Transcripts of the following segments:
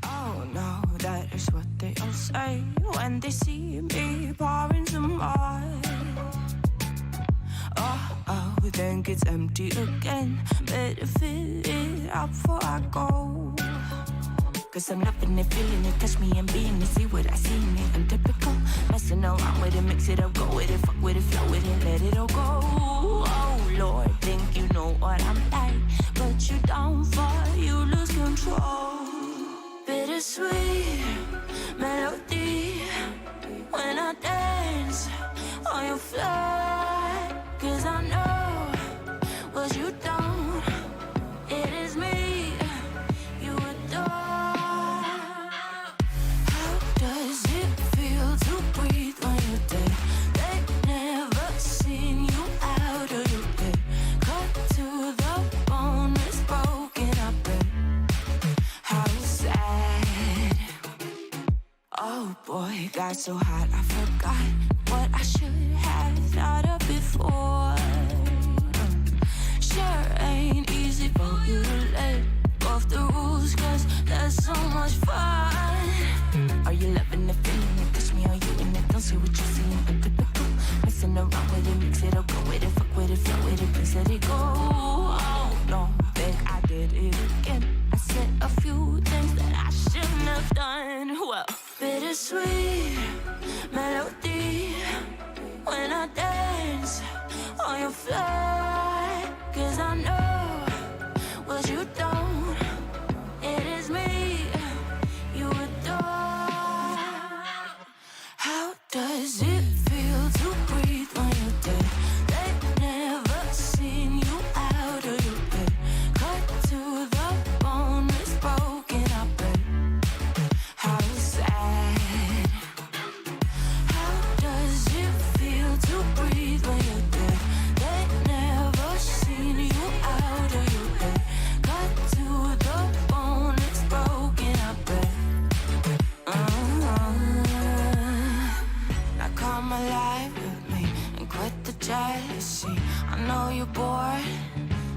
Oh no, that is what they all say when they see me pouring some more. Oh, think it's empty again. Better fill it up before I go. Cause I'm loving it, feeling it, touch me and being it. See what I see in it, I'm typical. Messing around with it, mix it up, go with it, fuck with it, flow with it, let it all go. Oh Lord, think you know what I'm like, but you don't fall, you lose control. Bittersweet melody when I dance on your floor. Cause I know what you don't, it is me you adore. How does it feel to breathe when you're dead? They've never seen you out of your bed. Cut to the bone, it's broken up. How sad. Oh boy, got so hot I forgot what I should have thought of before. Sure ain't easy for you to let go of the rules, cause that's so much fun. Are you loving the feeling it? Touch me, are you in it? Don't see what you're seeing, but typical. Messing around with it, mix it up, go with it, fuck with it, flow with it, please let it go. Oh, don't think I did it again. I said a few things that I shouldn't have done. Well, bittersweet melody when I dance on your floor. Cause I know what you don't, it is me you adore. How does it feel to breathe when you're dead? They've never seen you out of your bed. Cut to the bone, it's broken up. How sad. How does it feel to breathe when you're dead? They've never seen you out of your bed. Cut to the bone, it's broken up. Now come alive with me and quit the jealousy. I know you're bored,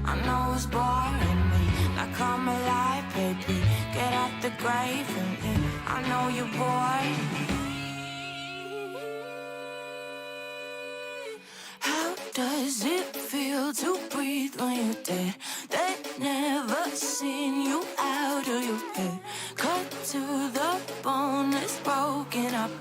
I know it's boring me. Now come alive, baby, get out the grave and live. I know you're bored. How does it feel to breathe when you're dead? They've never seen you out of your bed. Cut to the bone, it's broken up.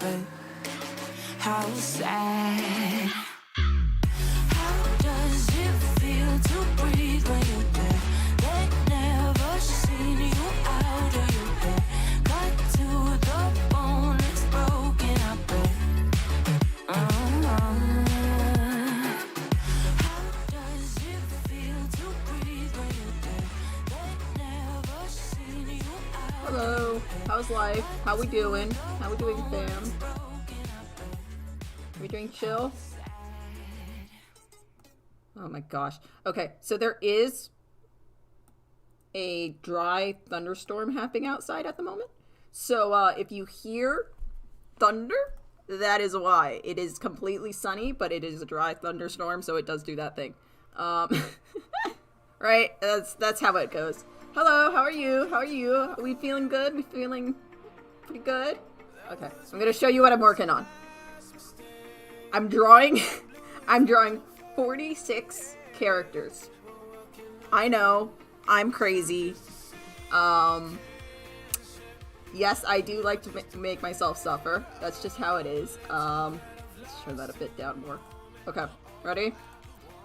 How sad. How does it feel to breathe when you're dead? They've never seen you out of your bed. Cut to the bone, it's broken up. How does it feel to breathe when you're dead? They've never seen you out. Hello, how's life? How we doing? How we doing, fam? We doing chill? Oh my gosh. Okay, so there is a dry thunderstorm happening outside at the moment. So if you hear thunder, that is why. It is completely sunny, but it is a dry thunderstorm, so it does do that thing. Right? That's how it goes. Hello, how are you? How are you? Are we feeling good? We feeling pretty good? Okay, so I'm gonna show you what I'm working on. I'm drawing 46 characters. I know, I'm crazy. Yes, I do like to make myself suffer. That's just how it is. Let's turn that a bit down more. Okay, ready?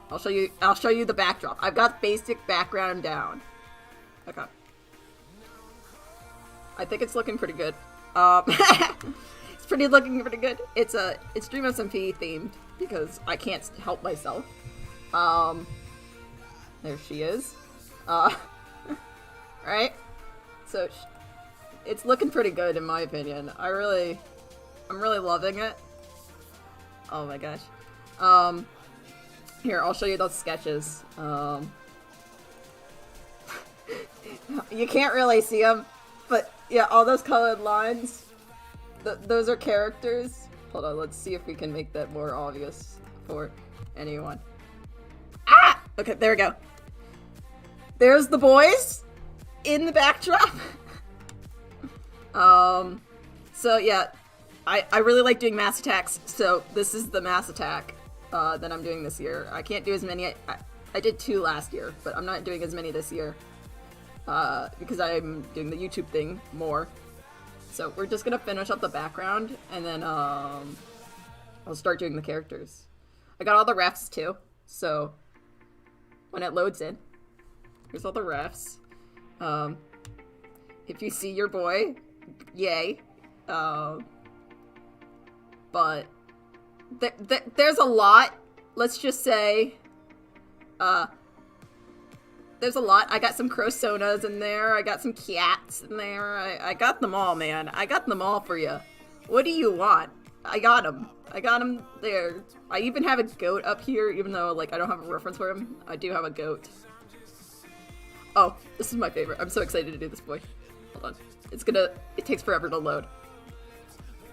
I'll show you the backdrop. I've got basic background down. Okay. I think it's looking pretty good. It's looking pretty good. It's DSMP themed because I can't help myself. There she is. Right? So it's looking pretty good in my opinion. I'm really loving it. Oh my gosh. Here, I'll show you those sketches. You can't really see them, but yeah, all those colored lines, those are characters. Hold on, let's see if we can make that more obvious for anyone. Ah! Okay, there we go. there's the boys in the backdrop. So yeah, I really like doing mass attacks, so this is the mass attack that I'm doing this year. I can't do as many. I did 2 last year, but I'm not doing as many this year because I'm doing the YouTube thing more. So we're just gonna finish up the background, and then I'll start doing the characters. I got all the refs too, so when it loads in, here's all the refs. If you see your boy, yay. But there's a lot. Let's just say, there's a lot. I got some Crosonas in there. I got some cats in there. I got them all, man. I got them all for you. What do you want? I got them. I got them there. I even have a goat up here, even though, like, I don't have a reference for him. I do have a goat. Oh, this is my favorite. I'm so excited to do this boy. Hold on. It takes forever to load.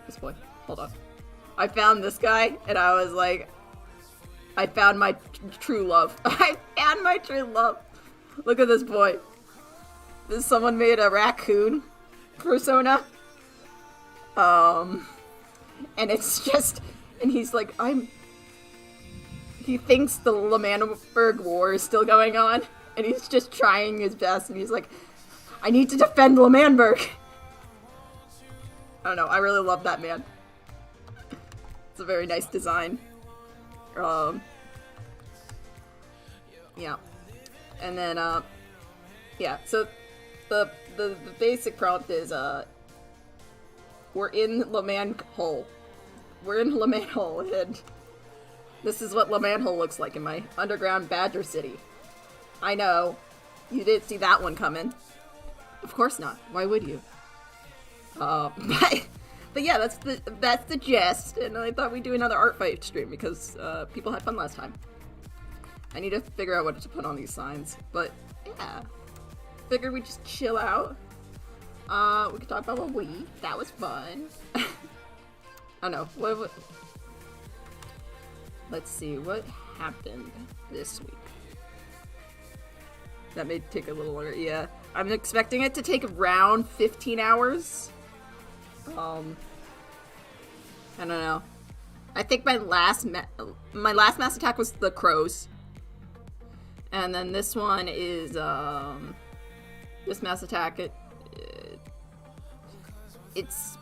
This boy. Hold on. I found this guy, and I was like, I found my true love. I found my true love. Look at this boy. Someone made a raccoon persona. And it's just, and he's like, he thinks the L'Manberg War is still going on, and he's just trying his best, and he's like, I need to defend L'Manberg. I don't know, I really love that man. It's a very nice design. Yeah. And then, yeah, so the basic prompt is, we're in L'Manhole. We're in L'Manhole, and this is what L'Manhole looks like in my underground Badger City. I know. You didn't see that one coming. Of course not. Why would you? But yeah, that's the gist, and I thought we'd do another art fight stream because people had fun last time. I need to figure out what to put on these signs, but yeah. Figured we'd just chill out. We could talk about what we. That was fun. I don't know. What? Let's see. What happened this week? That may take a little longer. Yeah. I'm expecting it to take around 15 hours. I don't know. I think my last mass attack was the crows. And then this one is, this mass attack, it's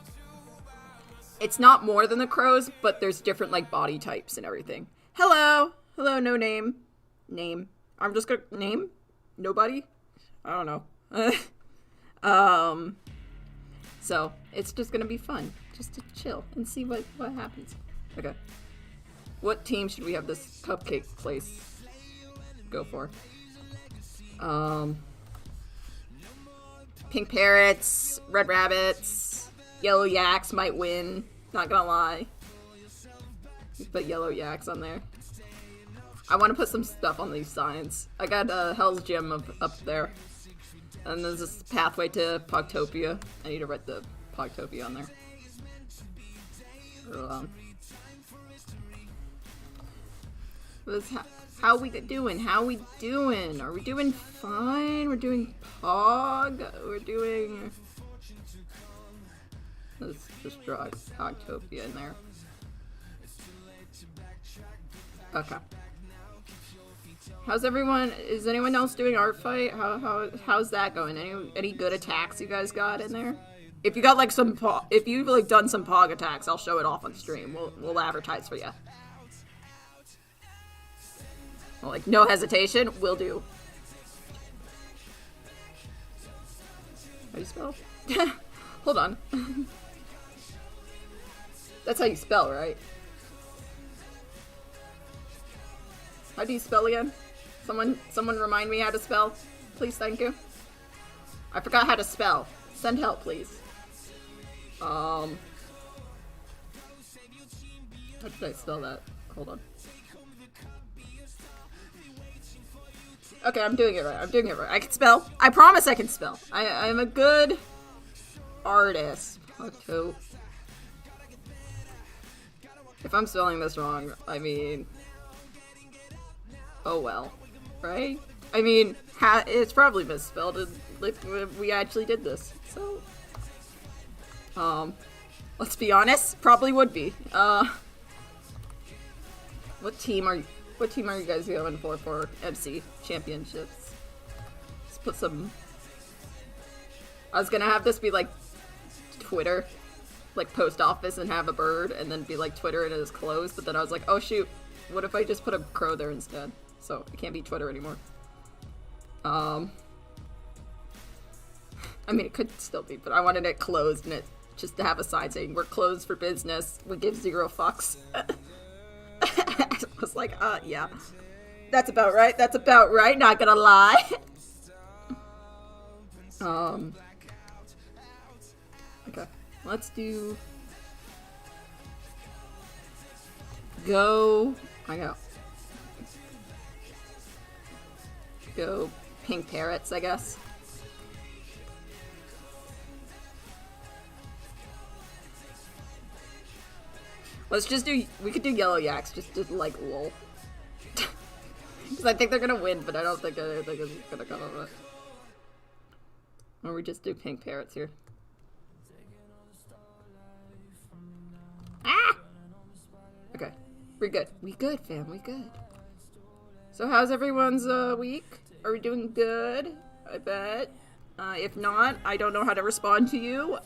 not more than the crows, but there's different, like, body types and everything. Hello! Hello, no name. Name. I'm just gonna, name? Nobody? I don't know. So, it's just gonna be fun. Just to chill and see what happens. Okay. What team should we have this cupcake place go for? Pink parrots, red rabbits, yellow yaks might win. Not gonna lie. Put yellow yaks on there. I want to put some stuff on these signs. I got Hell's Gym up there. And there's this pathway to Pogtopia. I need to write the Pogtopia on there. How we doing? How we doing? Are we doing fine? We're doing Pog? We're doing... Let's just draw Pogtopia in there. Okay. How's everyone? Is anyone else doing art fight? How's that going? Any good attacks you guys got in there? If you got like some if you've like done some Pog attacks, I'll show it off on stream. We'll advertise for you. Well, like no hesitation, will do. How do you spell? Hold on. That's how you spell, right? How do you spell again? Someone remind me how to spell, please. Thank you. I forgot how to spell. Send help, please. How did I spell that? Hold on. Okay, I'm doing it right. I'm doing it right. I can spell. I promise I can spell. I'm a good artist. Okay. If I'm spelling this wrong, I mean... Oh well. Right? I mean, it's probably misspelled, and like we actually did this. So, let's be honest, probably would be. What team are you guys going for MC championships? Let's put some. I was gonna have this be like Twitter, like post office, and have a bird, and then be like Twitter and it is closed. But then I was like, oh shoot, what if I just put a crow there instead? So it can't be Twitter anymore. I mean, it could still be, but I wanted it closed and it just to have a sign saying we're closed for business. We give 0 fucks. I was like, yeah, that's about right. That's about right. Not gonna lie. Okay, let's do. Go. Go pink parrots, I guess. Let's just do. We could do yellow yaks, just like lol. Because I think they're gonna win, but I don't think it's gonna come of it. Or we just do pink parrots here. Ah! Okay. We good. We good, fam. We good. So how's everyone's week? Are we doing good? I bet. If not, I don't know how to respond to you.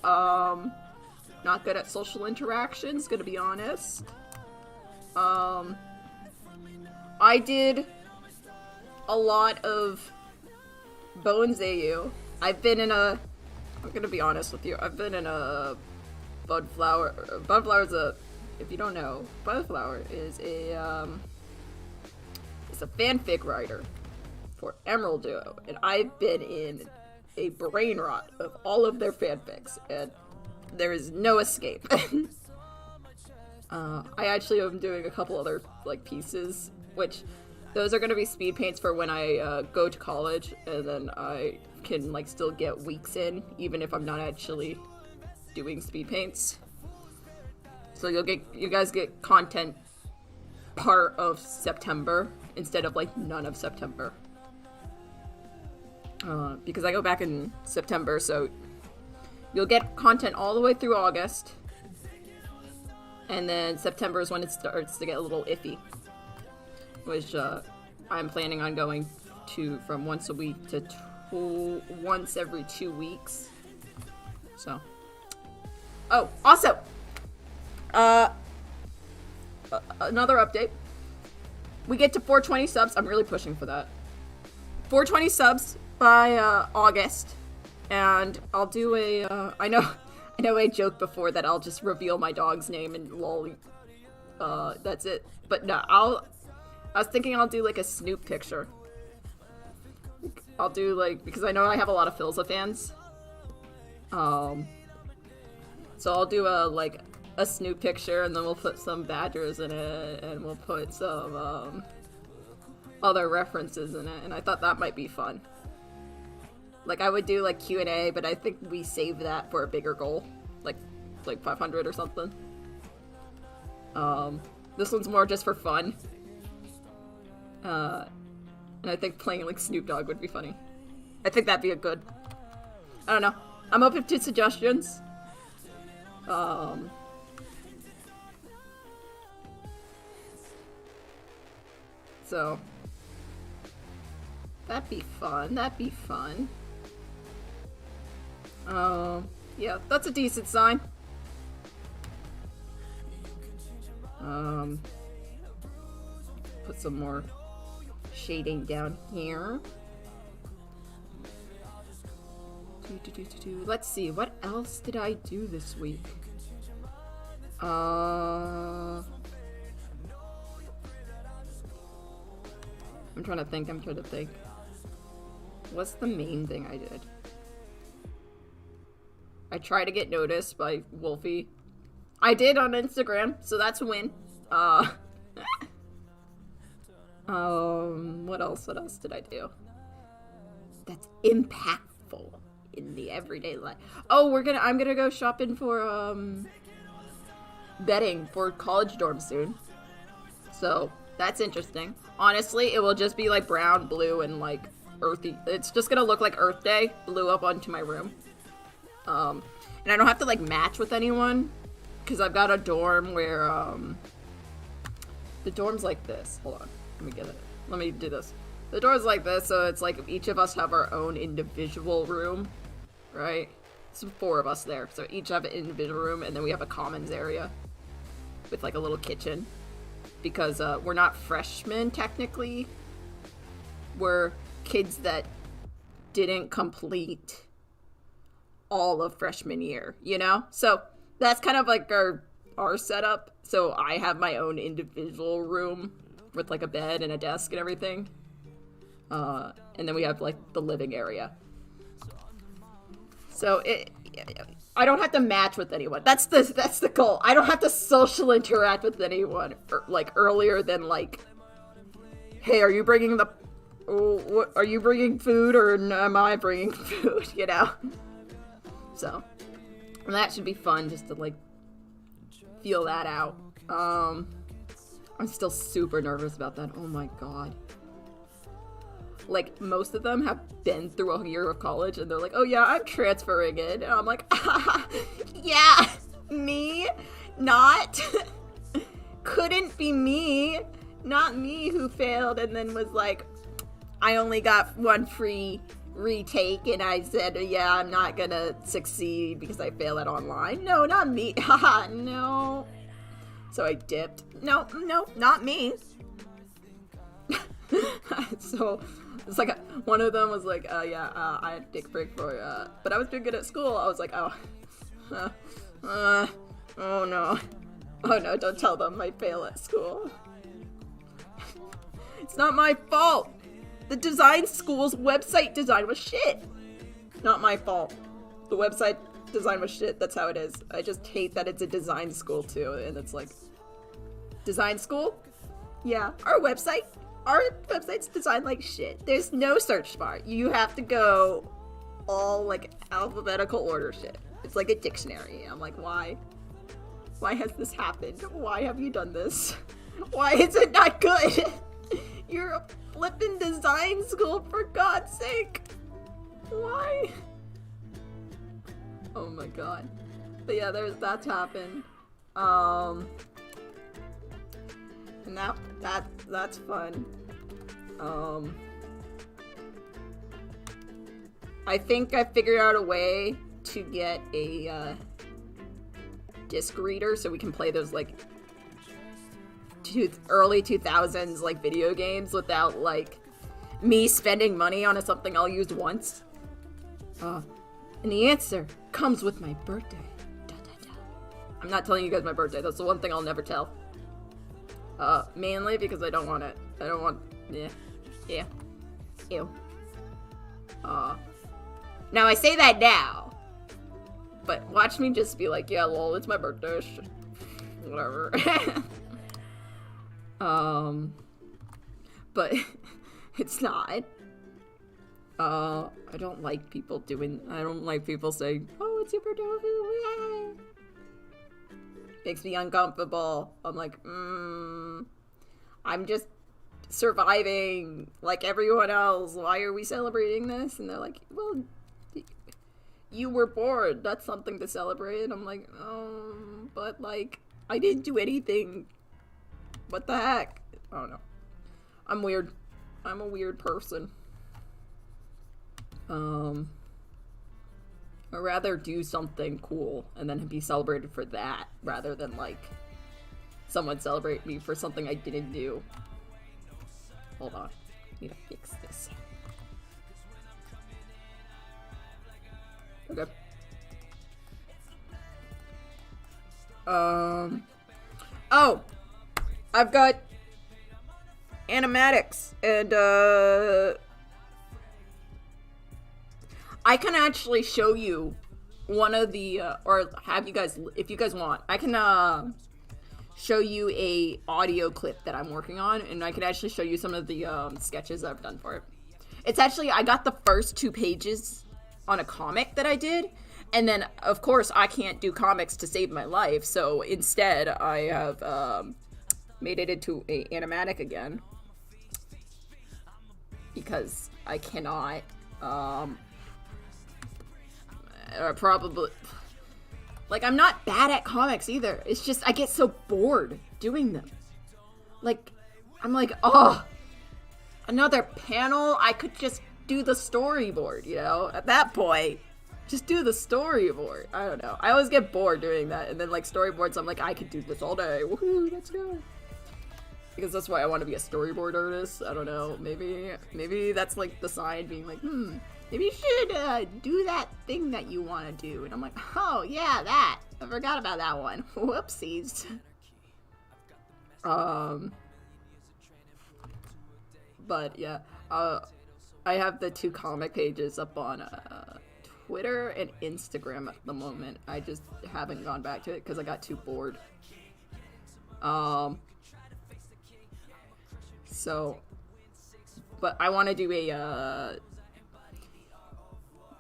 Not good at social interactions, gonna be honest. I did a lot of Bones AU. I'm gonna be honest with you, I've been in a Budflower. Budflower's if you don't know, Budflower is it's a fanfic writer for Emerald Duo, and I've been in a brain rot of all of their fanfics, and there is no escape. I actually am doing a couple other like pieces, which those are going to be speed paints for when I go to college, and then I can like still get weeks in, even if I'm not actually doing speed paints. So you guys get content part of September instead of like none of September. Because I go back in September, so you'll get content all the way through August, and then September is when it starts to get a little iffy, which I'm planning on going to from once a week to once every 2 weeks. So, oh, also, another update. We get to 420 subs. I'm really pushing for that. 420 subs by August. And I'll do I know I joked before that I'll just reveal my dog's name and lol, that's it. But no, I was thinking I'll do like a Snoop picture. I'll do like, because I know I have a lot of Philza fans. So I'll do a Snoop picture, and then we'll put some badgers in it, and we'll put some other references in it, and I thought that might be fun. Like, I would do, like, Q&A, but I think we save that for a bigger goal. Like 500 or something. This one's more just for fun. And I think playing, like, Snoop Dogg would be funny. I think that'd be a good... I don't know. I'm open to suggestions. So... that'd be fun. That'd be fun. Yeah, that's a decent sign. Put some more shading down here. Let's see, what else did I do this week? I'm trying to think. What's the main thing I did? I try to get noticed by Wolfie. I did on Instagram, so that's a win. What else did I do? That's impactful in the everyday life. Oh, I'm gonna go shopping for, bedding for college dorms soon. So, that's interesting. Honestly, it will just be like brown, blue, and like earthy. It's just gonna look like Earth Day blew up onto my room. And I don't have to, like, match with anyone, because I've got a dorm where, the dorm's like this. Hold on. Let me get it. Let me do this. The door's like this, so it's like each of us have our own individual room, right? There's 4 of us there, so each have an individual room, and then we have a commons area with, like, a little kitchen. Because, we're not freshmen, technically. We're kids that didn't complete all of freshman year, you know? So that's kind of like our setup. So I have my own individual room with like a bed and a desk and everything. And then we have like the living area. So I don't have to match with anyone. That's the goal. I don't have to social interact with anyone like earlier than like, hey, are you bringing are you bringing food or am I bringing food? You know. So that should be fun just to like feel that out. I'm still super nervous about that. Oh my god. Like, most of them have been through a year of college, and they're like, oh yeah, I'm transferring in. And I'm like, yeah, me? Not? Couldn't be me. Not me who failed and then was like, I only got 1 free retake, and I said, yeah, I'm not gonna succeed because I fail at online. No, not me. Haha, no. So I dipped. No, not me. So it's like one of them was like, I had to take a break for but I was doing good at school. I was like, oh no, don't tell them I fail at school. It's not my fault. The design school's website design was shit. Not my fault. The website design was shit. That's how it is. I just hate that it's a design school too, and it's like, design school? Yeah, our website's designed like shit. There's no search bar. You have to go all like alphabetical order shit. It's like a dictionary. I'm like, why? Why has this happened? Why have you done this? Why is it not good? You're a flippin' design school, for God's sake. Why? Oh my god. But yeah, that's happened. And that's fun. I think I figured out a way to get a disc reader so we can play those like early 2000s like video games without like me spending money on something I'll use once. And the answer comes with my birthday. Da, da, da. I'm not telling you guys my birthday. That's the one thing I'll never tell. Mainly because I don't want it. I don't want... Yeah. Ew. Now I say that now. But watch me just be like, yeah, lol, it's my birthday. Whatever. But it's not. I don't like people saying, oh, it's your birthday. Yay. Makes me uncomfortable. I'm like, I'm just surviving like everyone else. Why are we celebrating this? And they're like, well, you were bored. That's something to celebrate. And I'm like, but like, I didn't do anything. What the heck? I don't know. I'm weird. I'm a weird person. I'd rather do something cool and then be celebrated for that rather than like someone celebrate me for something I didn't do. Hold on. I need to fix this. Okay. Oh! I've got animatics and I can actually show you one of the, or have you guys, if you guys want, I can show you a audio clip that I'm working on, and I can actually show you some of the sketches I've done for it. It's actually, I got the first 2 pages on a comic that I did, and then, of course, I can't do comics to save my life, so instead, I have made it into a animatic again. because I cannot, probably, like, I'm not bad at comics either. It's just, I get so bored doing them. Like, I'm like, oh, another panel? I could just do the storyboard, you know? At that point, just do the storyboard. I don't know. I always get bored doing that. And then, like, storyboards, I'm like, I could do this all day. Woohoo, let's go. Because that's why I want to be a storyboard artist. I don't know. Maybe that's, like, the sign being like, maybe you should do that thing that you want to do. And I'm like, oh, yeah, that. I forgot about that one. Whoopsies. But, yeah. I have the 2 comic pages up on Twitter and Instagram at the moment. I just haven't gone back to it because I got too bored. So, but I want to do a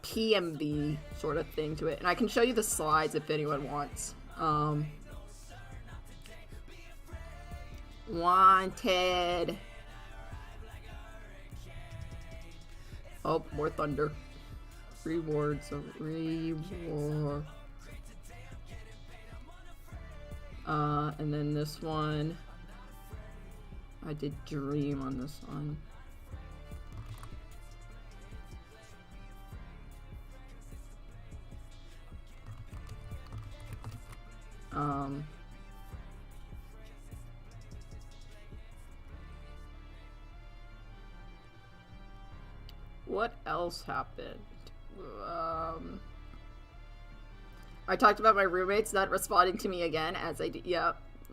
PMV sort of thing to it, and I can show you the slides if anyone wants. Wanted. Oh, more thunder. Rewards. Reward. And then this one. I did dream on this one. What else happened? I talked about my roommates not responding to me again as I did. Yeah,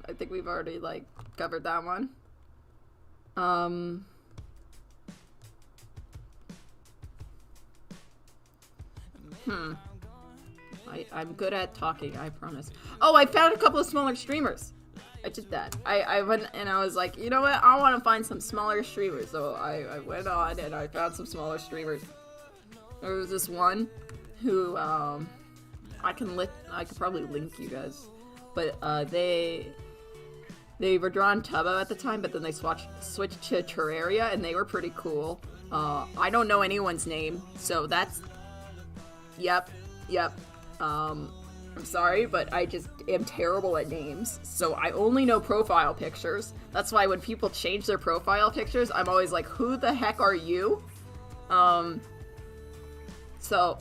I think we've already, like, covered that one. I'm good at talking, I promise. Oh, I found a couple of smaller streamers. I did that. I went and I was like, you know what? I want to find some smaller streamers. So I went on and I found some smaller streamers. There was this one who, I could probably link you guys. But, they were drawing Tubbo at the time, but then they switched to Terraria, and they were pretty cool. I don't know anyone's name, so that's... Yep. I'm sorry, but I just am terrible at names, so I only know profile pictures. That's why when people change their profile pictures, I'm always like, who the heck are you? So...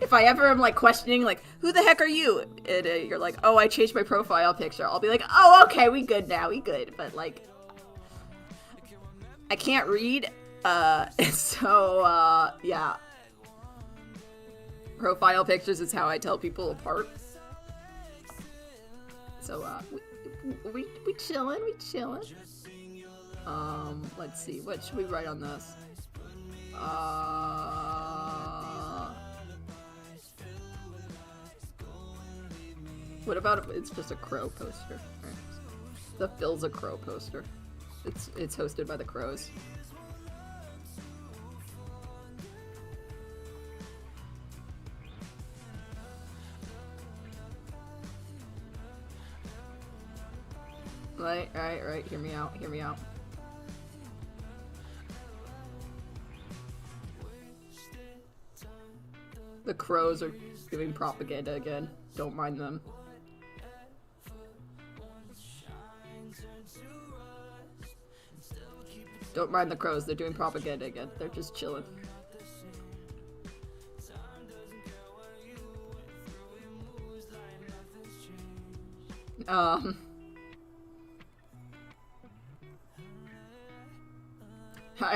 If I ever am, like, questioning, like, who the heck are you? And you're like, oh, I changed my profile picture. I'll be like, oh, okay, we good now, we good. But, like, I can't read, so, yeah. Profile pictures is how I tell people apart. So, we chillin', we chillin'. Let's see, what should we write on this? What about if it's just a crow poster? Right. The Phil's a crow poster. It's hosted by the Crows. Right. Hear me out. The Crows are doing propaganda again. Don't mind them. Don't mind the Crows, they're doing propaganda again. They're just chilling. I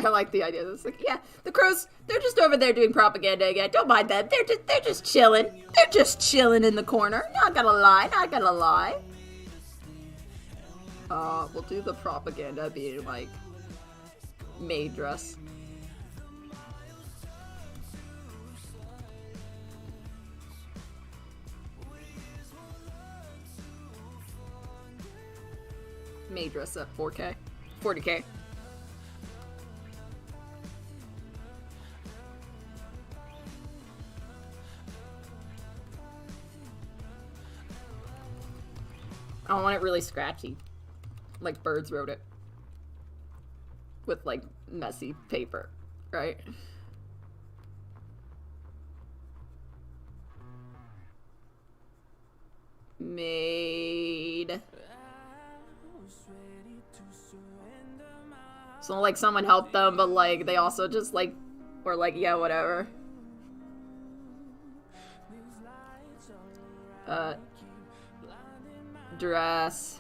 like the idea. It's like, yeah, the Crows, they're just over there doing propaganda again. Don't mind them. They're just chilling. They're just chilling in the corner. Not gonna lie. We'll do the propaganda being like maid dress. Maid dress at 4K. 40K. I want it really scratchy. Like Birds wrote it. With, like, messy paper. right? Made. So like someone helped them, but like they also just like were like, yeah, whatever. Dress.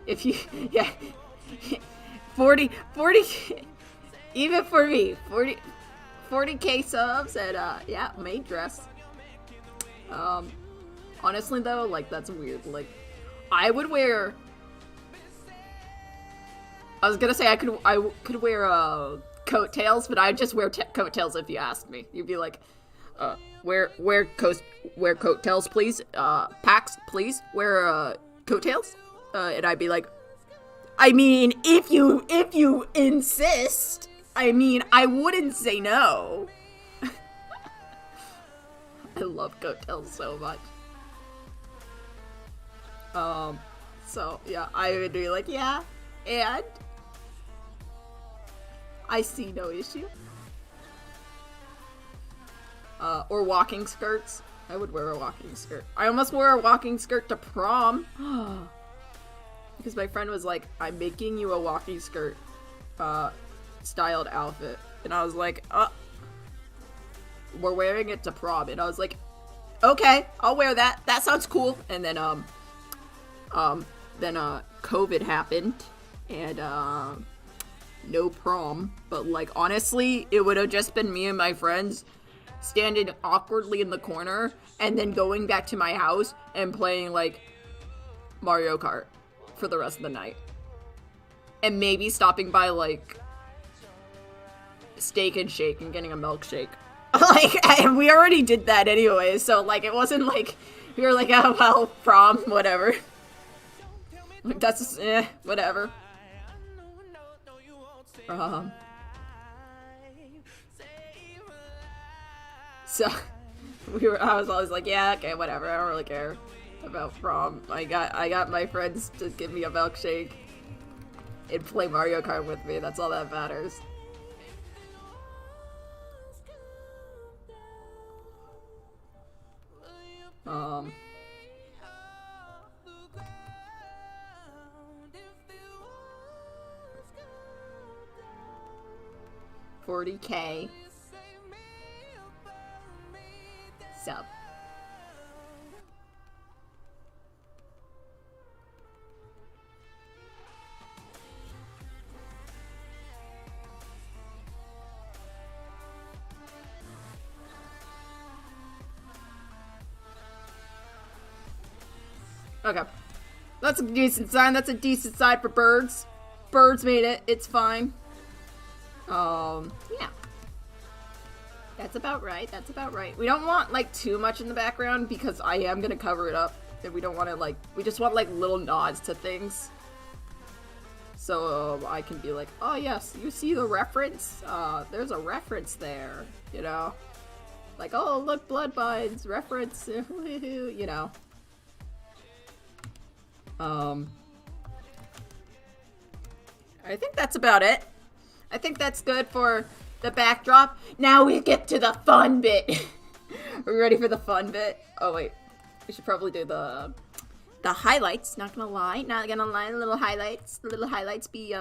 If you, yeah, 40, even for me, 40K subs and, yeah, maid dress. Honestly though, like, that's weird. Like, I would wear, I was gonna say I could wear, coattails, but I'd just wear coattails if you asked me. You'd be like, wear coattails, please. Packs, please. Wear, coattails. And I'd be like, I mean, if you insist, I mean, I wouldn't say no. I love coattails so much. So, yeah, I would be like, yeah, and I see no issue. Or walking skirts. I would wear a walking skirt. I almost wore a walking skirt to prom. Because my friend was like, I'm making you a walking skirt, styled outfit. And I was like, we're wearing it to prom. And I was like, okay, I'll wear that. That sounds cool. And then, COVID happened. And, no prom. But, like, honestly, it would have just been me and my friends standing awkwardly in the corner and then going back to my house and playing, like, Mario Kart for the rest of the night. And maybe stopping by, like, Steak and Shake and getting a milkshake. Like, we already did that anyway, so, like, it wasn't like, we were like, oh, well, prom, whatever. Like, that's just, whatever. So, I was always like, yeah, okay, whatever, I don't really care about prom. I got my friends to give me a milkshake and play Mario Kart with me, that's all that matters. 40K sub. Okay. That's a decent sign. That's a decent sign for birds. Birds made it. It's fine. Yeah. That's about right. That's about right. We don't want, like, too much in the background because I am gonna cover it up. And we don't want to, like, we just want, like, little nods to things. So, I can be like, oh, yes, you see the reference? There's a reference there, you know? Like, oh, look, blood buds, reference, you know. I think that's about it. I think that's good for the backdrop. Now we get to the fun bit. Are we ready for the fun bit? Oh, wait. We should probably do the highlights. Not gonna lie. Not gonna lie. The little highlights. The little highlights be,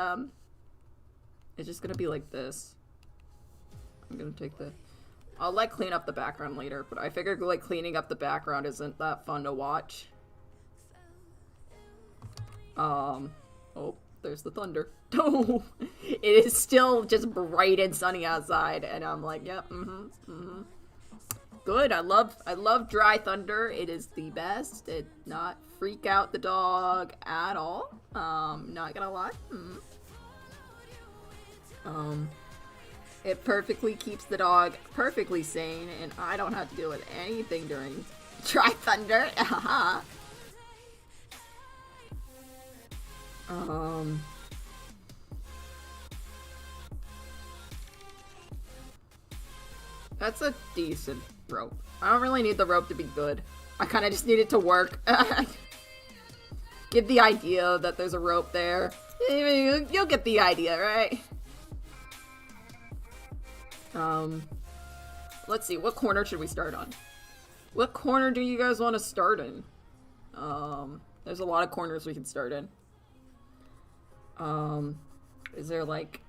it's just gonna be like this. I'm gonna take the... I'll, like, clean up the background later, but I figured, like, cleaning up the background isn't that fun to watch. Oh, there's the thunder. Oh, it is still just bright and sunny outside, and I'm like, yep, Good. I love dry thunder. It is the best. It not freak out the dog at all. Not gonna lie. It perfectly keeps the dog perfectly sane, and I don't have to deal with anything during dry thunder. That's a decent rope. I don't really need the rope to be good. I kind of just need it to work. Give the idea that there's a rope there. You'll get the idea, right? Let's see. What corner should we start on? What corner do you guys want to start in? There's a lot of corners we can start in. Is there like...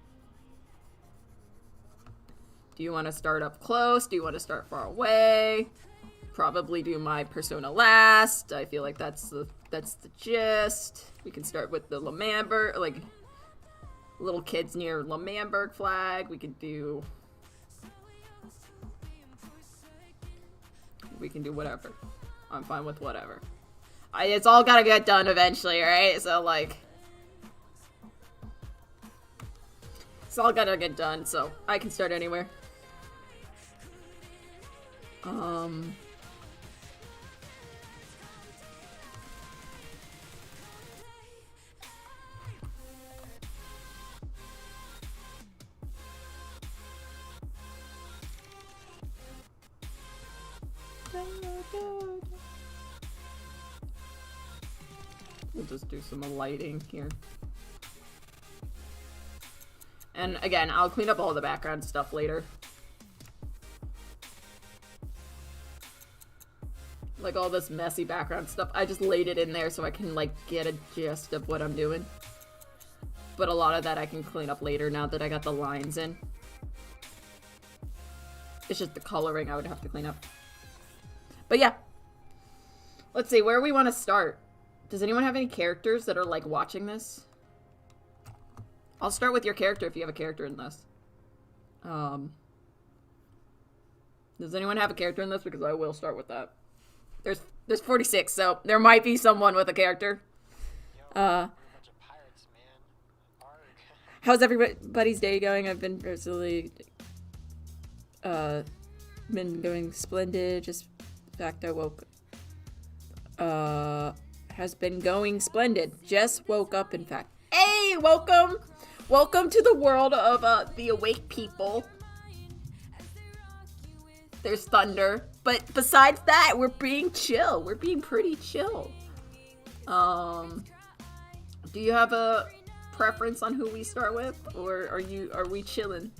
Do you want to start up close? Do you want to start far away? Probably do my persona last. I feel like that's the gist. We can start with the Lamamberg, like little kids near Lamamberg flag. We can do whatever. I'm fine with whatever. It's all gotta get done eventually, right? So like, it's all gotta get done. So I can start anywhere. We'll just do some lighting here. And again, I'll clean up all the background stuff later. Like all this messy background stuff, I just laid it in there so I can like get a gist of what I'm doing. But a lot of that I can clean up later now that I got the lines in. It's just the coloring I would have to clean up. But yeah. Let's see, where we want to start. Does anyone have any characters that are like watching this? I'll start with your character if you have a character in this. Does anyone have a character in this? Because I will start with that. There's 46, so there might be someone with a character. How's everybody's day going? I've been personally been going splendid. Just the fact I woke has been going splendid. Just woke up, in fact. Hey, welcome to the world of the awake people. There's thunder. But besides that, we're being chill. We're being pretty chill. Do you have a preference on who we start with? Or are we chilling?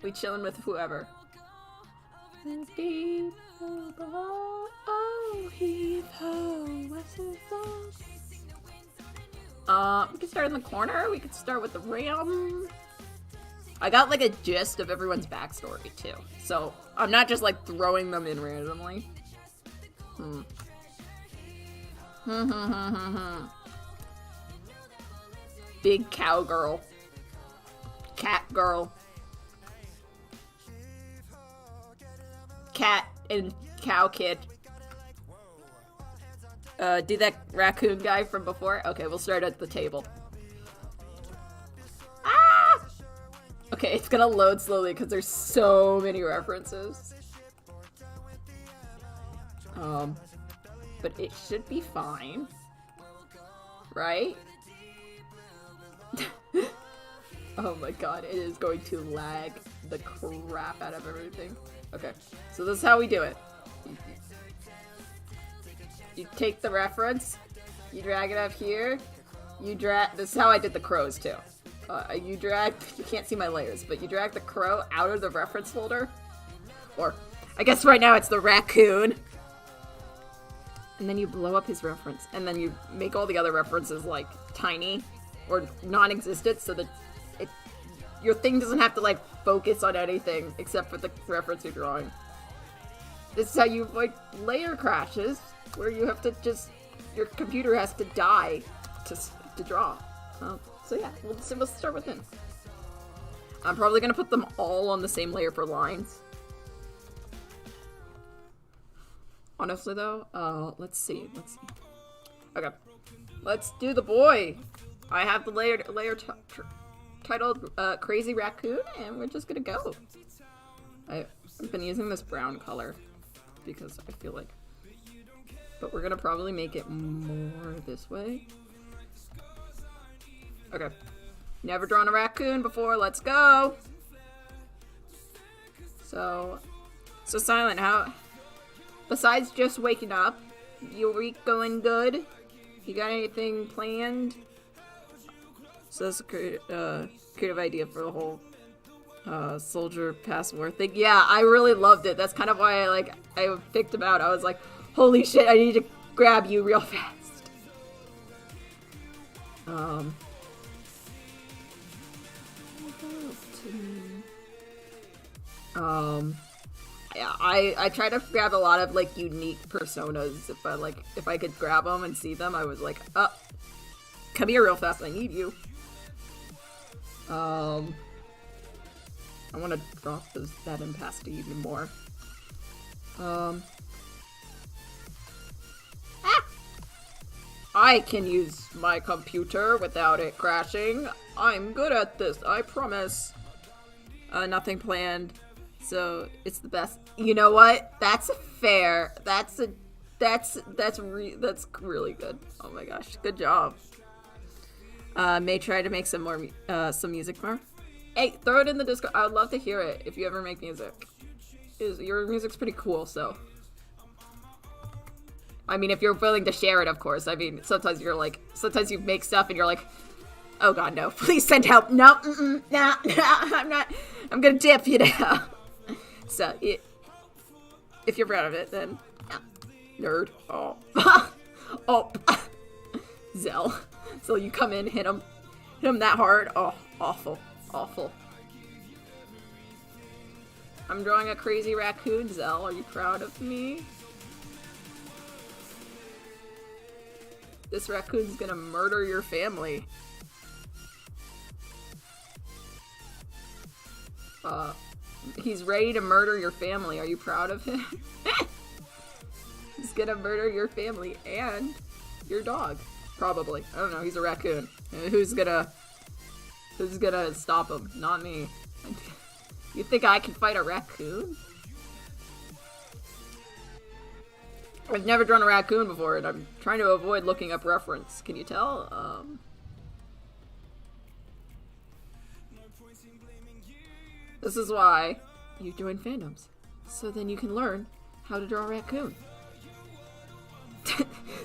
We chilling with whoever? We can start in the corner. We could start with the ram. I got like a gist of everyone's backstory too, so I'm not just like throwing them in randomly. Big cowgirl, cat girl, cat and cow kid. Do that raccoon guy from before. Okay, we'll start at the table. Okay, it's gonna load slowly because there's so many references. But it should be fine. Right? Oh my god, it is going to lag the crap out of everything. Okay, so this is how we do it. You take the reference, you drag it up here, this is how I did the crows too. You can't see my layers, but you drag the crow out of the reference folder. Or, I guess right now it's the raccoon. And then you blow up his reference. And then you make all the other references, like, tiny or non-existent so that your thing doesn't have to, like, focus on anything except for the reference you're drawing. This is how you avoid layer crashes, where you have to your computer has to die to draw. So yeah, we'll start with him. I'm probably gonna put them all on the same layer for lines. Honestly though, let's see. Okay, let's do the boy. I have the layer titled Crazy Raccoon, and we're just gonna go. I've been using this brown color because I feel like, but we're gonna probably make it more this way. Okay. Never drawn a raccoon before. Let's go. So Silent, how, besides just waking up, Your week going good? You got anything planned? So that's a creative idea for the whole soldier pass war thing. Yeah, I really loved it. That's kind of why I picked him out. I was like, holy shit, I need to grab you real fast. Yeah, I try to grab a lot of like unique personas. If I could grab them and see them, I was like, come here real fast, I need you. I want to drop that impasse even more. I can use my computer without it crashing. I'm good at this, I promise. Nothing planned. So it's the best. You know what? That's fair. That's really good. Oh my gosh, good job. May try to make some music more. Hey, throw it in the Discord. I would love to hear it if you ever make music. Your music's pretty cool, so. I mean, if you're willing to share it, of course. I mean, sometimes you make stuff and you're like, oh god, no, please send help. No, nah, I'm gonna dip, you know. So, if you're proud of it, then, nerd. Oh. Oh. Zell. So you come in, hit him that hard. Oh, awful. I'm drawing a crazy raccoon, Zell. Are you proud of me? This raccoon's gonna murder your family. He's ready to murder your family. Are you proud of him? He's gonna murder your family and your dog. Probably. I don't know. He's a raccoon. Who's gonna stop him? Not me. You think I can fight a raccoon? I've never drawn a raccoon before, and I'm trying to avoid looking up reference. Can you tell? This is why you join fandoms. So then you can learn how to draw a raccoon.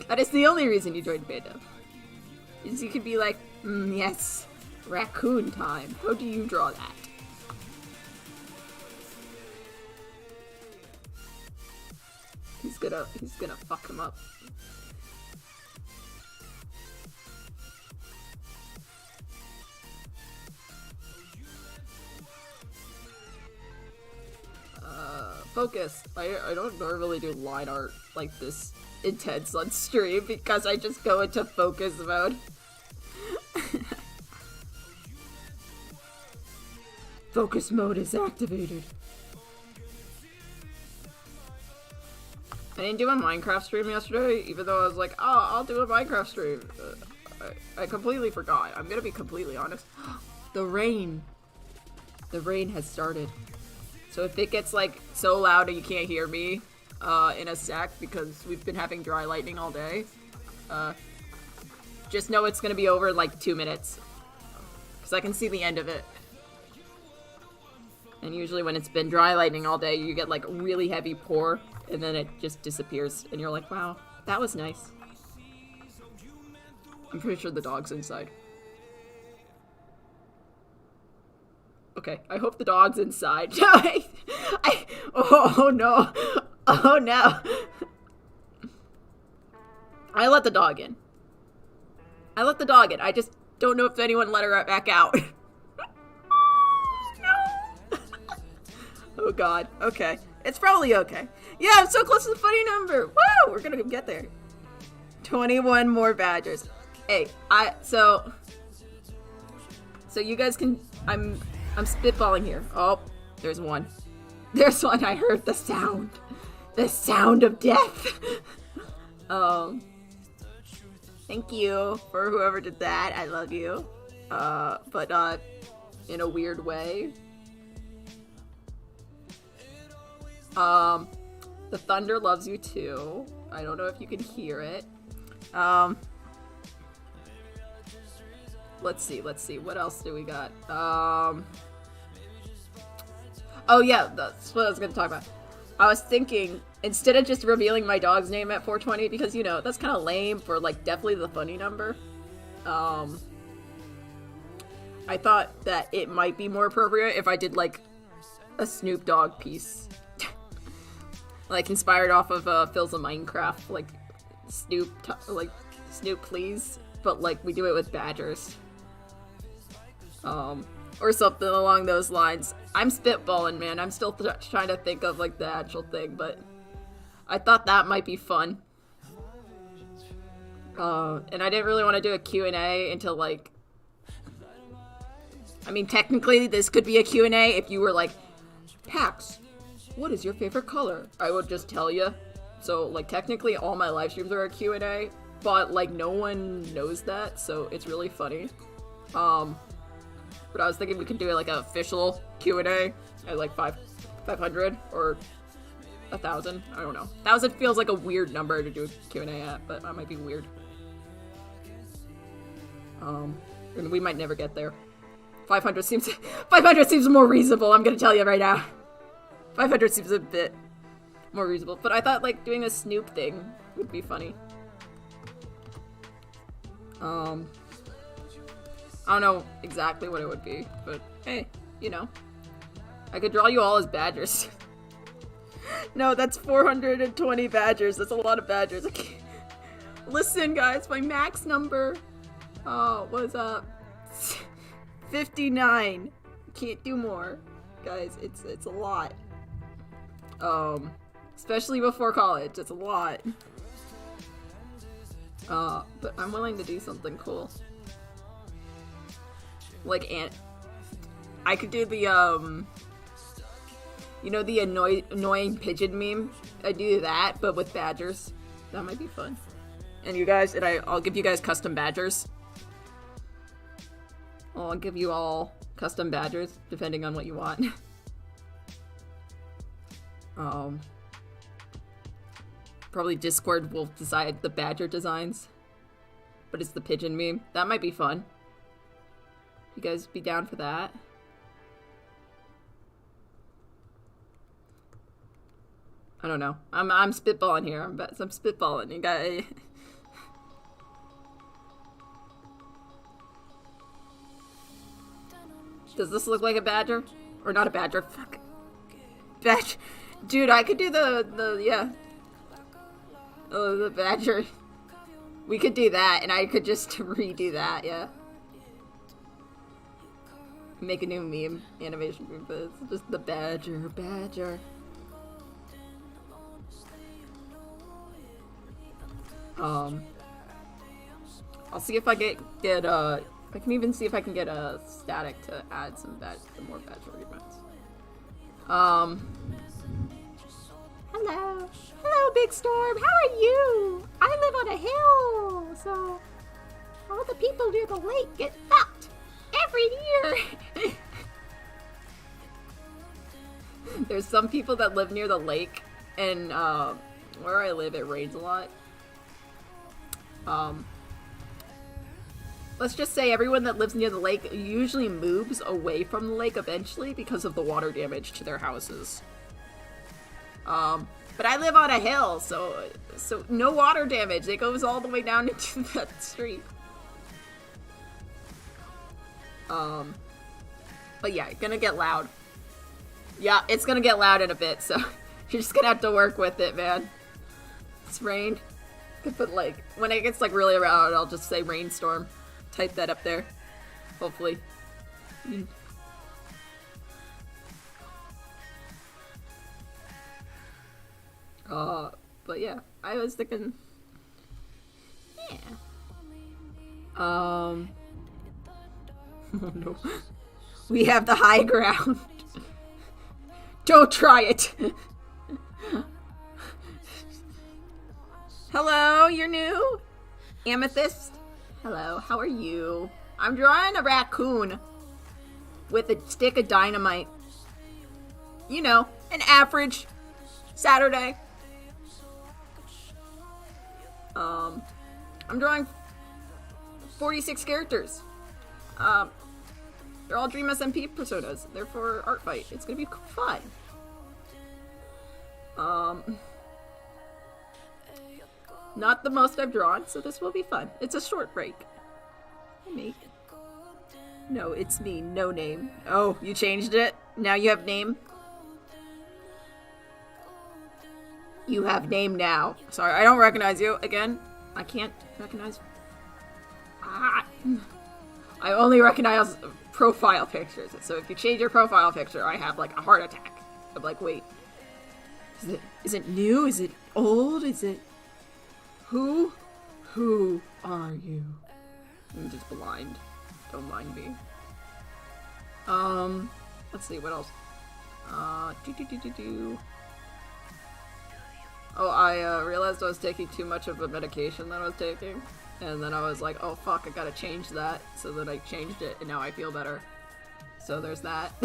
That is the only reason you join fandom. Is you could be like, yes, raccoon time. How do you draw that? He's gonna fuck him up. Focus. I don't normally do line art like this intense on stream because I just go into focus mode. Focus mode is activated. I didn't do a Minecraft stream yesterday, even though I was like, oh, I'll do a Minecraft stream. I completely forgot. I'm gonna be completely honest. The rain has started. So if it gets like so loud and you can't hear me in a sec because we've been having dry lightning all day, just know it's gonna be over in like 2 minutes. Because I can see the end of it. And usually when it's been dry lightning all day, you get like really heavy pour, and then it just disappears. And you're like, wow, that was nice. I'm pretty sure the dog's inside. Okay, I hope the dog's inside. Oh no. Oh no. I let the dog in. I just don't know if anyone let her back out. Oh god. Okay. It's probably okay. Yeah, I'm so close to the funny number. Woo! We're gonna get there. 21 more badgers. Hey, so you guys can, I'm spitballing here. Oh, there's one. There's one. I heard the sound. The sound of death. Thank you for whoever did that. I love you. But not in a weird way. The thunder loves you too. I don't know if you can hear it. Let's see. What else do we got? Oh yeah, that's what I was gonna talk about. I was thinking, instead of just revealing my dog's name at 420, because, you know, that's kind of lame for, like, definitely the funny number, I thought that it might be more appropriate if I did, like, a Snoop Dogg piece. Like, inspired off of, Phil's of Minecraft, like, Snoop, please, but, like, we do it with badgers. Or something along those lines. I'm spitballing, man. I'm still trying to think of, like, the actual thing, but I thought that might be fun. And I didn't really want to do a Q&A until, like... I mean, technically, this could be a Q&A if you were like, Pax, what is your favorite color? I would just tell you. So, like, technically, all my live streams are a Q&A, but, like, no one knows that, so it's really funny. But I was thinking we could do, like, an official Q&A at, like, 500 or 1,000. I don't know. 1,000 feels like a weird number to do a Q&A at, but that might be weird. And we might never get there. 500 seems more reasonable, I'm gonna tell you right now. 500 seems a bit more reasonable, but I thought, like, doing a Snoop thing would be funny. I don't know exactly what it would be, but hey, you know. I could draw you all as badgers. No, that's 420 badgers. That's a lot of badgers. Listen, guys, my max number was 59. Can't do more. Guys, it's a lot. Especially before college. It's a lot. But I'm willing to do something cool. Like, I could do the, you know, the annoying pigeon meme? I do that, but with badgers. That might be fun. And you guys, I'll give you guys custom badgers. I'll give you all custom badgers, depending on what you want. Probably Discord will decide the badger designs. But it's the pigeon meme. That might be fun. You guys be down for that? I don't know. I'm spitballing here. I'm spitballing. You guys. Does this look like a badger? Or not a badger? Fuck. Badger. Dude, I could do yeah. Oh, the badger. We could do that, and I could just redo that, yeah. Make a new meme, animation meme, but it's just the badger. I'll see if I get I can even see if I can get a static to add some more badger events. Hello, Big Storm. How are you? I live on a hill, so all the people near the lake get fucked every year. There's some people that live near the lake, and where I live, it rains a lot. Let's just say everyone that lives near the lake usually moves away from the lake eventually because of the water damage to their houses. But I live on a hill, so no water damage. It goes all the way down into that street. But yeah, it's gonna get loud. Yeah, it's gonna get loud in a bit, so you're just gonna have to work with it, man. It's rained. But like, when it gets like really loud, I'll just say rainstorm. Type that up there. Hopefully. But yeah, I was thinking, yeah. Oh no. We have the high ground. Don't try it. Hello, you're new? Amethyst? Hello, how are you? I'm drawing a raccoon with a stick of dynamite. You know, an average Saturday. I'm drawing 46 characters. They're all DSMPsonas. They're for art fight. It's gonna be fun. Not the most I've drawn, so this will be fun. It's a short break. Hey, mate. No, it's me. No name. Oh, you changed it? Now you have name? You have name now. Sorry, I don't recognize you. Again, I can't recognize... Ah. I only recognize profile pictures. So if you change your profile picture, I have like a heart attack. I'm like, wait. Is it new? Is it old? Is it... Who? Who are you? I'm just blind. Don't mind me. Let's see, what else? Oh, I realized I was taking too much of a medication that I was taking. And then I was like, oh fuck, I gotta change that. So then I changed it, and now I feel better. So there's that.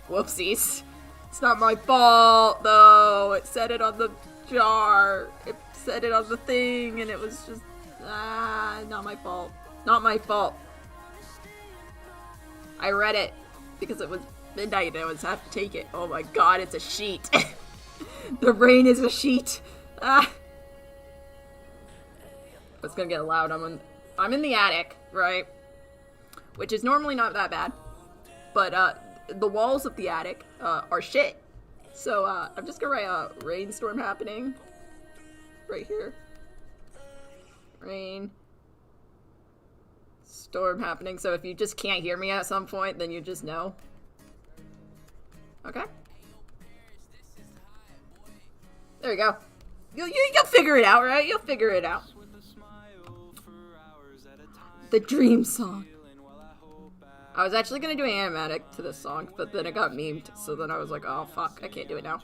Whoopsies. It's not my fault, though. It said it on the jar. It said it on the thing, and it was just... not my fault. Not my fault. I read it because it was midnight and I was have to take it. Oh my god, it's a sheet. The rain is a sheet. It's gonna get loud. I'm in the attic, right? Which is normally not that bad. But the walls of the attic are shit. So I'm just gonna write a rainstorm happening. Right here. Rain. Storm happening. So if you just can't hear me at some point, then you just know. Okay. There you go. You'll figure it out, right? You'll figure it out. The dream song. I was actually gonna do an animatic to this song, but then it got memed, so then I was like, oh fuck, I can't do it now.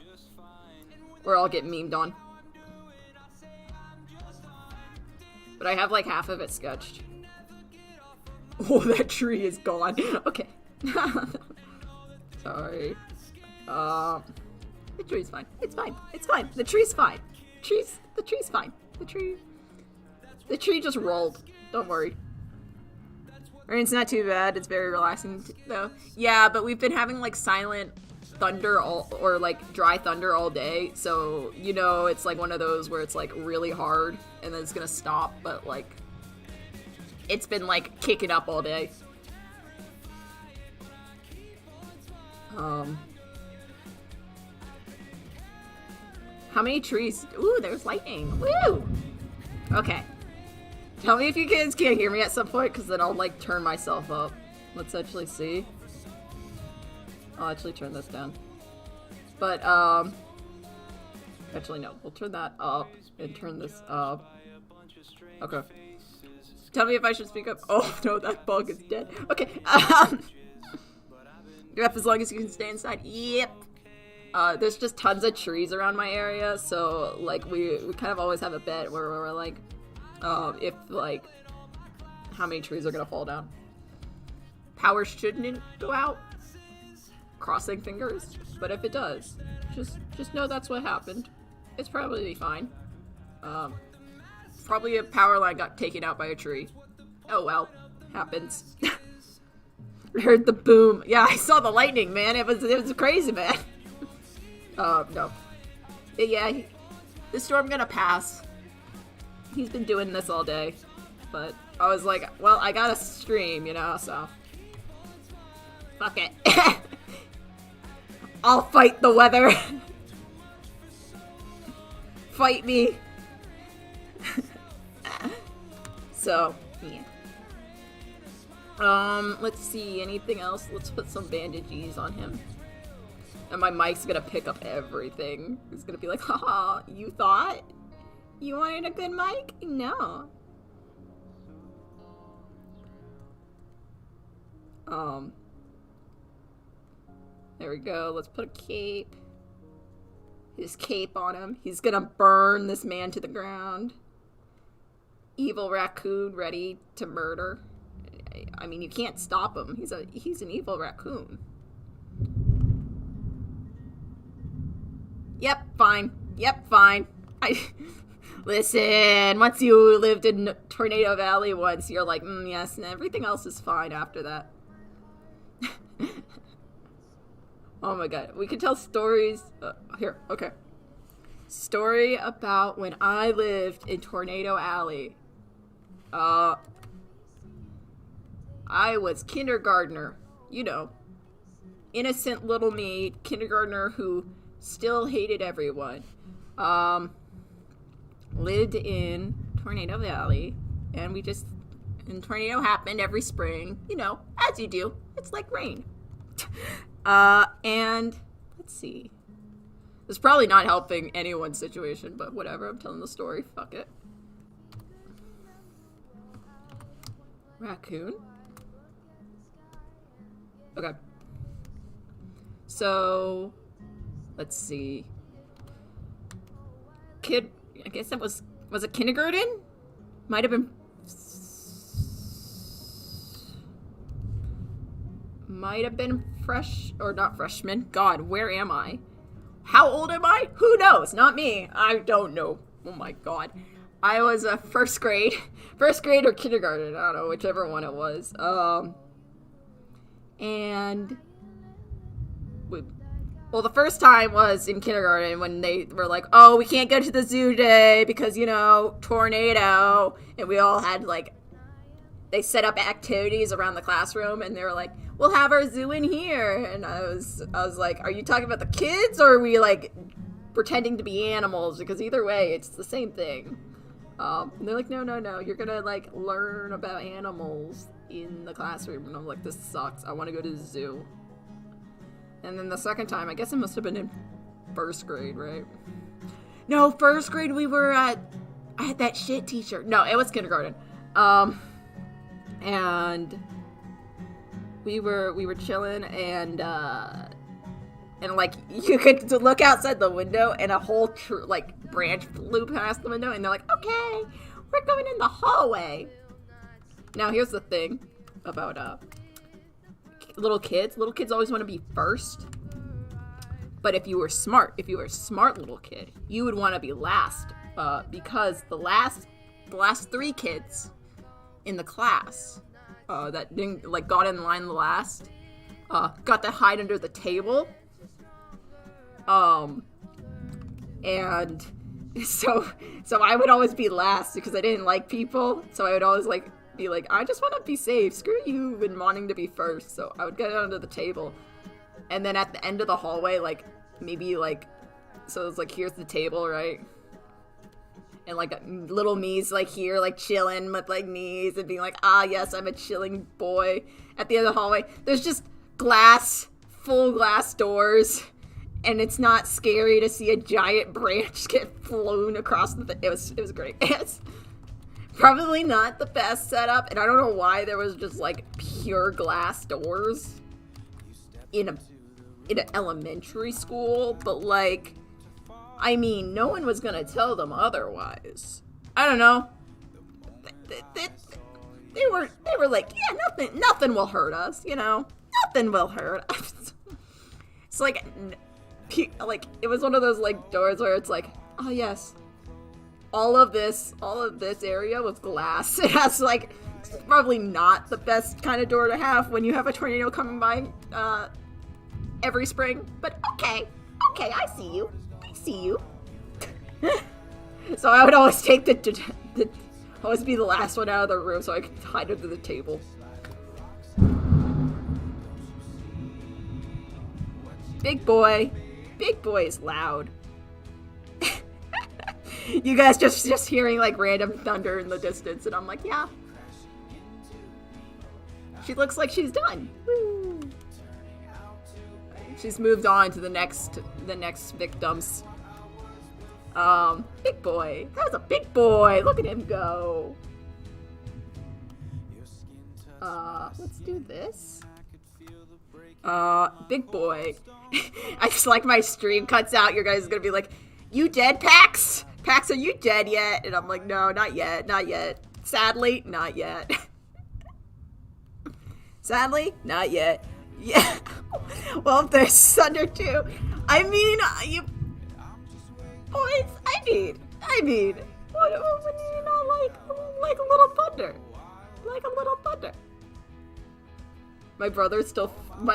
Or I'll get memed on. But I have like half of it sketched. Oh, that tree is gone. Okay. Sorry. The tree's fine. It's fine. It's fine. The tree's fine. The tree's fine. The tree just rolled. Don't worry. Rain's not too bad. It's very relaxing though. Yeah, but we've been having like silent thunder or like dry thunder all day. So, you know, it's like one of those where it's like really hard and then it's gonna stop, but like it's been like kicking up all day. How many trees? Ooh, there's lightning. Woo! Okay. Tell me if you kids can't hear me at some point, because then I'll, like, turn myself up. Let's actually see. I'll actually turn this down. But, actually, no. We'll turn that up and turn this up. Okay. Tell me if I should speak up. Oh, no, that bug is dead. Okay. You're up as long as you can stay inside. Yep. There's just tons of trees around my area, so, like, we kind of always have a bet where we're, like, if, like, how many trees are gonna fall down. Power shouldn't go out. Crossing fingers. But if it does, just know that's what happened. It's probably fine. Probably a power line got taken out by a tree. Oh well. Happens. Heard the boom. Yeah, I saw the lightning, man. It was crazy, man. No. But yeah, this storm gonna pass. He's been doing this all day. But I was like, well, I gotta stream, you know, so. Fuck it. I'll fight the weather. Fight me. So, yeah. Let's see, anything else? Let's put some bandages on him. And my mic's gonna pick up everything. It's gonna be like, haha, you thought? You wanted a good mic? No. There we go. Let's put a cape. His cape on him. He's gonna burn this man to the ground. Evil raccoon ready to murder. I mean, you can't stop him. He's an evil raccoon. Yep, fine. Yep, fine. Listen, once you lived in Tornado Valley once, you're like, yes, and everything else is fine after that. Oh my god, we could tell stories. Here, okay. Story about when I lived in Tornado Alley. I was kindergartner. You know, innocent little me, kindergartner who still hated everyone. Lived in Tornado Valley, and tornado happened every spring, you know, as you do. It's like rain. And let's see. It's probably not helping anyone's situation, but whatever. I'm telling the story. Fuck it. Raccoon. Okay. So, let's see. Kid, I guess that was it kindergarten? Might have been not freshman. God, where am I? How old am I? Who knows? Not me. I don't know. Oh my God. I was a first grade or kindergarten. I don't know, whichever one it was. Well, the first time was in kindergarten when they were like, oh, we can't go to the zoo today because, you know, tornado. And we all had, like, they set up activities around the classroom, and they were like, we'll have our zoo in here. And I was like, are you talking about the kids, or are we, like, pretending to be animals? Because either way, it's the same thing. And they're like, no, you're gonna, like, learn about animals in the classroom. And I'm like, this sucks. I want to go to the zoo. And then the second time, I guess it must have been in first grade, right? No, first grade I had that shit teacher. No, it was kindergarten. And we were chilling, and like you could look outside the window, and a whole branch flew past the window, and they're like, okay, we're going in the hallway. Now here's the thing about little kids always want to be first. But if you were a smart little kid, you would want to be last, because the last three kids in the class that didn't got in line the last got to hide under the table, and so I would always be last because I didn't like people, so I would always be like, I just want to be safe. Screw you and wanting to be first. So I would get under the table. And then at the end of the hallway, so it's like, here's the table, right? And little me's here, chilling with knees and being like, ah, yes, I'm a chilling boy. At the end of the hallway, there's just full glass doors. And it's not scary to see a giant branch get flown across it was great. It's probably not the best setup, and I don't know why there was just pure glass doors in an elementary school, but I mean, no one was gonna tell them otherwise. I don't know. They were like, yeah, nothing will hurt us, you know, nothing will hurt us. It's it was one of those doors where it's like, oh yes, all of this area with glass. It has it's probably not the best kind of door to have when you have a tornado coming by every spring. But okay, I see you. So I would always take always be the last one out of the room so I could hide under the table. Big boy is loud. You guys just hearing random thunder in the distance, and I'm like, yeah. She looks like she's done. Woo. She's moved on to the next victims. Big boy. That was a big boy. Look at him go. Let's do this. Big boy. I just my stream cuts out. Your guys are gonna be like, you dead, Pax? Pax, are you dead yet? And I'm like, no, not yet. Sadly, not yet. Sadly, not yet. Yeah. Well, if there's thunder too. I mean, you boys. I mean, what do you not like a little thunder? Like a little thunder. My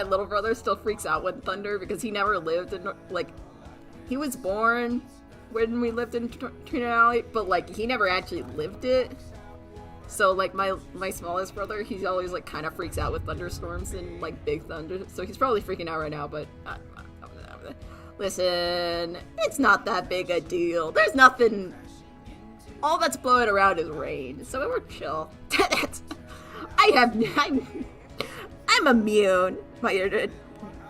little brother still freaks out with thunder because he never lived in he was born when we lived in Trinity Alley, but like he never actually lived it. So like my smallest brother, he's always like kind of freaks out with thunderstorms and like big thunder. So he's probably freaking out right now. But listen, it's not that big a deal. There's nothing. All that's blowing around is rain, so we're chill. I'm immune. My internet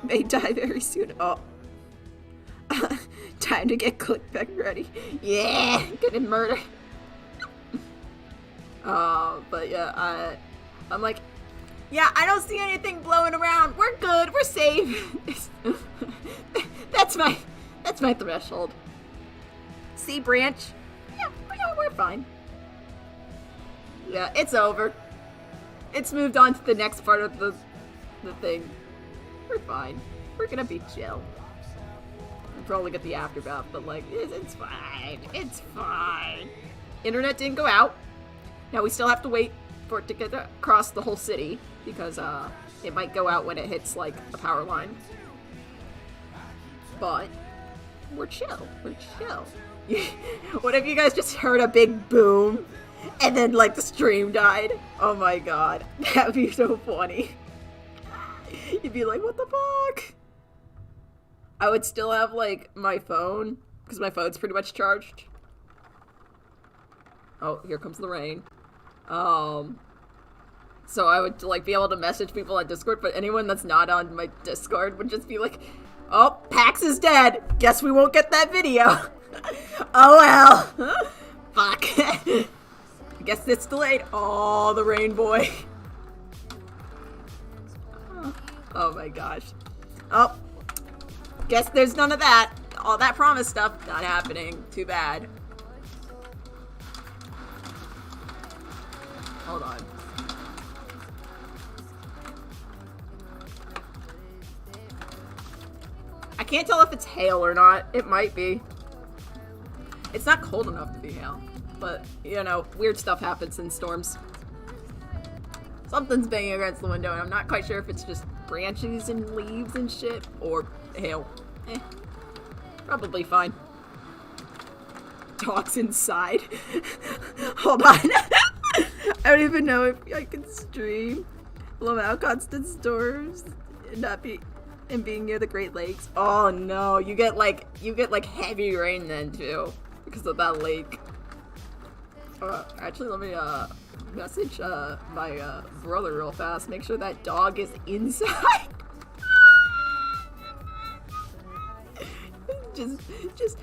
may die very soon. Oh. Time to get clickback ready. Yeah, getting murdered. But yeah, I'm like, yeah, I don't see anything blowing around. We're good. We're safe. That's my threshold. See, branch? Yeah, we're fine. Yeah, it's over. It's moved on to the next part of the thing. We're fine. We're gonna be chill. We'll probably get the aftermath, but like, it's fine. It's fine. Internet didn't go out. Now we still have to wait for it to get across the whole city because it might go out when it hits like a power line. But we're chill. We're chill. What if you guys just heard a big boom and then like the stream died? Oh my god, that'd be so funny. You'd be like, what the fuck? I would still have like my phone because my phone's pretty much charged. Oh, here comes the rain. So I would like be able to message people on Discord, but anyone that's not on my Discord would just be like, oh, Pax is dead. Guess we won't get that video. Oh well. Fuck. I guess it's delayed. Oh, the rain boy. Oh my gosh. Oh. Guess there's none of that. All that promise stuff, not happening. Too bad. Hold on. I can't tell if it's hail or not. It might be. It's not cold enough to be hail. But, you know, weird stuff happens in storms. Something's banging against the window, and I'm not quite sure if it's just branches and leaves and shit, or hail. Probably fine. Dog's inside. Hold on. I don't even know if I can stream. Blow out constant storms and being near the Great Lakes. Oh no, you get like heavy rain then too because of that lake. Actually, let me message my brother real fast. Make sure that dog is inside. just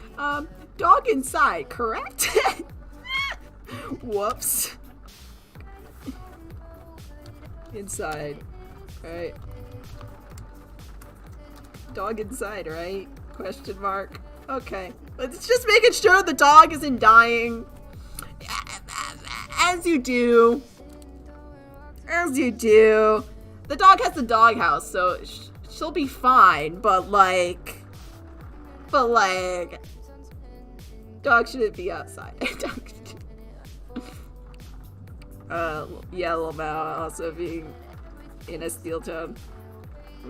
dog inside, correct? Whoops. Inside. Alright. Dog inside, right? Question mark. Okay. Let's just making sure the dog isn't dying. As you do. As you do. The dog has the doghouse, so she'll be fine, but like... dog shouldn't be outside. Yeah, Lil Mao also being in a steel tone.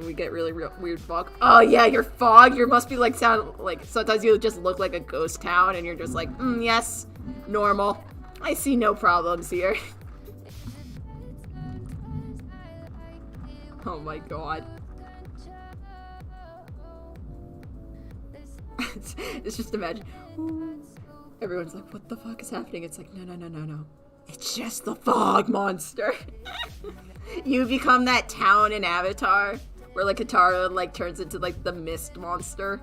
We get really weird fog. Oh yeah, your fog. You must be like sound like sometimes you just look like a ghost town, and you're just like, yes, normal. I see no problems here. Oh my god. It's just imagine. Everyone's like, what the fuck is happening? It's like, no. It's just the fog monster. You become that town in Avatar where like Katara like turns into like the mist monster.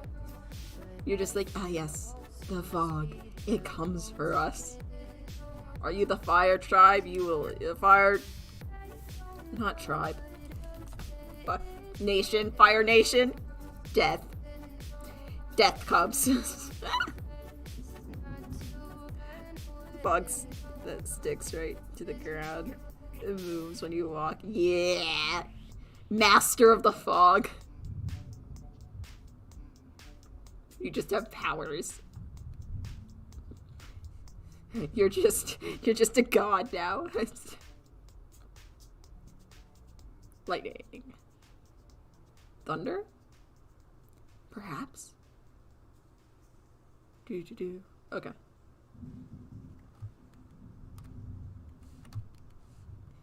You're just like, ah yes, the fog. It comes for us. Are you the fire tribe? You will fire not tribe. But nation, fire nation, death. Death comes. Bugs that sticks right to the ground. It moves when you walk. Yeah! Master of the fog. You just have powers. You're just a god now. Lightning. Thunder? Perhaps? Okay.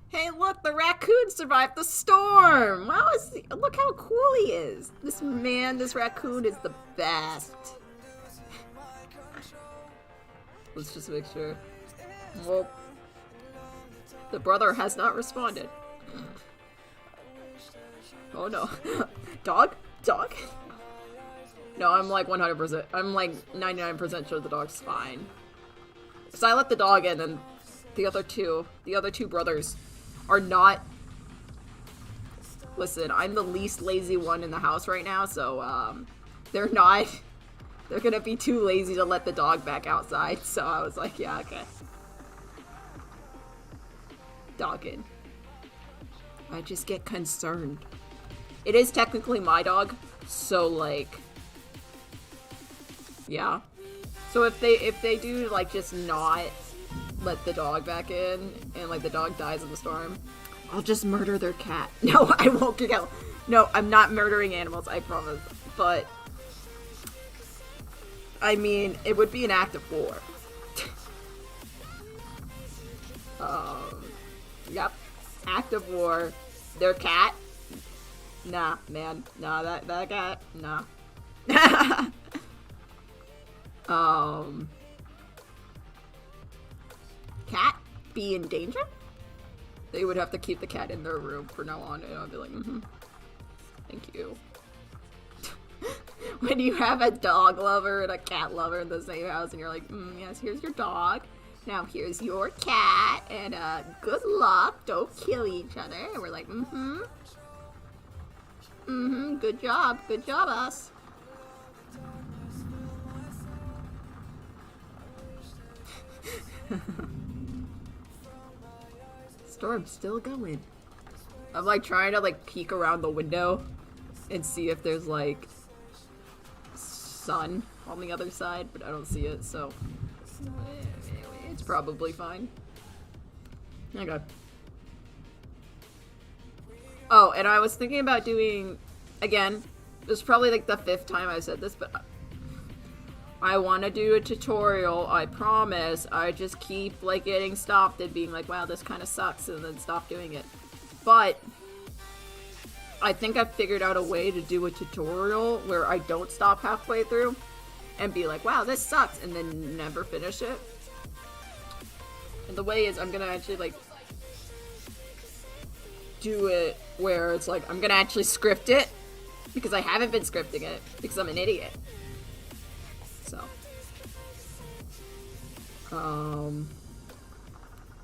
Hey, look, the raccoon survived the storm. Wow, look how cool he is. This raccoon is the best. Let's just make sure. Well, the brother has not responded. Oh no. Dog? No, I'm like 100%. I'm like 99% sure the dog's fine. So I let the dog in, and the other two brothers are not. Listen, I'm the least lazy one in the house right now, so they're not. They're gonna be too lazy to let the dog back outside. So I was like, yeah, okay. Dog in. I just get concerned. It is technically my dog, so like, yeah. So if they do like just not let the dog back in, and like the dog dies in the storm, I'll just murder their cat. No, I won't kill. No, I'm not murdering animals, I promise. But I mean, it would be an act of war. Yep, act of war. Their cat. Nah, man. Nah, that cat. Nah. Cat be in danger? They would have to keep the cat in their room from now on, and I'll be like, thank you. When you have a dog lover and a cat lover in the same house, and you're like, yes, here's your dog. Now here's your cat, and good luck. Don't kill each other. And we're like, good job, us. Storm's still going. I'm like trying to like peek around the window and see if there's like sun on the other side, but I don't see it, so it's probably fine. Okay. Oh, and I was thinking about doing, again, this is probably like the 5th time I said this, but I want to do a tutorial, I promise. I just keep like getting stopped and being like, wow, this kind of sucks, and then stop doing it. But I think I've figured out a way to do a tutorial where I don't stop halfway through and be like, wow, this sucks, and then never finish it. And the way is I'm gonna actually like do it where it's like I'm gonna actually script it, because I haven't been scripting it because I'm an idiot.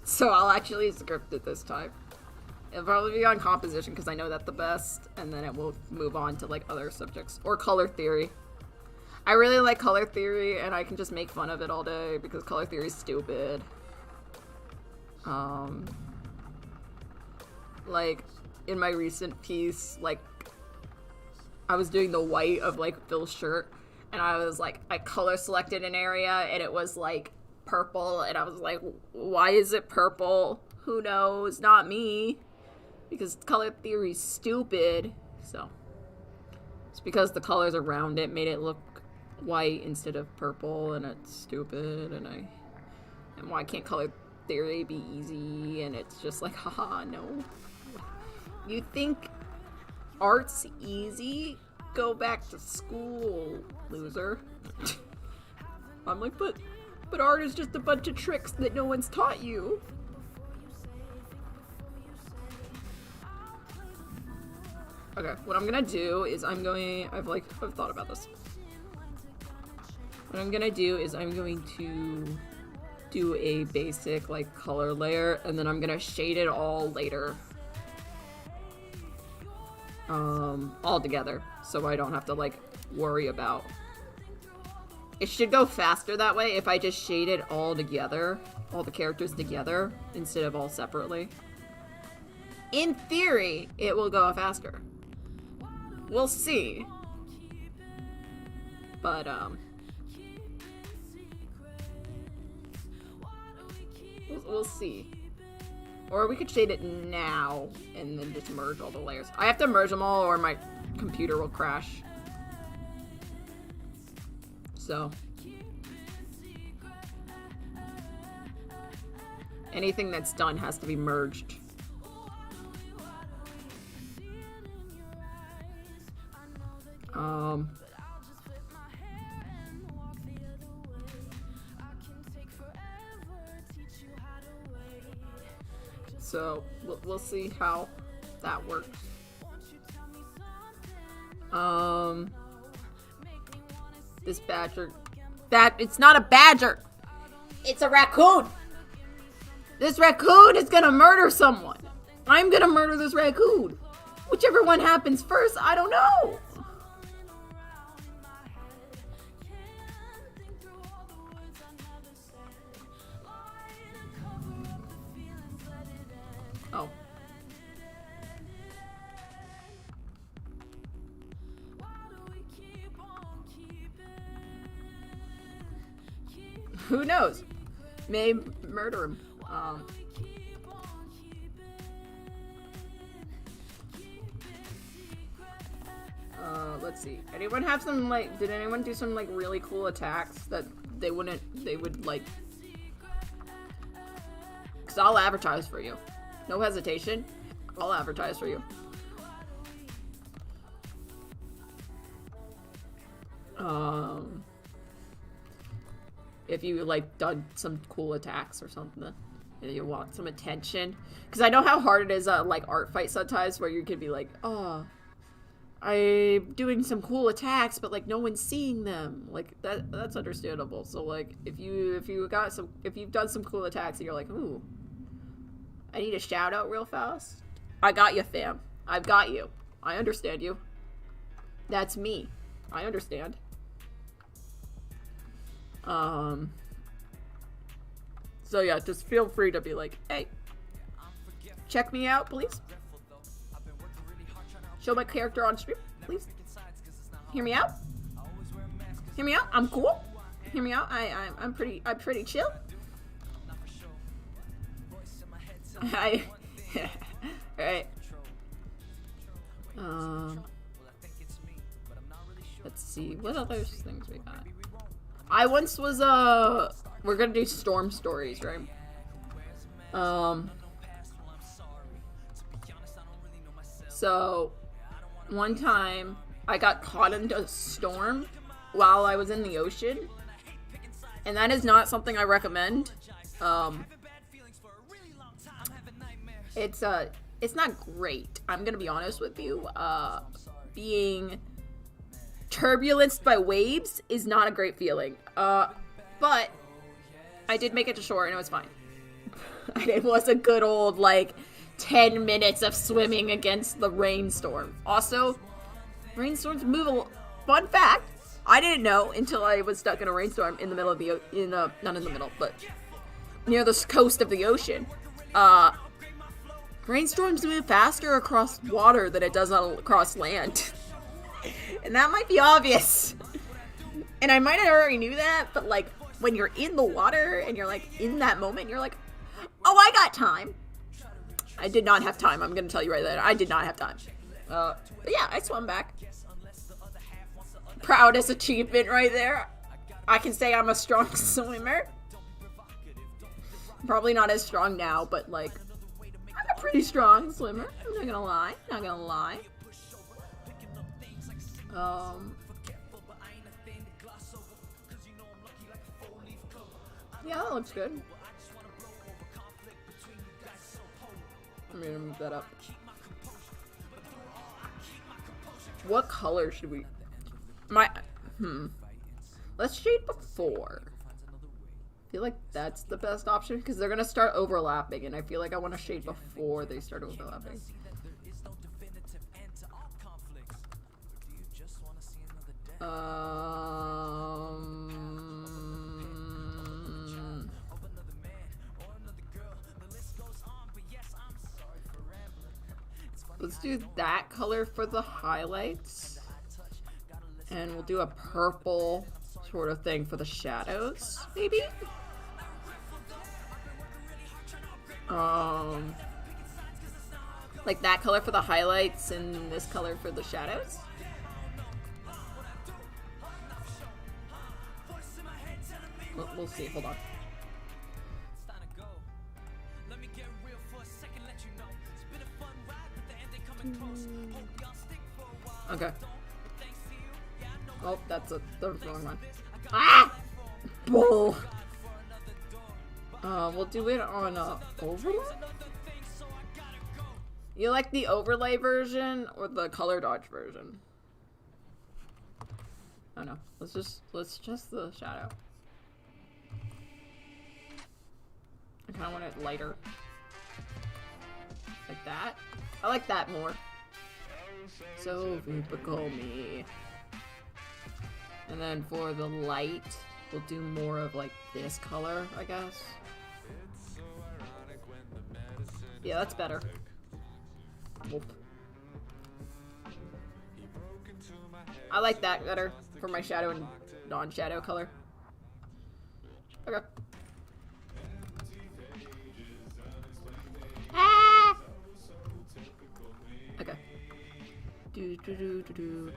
So I'll actually script it this time. It'll probably be on composition because I know that the best, and then it will move on to like other subjects or color theory. I really like color theory, and I can just make fun of it all day because color theory is stupid. Like in my recent piece, like I was doing the white of like Phil's shirt, and I was like, I color selected an area and it was like purple, and I was like, why is it purple? Who knows? Not me. Because color theory's stupid. So it's because the colors around it made it look white instead of purple, and it's stupid, and why can't color theory be easy? And it's just like, haha, no. You think art's easy? Go back to school, loser. I'm like, but art is just a bunch of tricks that no one's taught you. Okay, what I'm gonna do is I've thought about this. What I'm gonna do is I'm going to do a basic like color layer, and then I'm gonna shade it all later. All together, so I don't have to like worry about. It should go faster that way if I just shade it all together, all the characters together, instead of all separately. In theory, it will go faster. We'll see. But, we'll see. Or we could shade it now, and then just merge all the layers. I have to merge them all, or my computer will crash. So, Anything that's done has to be merged. So we'll see how that works. This badger, it's not a badger. It's a raccoon. This raccoon is gonna murder someone. I'm gonna murder this raccoon. Whichever one happens first, I don't know. Oh. Who knows? May murder him. Let's see. Anyone have some, like, did anyone do some, like, really cool attacks that they would, like, because I'll advertise for you. No hesitation. I'll advertise for you. If you, like, done some cool attacks or something and you want some attention. Because I know how hard it is, like, art fight sometimes where you can be like, oh, I'm doing some cool attacks, but, like, no one's seeing them. Like, that's understandable. So, like, if you've done some cool attacks and you're like, ooh, I need a shout out real fast. I got you, fam. I've got you. I understand you. That's me. I understand. So yeah, just feel free to be like, hey, check me out, please. Show my character on stream, please. Hear me out. Hear me out. I'm cool. Hear me out. I'm pretty chill. Alright. Let's see. What other things we got? I once was, we're gonna do storm stories, right? So, one time, I got caught in a storm while I was in the ocean. And that is not something I recommend. It's not great. I'm gonna be honest with you. Being turbulenced by waves is not a great feeling. But I did make it to shore and it was fine. It was a good old, like, 10 minutes of swimming against the rainstorm. Also, rainstorms move fun fact, I didn't know until I was stuck in a rainstorm in the middle of the, not in the middle, but near the coast of the ocean. Rainstorms move faster across water than it does across land. And that might be obvious. And I might have already knew that, but, like, when you're in the water and you're, like, in that moment, you're like, oh, I got time. I did not have time. I'm going to tell you right there. I did not have time. But yeah, I swam back. Proudest achievement right there. I can say I'm a strong swimmer. Probably not as strong now, but, like, I'm a pretty strong swimmer. I'm not gonna lie. Not gonna lie. Yeah, that looks good. I'm gonna move that up. What color should we... Let's shade before. I feel like that's the best option because they're gonna start overlapping, and I feel like I want to shade before they start overlapping. Let's do that color for the highlights. And we'll do a purple sort of thing for the shadows, maybe? Like that color for the highlights and this color for the shadows? We'll see, hold on. Okay. Oh, that's the wrong one. Ah! Bull! We'll do it on, overlay? You like the overlay version or the color dodge version? Oh no. Let's just the shadow. I kinda want it lighter. Like that. I like that more. So typical me. And then for the light, we'll do more of like this color, I guess. Yeah, that's better. Whoop. I like that better for my shadow and non-shadow color. Okay. Ah! Okay.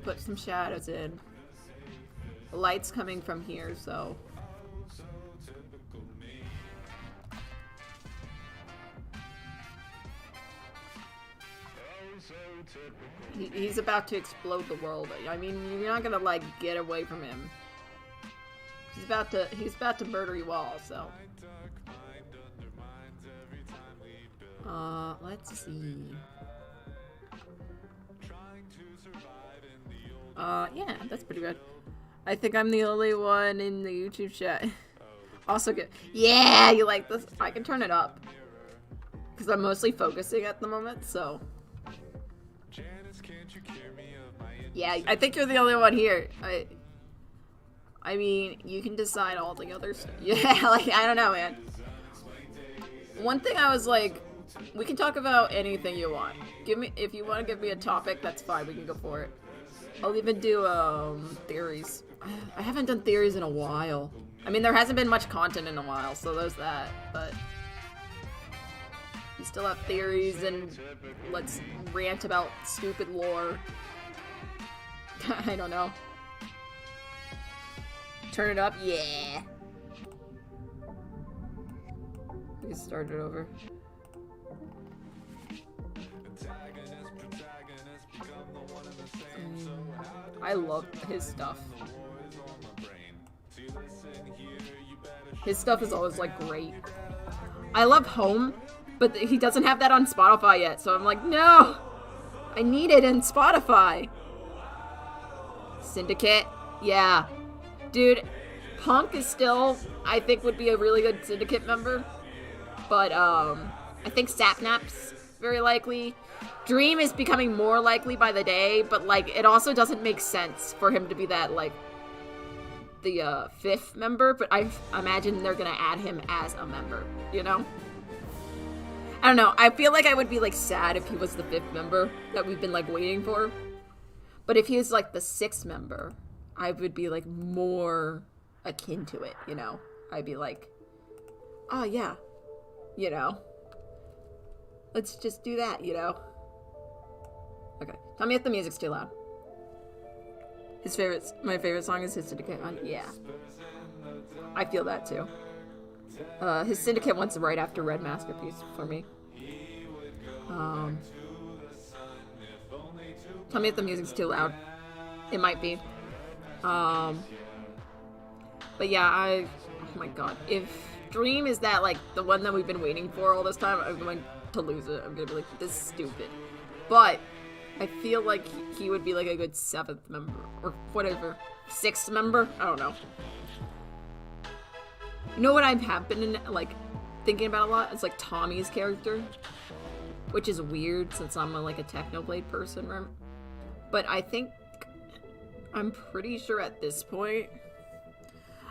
Put some shadows in. The light's coming from here, so. He's about to explode the world. I mean, you're not gonna like get away from him. He's about to murder you all, so. Let's see. Yeah, that's pretty good. I think I'm the only one in the YouTube chat. Also good. Yeah, you like this? I can turn it up. Because I'm mostly focusing at the moment, so. Yeah, I think you're the only one here. I mean, you can decide all the other stuff. Yeah, like, I don't know, man. One thing I was like, we can talk about anything you want. If you want to give me a topic, that's fine. We can go for it. I'll even do, theories. I haven't done theories in a while. I mean, there hasn't been much content in a while, so there's that, but you still have theories, and let's rant about stupid lore. I don't know. Turn it up? Yeah. We can start it over. I love his stuff. His stuff is always like great. I love Home, but he doesn't have that on Spotify yet, so I'm like, no! I need it in Spotify. Syndicate? Yeah. Dude, Punk is still, I think, would be a really good Syndicate member. But, I think Sapnap's very likely. Dream is becoming more likely by the day, but, like, it also doesn't make sense for him to be that, like, the, 5th member, but I imagine they're gonna add him as a member, you know? I don't know, I feel like I would be, like, sad if he was the 5th member that we've been, like, waiting for. But if he was, like, the 6th member, I would be, like, more akin to it, you know? I'd be like, oh, yeah, you know? Let's just do that, you know? Okay, tell me if the music's too loud. My favorite song is his Syndicate one. Yeah. I feel that too. His Syndicate one's right after Red Masterpiece for me. Tell me if the music's too loud. It might be. But yeah, oh my god. If Dream is that, like, the one that we've been waiting for all this time, I'm going to lose it. I'm going to be like, this is stupid. But I feel like he would be like a good 7th member, or whatever, 6th member? I don't know. You know what I have been, like, thinking about a lot? It's, like, Tommy's character. Which is weird, since I'm, like, a Technoblade person, right? But I think, I'm pretty sure at this point,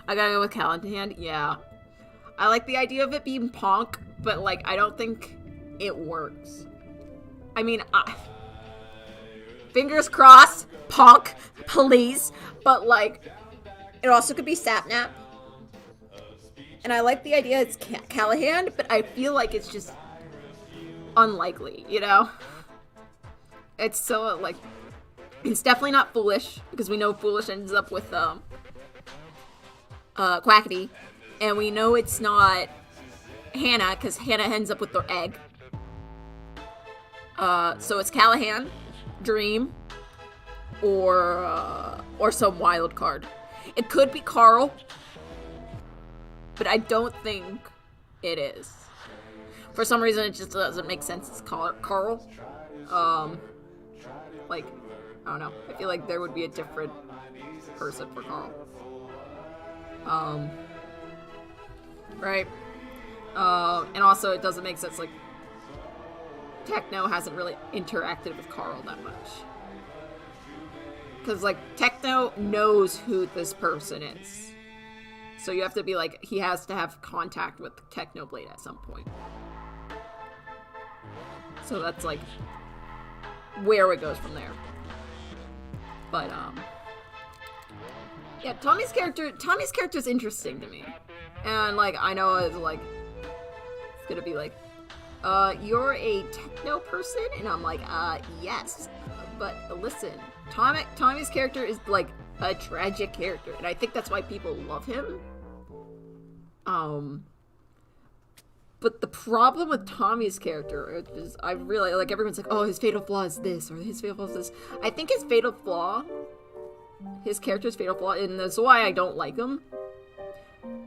I gotta go with Callahan. Yeah. I like the idea of it being Punk, but, like, I don't think it works. I mean, fingers crossed, Punk, please. But, like, it also could be Sapnap. And I like the idea it's Callahan, but I feel like it's just unlikely, you know? It's so, like, it's definitely not Foolish, because we know Foolish ends up with, Quackity. And we know it's not Hannah, because Hannah ends up with their egg. So it's Callahan, Dream, or some wild card. It could be Carl, but I don't think it is. For some reason, it just doesn't make sense. It's Carl. Like, I don't know. I feel like there would be a different person for Carl. Right. And also, it doesn't make sense. Like, Techno hasn't really interacted with Carl that much. Because, like, Techno knows who this person is. So you have to be like, he has to have contact with Technoblade at some point. So that's, like, where it goes from there. But, yeah, Tommy's character is interesting to me. And, like, I know it's, like, it's gonna be like, you're a techno person? And I'm like, yes. But listen, Tommy's character is, like, a tragic character. And I think that's why people love him. But the problem with Tommy's character is, I really, like, everyone's like, oh, his fatal flaw is this, or his fatal flaw is this. I think his character's fatal flaw, and that's why I don't like him.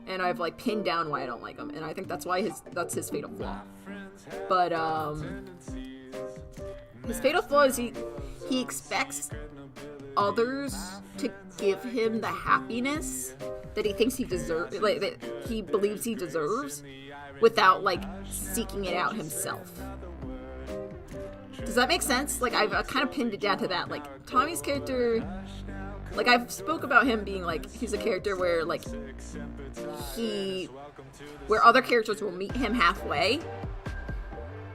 And I've, like, pinned down why I don't like him, and I think that's his fatal flaw. But, his fatal flaw is he expects others to give him the happiness that he thinks he deserves, like, that he believes he deserves, without, like, seeking it out himself. Does that make sense? Like, I've kind of pinned it down to that. Like, Tommy's character, like, I've spoke about him being, like, he's a character where, like, where other characters will meet him halfway,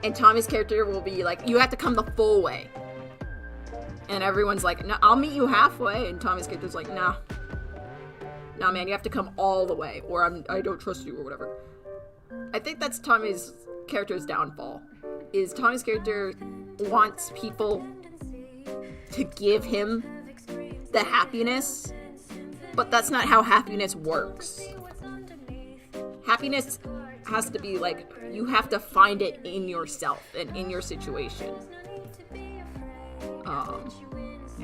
and Tommy's character will be like, you have to come the full way. And everyone's like, no, I'll meet you halfway, and Tommy's character's like, nah, man, you have to come all the way, or I don't trust you, or whatever. I think that's Tommy's character's downfall. Is Tommy's character wants people to give him the happiness, but that's not how happiness works. Happiness has to be, like, you have to find it in yourself and in your situation.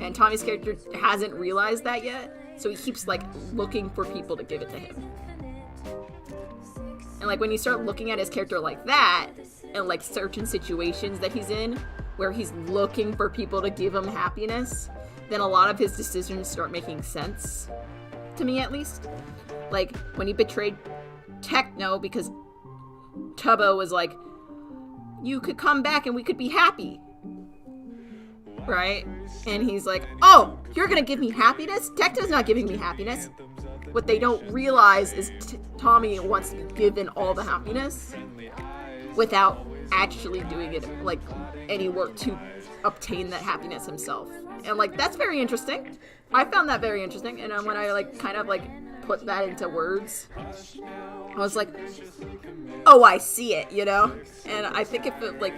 And Tommy's character hasn't realized that yet, so he keeps, like, looking for people to give it to him. And, like, when you start looking at his character like that, and, like, certain situations that he's in, where he's looking for people to give him happiness, then a lot of his decisions start making sense. To me, at least. Like, when he betrayed Techno because Tubbo was like, you could come back and we could be happy. Right? And he's like, oh, you're gonna give me happiness? Techno's not giving me happiness. What they don't realize is Tommy wants to be given all the happiness without actually doing it, like, any work to obtain that happiness himself. And, like, that's very interesting. I found that very interesting. And when I, like, kind of, like, put that into words, I was like, oh, I see it, you know? And I think if it, like,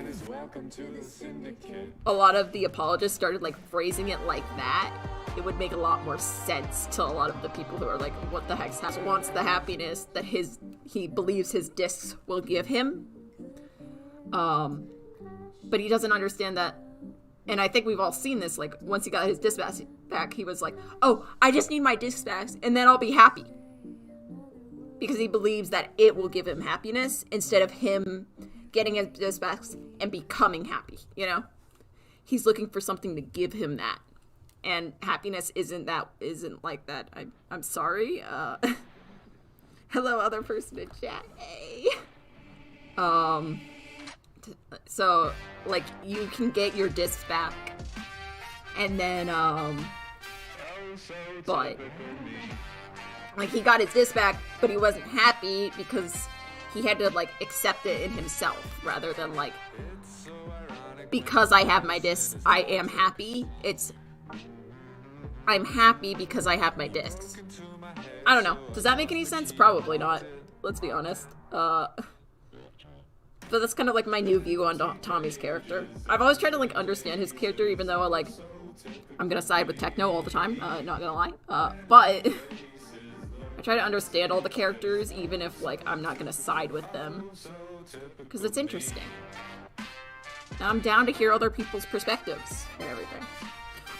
a lot of the apologists started, like, phrasing it like that, it would make a lot more sense to a lot of the people who are like, what the heck, wants the happiness that he believes his discs will give him. But he doesn't understand that. And I think we've all seen this, like, once he got his disc back, he was like, oh, I just need my disc back, and then I'll be happy. Because he believes that it will give him happiness, instead of him getting his disc back and becoming happy, you know? He's looking for something to give him that. And happiness isn't like that. I'm sorry. Hello, other person in chat. Hey. So, like, you can get your discs back, and then, but, like, he got his disc back, but he wasn't happy because he had to, like, accept it in himself, rather than, like, because I have my discs, I am happy. I'm happy because I have my discs. I don't know. Does that make any sense? Probably not. Let's be honest. But that's kind of like my new view on Tommy's character. I've always tried to, like, understand his character, even though, like, I'm gonna side with Techno all the time. Not gonna lie. But I try to understand all the characters, even if, like, I'm not gonna side with them. Because it's interesting. I'm down to hear other people's perspectives and everything.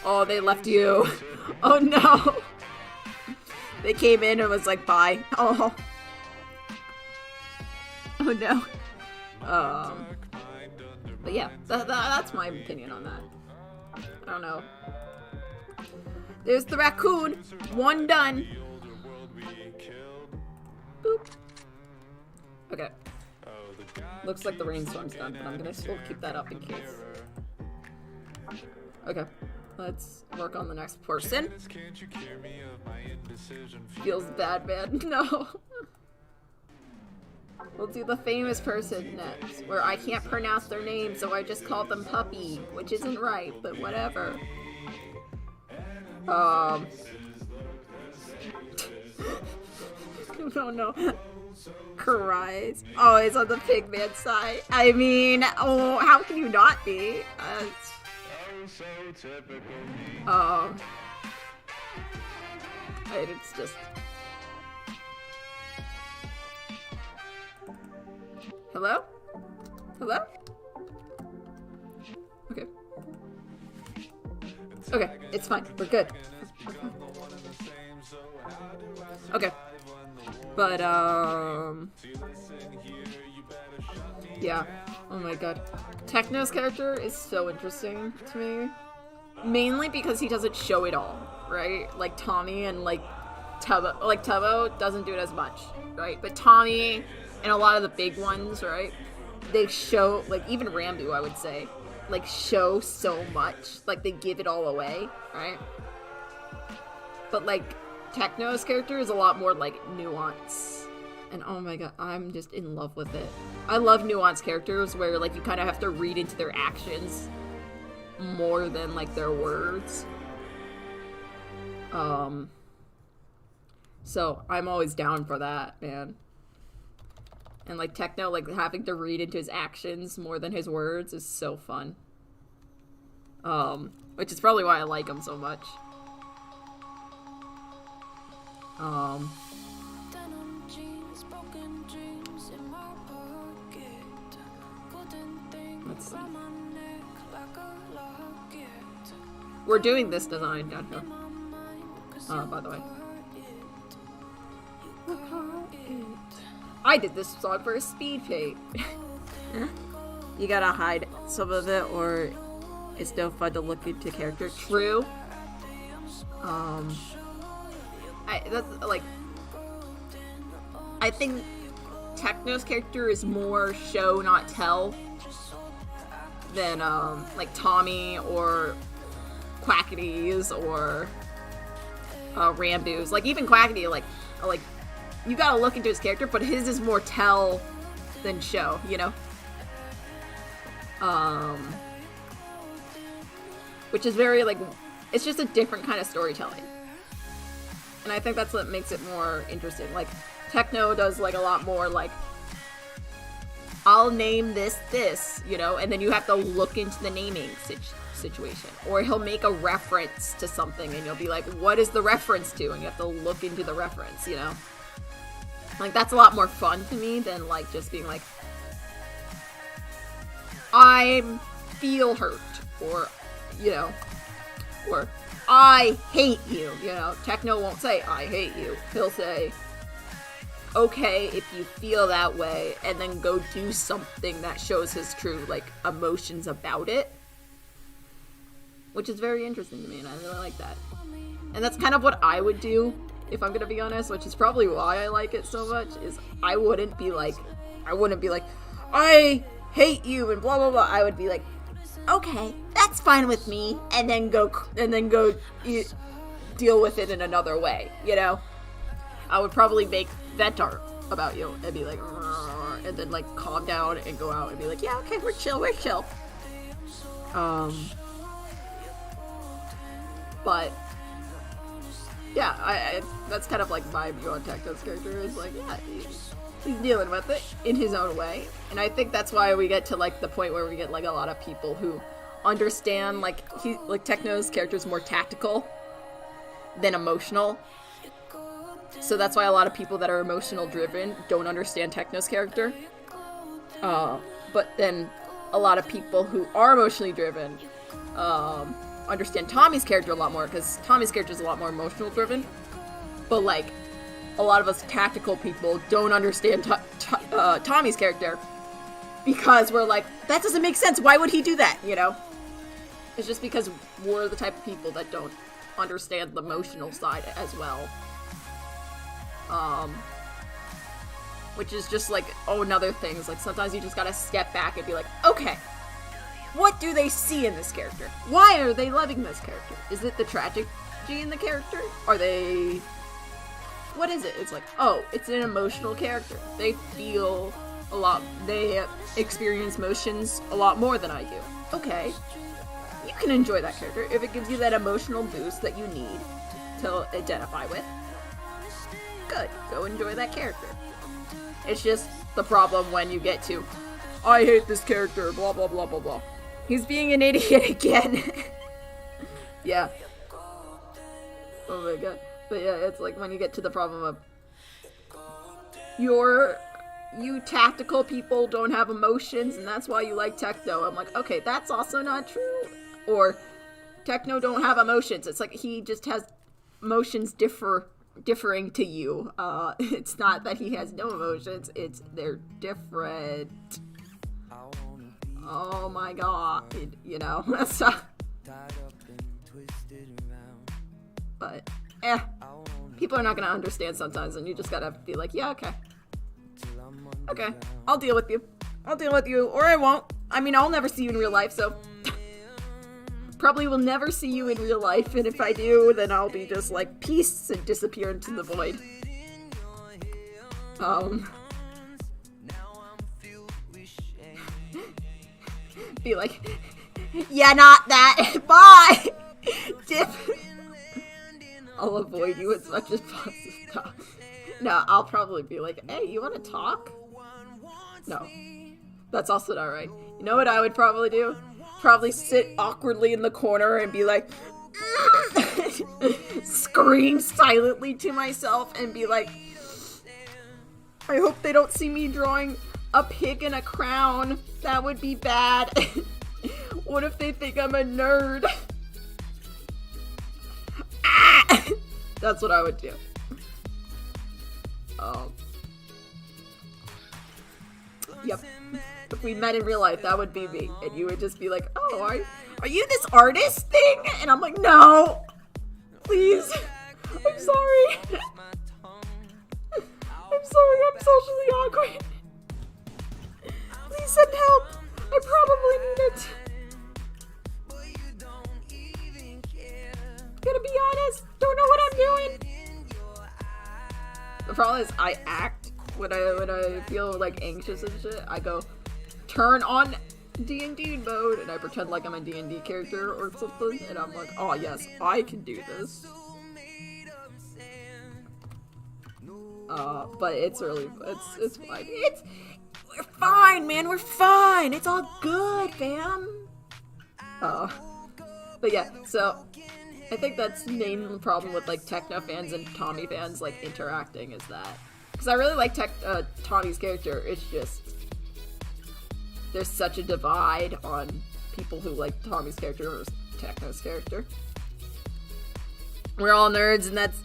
Oh, they left you. Oh no. They came in and was like, bye. Oh. Oh no. But yeah, that's my opinion on that. I don't know. There's the raccoon. One done. Boop. Okay. Looks like the rainstorm's done, but I'm gonna still keep that up in case. Okay. Let's work on the next person. Feels bad, man. No. We'll do the famous person next, where I can't pronounce their name, so I just call them Puppy, which isn't right, but whatever. Oh no. Cries. Oh, it's on the Pigman side. I mean, oh, how can you not be? It's just... Hello? Hello? Okay. Okay, it's fine. We're good. Okay. But, yeah. Oh my god. Techno's character is so interesting to me. Mainly because he doesn't show it all, right? Like Tommy and like Tubbo. Like Tubbo doesn't do it as much, right? But Tommy and a lot of the big ones, right? They show, like even Rambo, I would say, like show so much. Like they give it all away, right? But like Techno's character is a lot more like nuance. And oh my god, I'm just in love with it. I love nuanced characters where like you kind of have to read into their actions more than like their words. So I'm always down for that, man. And like Techno, like having to read into his actions more than his words is so fun. Which is probably why I like him so much. Let's see. We're doing this design down here. By the way. I did this song for a speed paint. You gotta hide some of it or it's no fun to look into character. True. That's like, I think Techno's character is more show not tell than like Tommy or Quackity's or Rambo's. Like even Quackity, like you gotta look into his character, but his is more tell than show, you know? Which is very like, it's just a different kind of storytelling. And I think that's what makes it more interesting. Like Techno does like a lot more like, I'll name this, you know, and then you have to look into the naming situation. Or he'll make a reference to something and you'll be like, what is the reference to? And you have to look into the reference, you know? Like, that's a lot more fun to me than, like, just being like, I feel hurt, or, you know, or, I hate you, you know? Techno won't say, I hate you. He'll say, okay, if you feel that way, and then go do something that shows his true, like, emotions about it. Which is very interesting to me, and I really like that. And that's kind of what I would do, if I'm gonna be honest, which is probably why I like it so much, is I wouldn't be like, I hate you and blah blah blah. I would be like, okay, that's fine with me, and then go deal with it in another way, you know? I would probably make vent art about you and be like, and then like calm down and go out and be like, yeah, okay, we're chill. But yeah, I that's kind of like my view on Techno's character is like, yeah, he's dealing with it in his own way. And I think that's why we get to like the point where we get like a lot of people who understand like Techno's character is more tactical than emotional. So that's why a lot of people that are emotional driven don't understand Techno's character. But then a lot of people who are emotionally driven understand Tommy's character a lot more, because Tommy's character is a lot more emotional driven. But like, a lot of us tactical people don't understand Tommy's character, because we're like, that doesn't make sense. Why would he do that? You know? It's just because we're the type of people that don't understand the emotional side as well. Which is just like, another thing. It's like, sometimes you just gotta step back and be like, okay, what do they see in this character? Why are they loving this character? Is it the tragedy in the character? Are they... What is it? It's like, oh, it's an emotional character. They feel a lot, they experience emotions a lot more than I do. Okay. You can enjoy that character if it gives you that emotional boost that you need to identify with. Good. Go enjoy that character. It's just the problem when you get to, I hate this character, blah blah blah blah blah. He's being an idiot again. Yeah. Oh my god. But yeah, it's like when you get to the problem of you tactical people don't have emotions and that's why you like techno. I'm like, okay, that's also not true. Or techno don't have emotions. It's like he just has emotions differing to you. It's not that he has no emotions, it's they're different. Oh my god, you know. But people are not gonna understand sometimes, and you just gotta be like, yeah, okay, I'll deal with you, or I won't. I mean, I'll never see you in real life, so probably will never see you in real life, and if I do, then I'll be just like, peace, and disappear into the void. Be like, yeah, not that, bye! Dip. I'll avoid you as much as possible. No, I'll probably be like, hey, you want to talk? No. That's also not right. You know what I would probably do? Probably sit awkwardly in the corner and be like, scream silently to myself and be like, I hope they don't see me drawing a pig in a crown. That would be bad. What if they think I'm a nerd? That's what I would do. Yep. If we met in real life, that would be me. And you would just be like, oh, are you this artist thing? And I'm like, no. Please. I'm sorry. I'm sorry, I'm socially awkward. Please send help. I probably need it. Gonna be honest, don't know what I'm doing. The problem is I act when I feel like anxious and shit. I go turn on D&D mode and I pretend like I'm a D&D character or something, and I'm like, oh yes, I can do this. But it's really, it's fine. We're fine, man, we're fine. It's all good, fam. But yeah, so I think that's the main problem with like techno fans and Tommy fans like interacting is that. Because I really like Tommy's character, it's just there's such a divide on people who like Tommy's character versus Techno's character. We're all nerds, and that's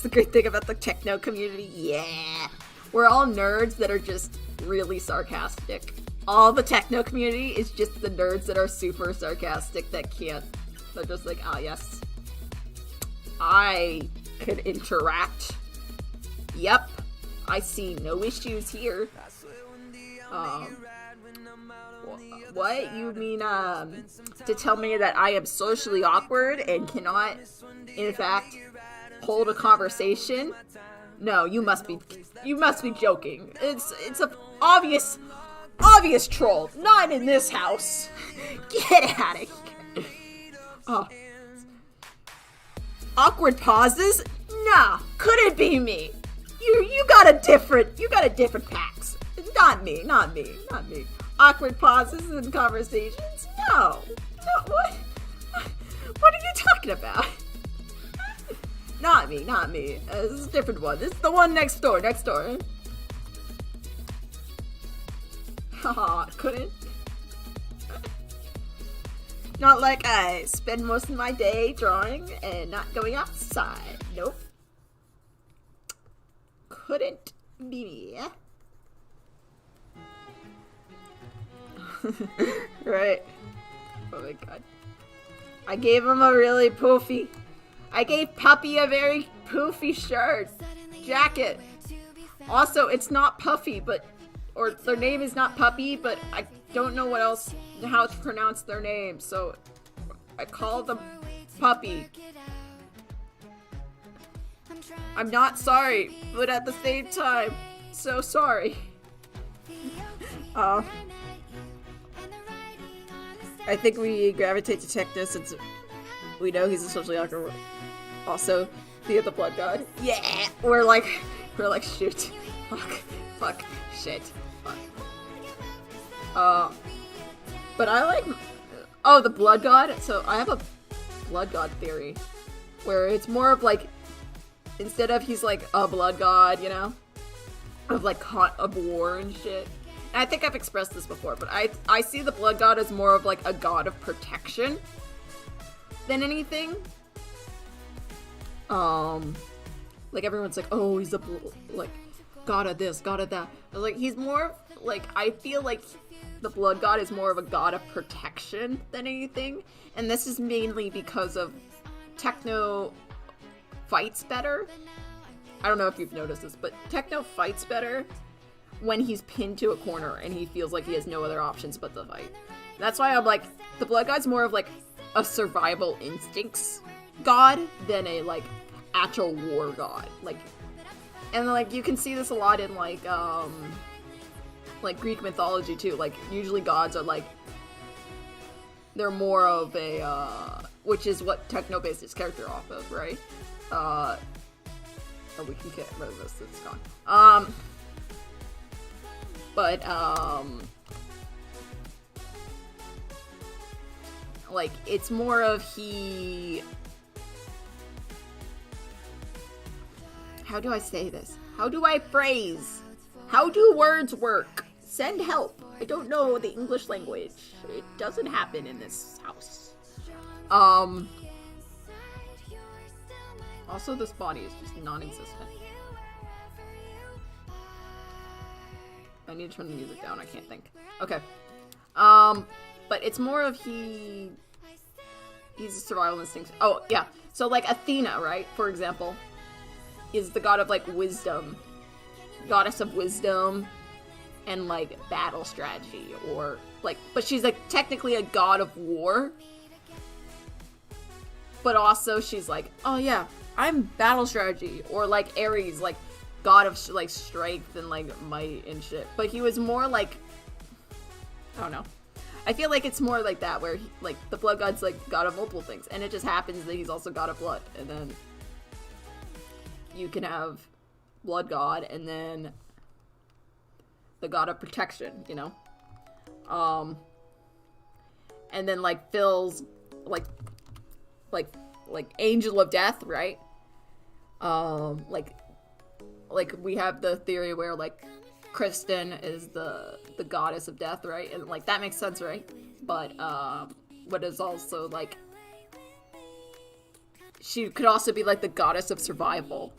the great thing about the techno community. Yeah! We're all nerds that are just really sarcastic. All the techno community is just the nerds that are super sarcastic that can't. They're just like, ah, yes. I could interact. Yep. I see no issues here. What? You mean, to tell me that I am socially awkward and cannot, in fact, hold a conversation? No, you must be joking. It's a obvious troll. Not in this house. Get out of here. Oh. Awkward pauses? Nah, couldn't be me. You got a different pax. Not me. Awkward pauses in conversations? No, what? What are you talking about? Not me. This is a different one. This is the one next door. Haha, couldn't. Not like I spend most of my day drawing and not going outside. Nope. Couldn't be me. Right. Oh my god. I gave him a really poofy. I gave Puppy a very poofy shirt. Jacket. Also, it's not Puffy, but... Or their name is not Puppy, but I don't know what else... how to pronounce their name, so... I call them Puppy. I'm not sorry, but at the same time, so sorry. I think we gravitate to Techno since we know he's a socially awkward. Also, Thea the Blood God. Yeah! We're like, shoot. Fuck, shit. Fuck. But I like... Oh, the Blood God? So, I have a Blood God theory. Where it's more of like... Instead of he's like a Blood God, you know? Of like, of war and shit. And I think I've expressed this before, but I see the Blood God as more of like a god of protection than anything. Like everyone's like, oh, he's a like god of this, god of that. But like he's more like, I feel like the Blood God is more of a god of protection than anything, and this is mainly because of Techno fights better. I don't know if you've noticed this, but Techno fights better when he's pinned to a corner and he feels like he has no other options but to fight. That's why I'm like, the Blood God's more of like a survival instincts god than a like actual war god. Like, and like you can see this a lot in like Greek mythology too. Like usually gods are like, they're more of a which is what Techno based his character off of, right? Oh, we can get rid of this. It's gone. But, like, it's more of how do I say this? How do I phrase? How do words work? Send help. I don't know the English language. It doesn't happen in this house. Also, this body is just non-existent. I need to turn the music down, I can't think. Okay. But it's more of he's a survival instinct. Oh, yeah. So, like, Athena, right, for example, is the god of, like, wisdom. Goddess of wisdom and, like, battle strategy. Or, like, but she's, like, technically a god of war. But also she's like, oh, yeah, I'm battle strategy. Or, like, Ares, like, god of like strength and like might and shit, but he was more like, I don't know, I feel like it's more like that where he, like the Blood God's like god of multiple things, and it just happens that he's also god of blood, and then you can have Blood God and then the god of protection, you know, and then like Phil's like angel of death, right? Like we have the theory where like Kristen is the goddess of death, right? And like that makes sense, right? But what is also like, she could also be like the goddess of survival,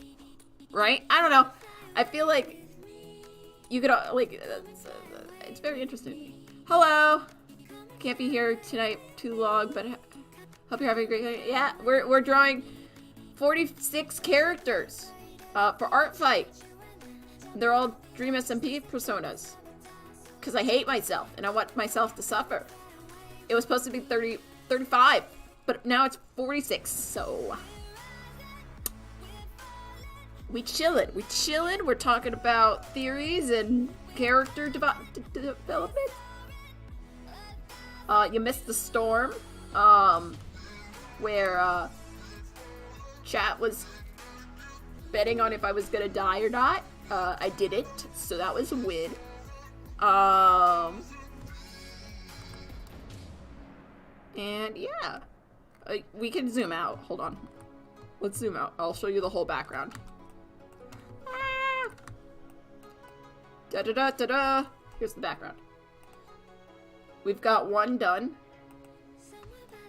right? I don't know. I feel like you could like it's very interesting. Hello. Can't be here tonight too long, but hope you're having a great day. Yeah, we're drawing 46 characters. For Art Fight. They're all DSMPsonas. Because I hate myself, and I want myself to suffer. It was supposed to be 35, but now it's 46, so... We chillin', we're talking about theories and character development. You missed the storm, where, chat was betting on if I was gonna die or not. I didn't, so that was a win. And yeah, we can zoom out. Hold on, let's zoom out. I'll show you the whole background. Da da da da da. Here's the background. We've got one done.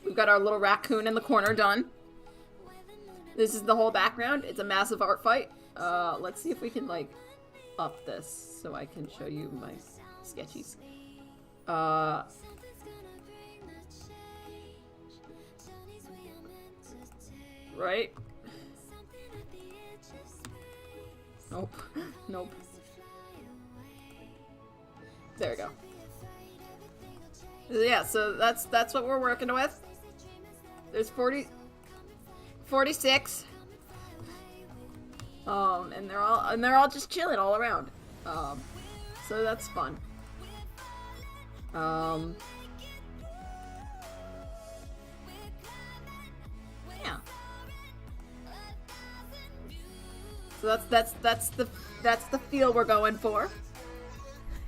We've got our little raccoon in the corner done. This is the whole background. It's a massive art fight. Let's see if we can, like, up this so I can show you my sketchies. Right? Nope. Nope. There we go. Yeah, so that's what we're working with. There's 46. And they're all just chilling all around. So that's fun. Yeah. So that's the feel we're going for.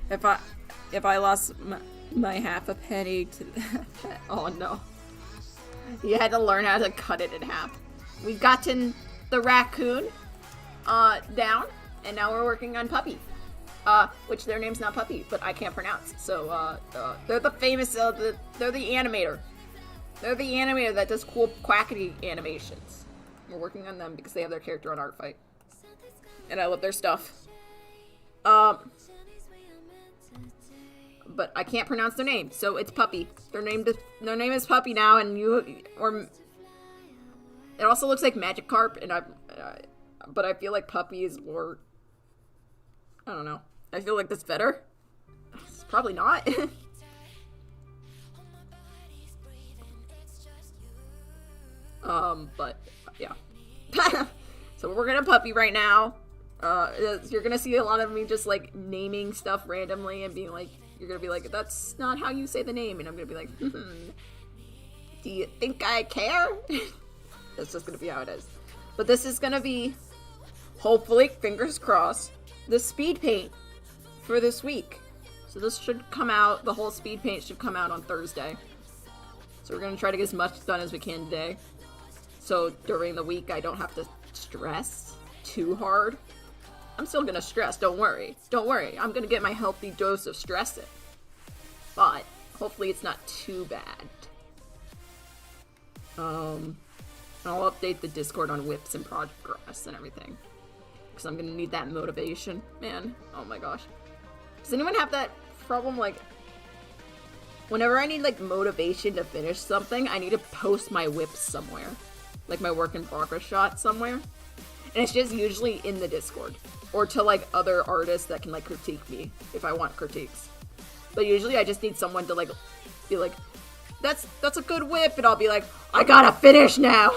If I lost my half a penny to oh no. You had to learn how to cut it in half. We've gotten the raccoon down, and now we're working on Puppy. Which their name's not Puppy, but I can't pronounce. So they're the famous they're the animator. They're the animator that does cool quackity animations. We're working on them because they have their character on Art Fight. And I love their stuff. But I can't pronounce their name, so it's Puppy. Their name is Puppy now, and it also looks like Magikarp, and but I feel like Puppy is more. I don't know. I feel like that's better. It's probably not. But yeah. So we're working on Puppy right now. You're gonna see a lot of me just like naming stuff randomly and being like. You're gonna be like, that's not how you say the name. And I'm gonna be like, do you think I care? That's just gonna be how it is. But this is gonna be, hopefully, fingers crossed, the speed paint for this week. So this should come out, the whole speed paint should come out on Thursday. So we're gonna try to get as much done as we can today. So during the week, I don't have to stress too hard. I'm still gonna stress, don't worry. Don't worry, I'm gonna get my healthy dose of stressing. But, hopefully it's not too bad. I'll update the Discord on whips and progress and everything. Because I'm gonna need that motivation. Man, oh my gosh. Does anyone have that problem, like... Whenever I need, like, motivation to finish something, I need to post my whips somewhere. Like, my work in progress shot somewhere. And it's just usually in the Discord. Or to, like, other artists that can, like, critique me if I want critiques. But usually I just need someone to, like, be like, that's a good whip. And I'll be like, I gotta finish now.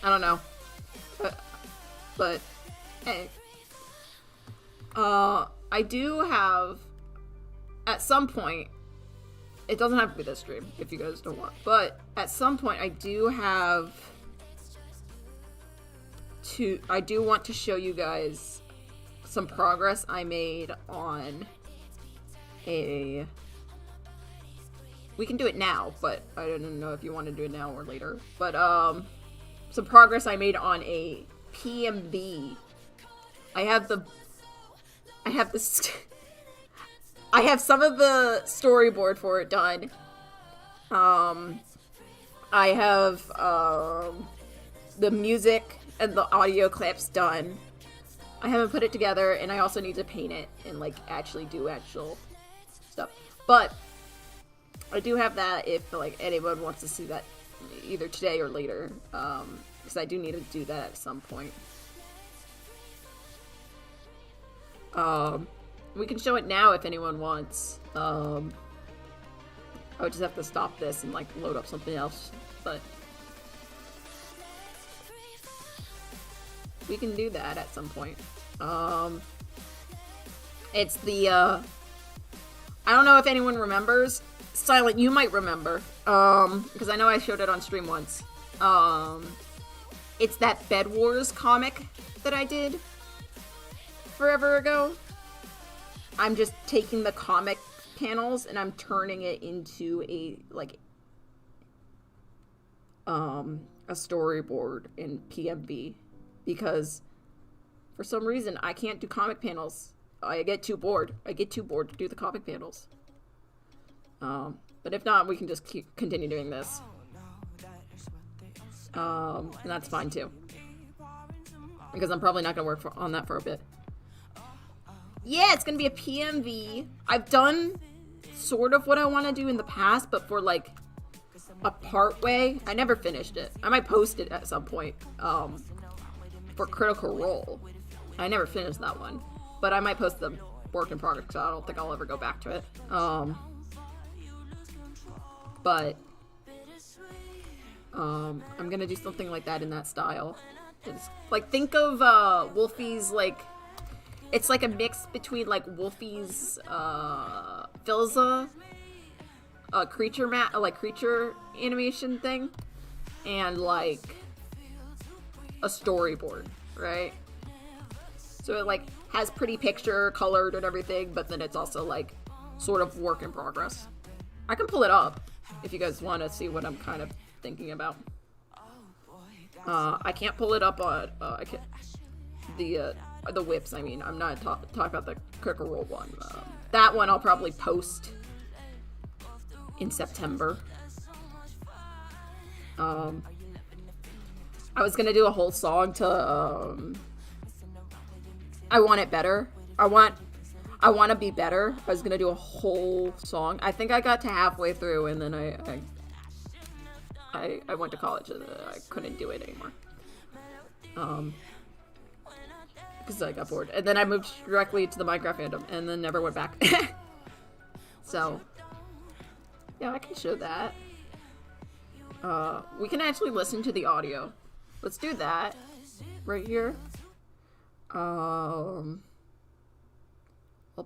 I don't know. But hey. I do have, at some point, it doesn't have to be this stream if you guys don't want. But at some point I do have... I do want to show you guys some progress I made on a... We can do it now, but I don't know if you want to do it now or later. But, some progress I made on a PMV. I have some of the storyboard for it done. I have, the music and the audio clips done. I haven't put it together, and I also need to paint it and, like, actually do actual stuff. But I do have that if, like, anyone wants to see that either today or later, because I do need to do that at some point. We can show it now if anyone wants. I would just have to stop this and, like, load up something else, but... We can do that at some point. It's the, I don't know if anyone remembers. Silent, you might remember. Because I know I showed it on stream once. It's that Bed Wars comic that I did forever ago. I'm just taking the comic panels and I'm turning it into a, like, a storyboard in PMV. Because, for some reason, I can't do comic panels. I get too bored. I get too bored to do the comic panels. But But if not, we can just continue doing this. And that's fine too. Because I'm probably not going to work on that for a bit. Yeah, it's going to be a PMV. I've done sort of what I want to do in the past, but for like a part way. I never finished it. I might post it at some point for Critical Role. I never finished that one. But I might post the work in progress, so I don't think I'll ever go back to it. But I'm going to do something like that in that style. It's, like, think of Wolfie's, like... It's like a mix between, like, Wolfie's, Philza, creature animation thing, and, like, a storyboard, right? So it, like, has pretty picture, colored and everything, but then it's also, like, sort of work in progress. I can pull it up if you guys want to see what I'm kind of thinking about. I can't pull it up on, the whips, I mean. I'm not talking about the Critical Role one. That one I'll probably post in September. I was gonna do a whole song to, I Want It Better. I want to be better. I was gonna do a whole song. I think I got to halfway through, and then I went to college, and I couldn't do it anymore. Because I got bored. And then I moved directly to the Minecraft fandom, and then never went back. So, yeah, I can show that. We can actually listen to the audio. Let's do that. Right here. I'll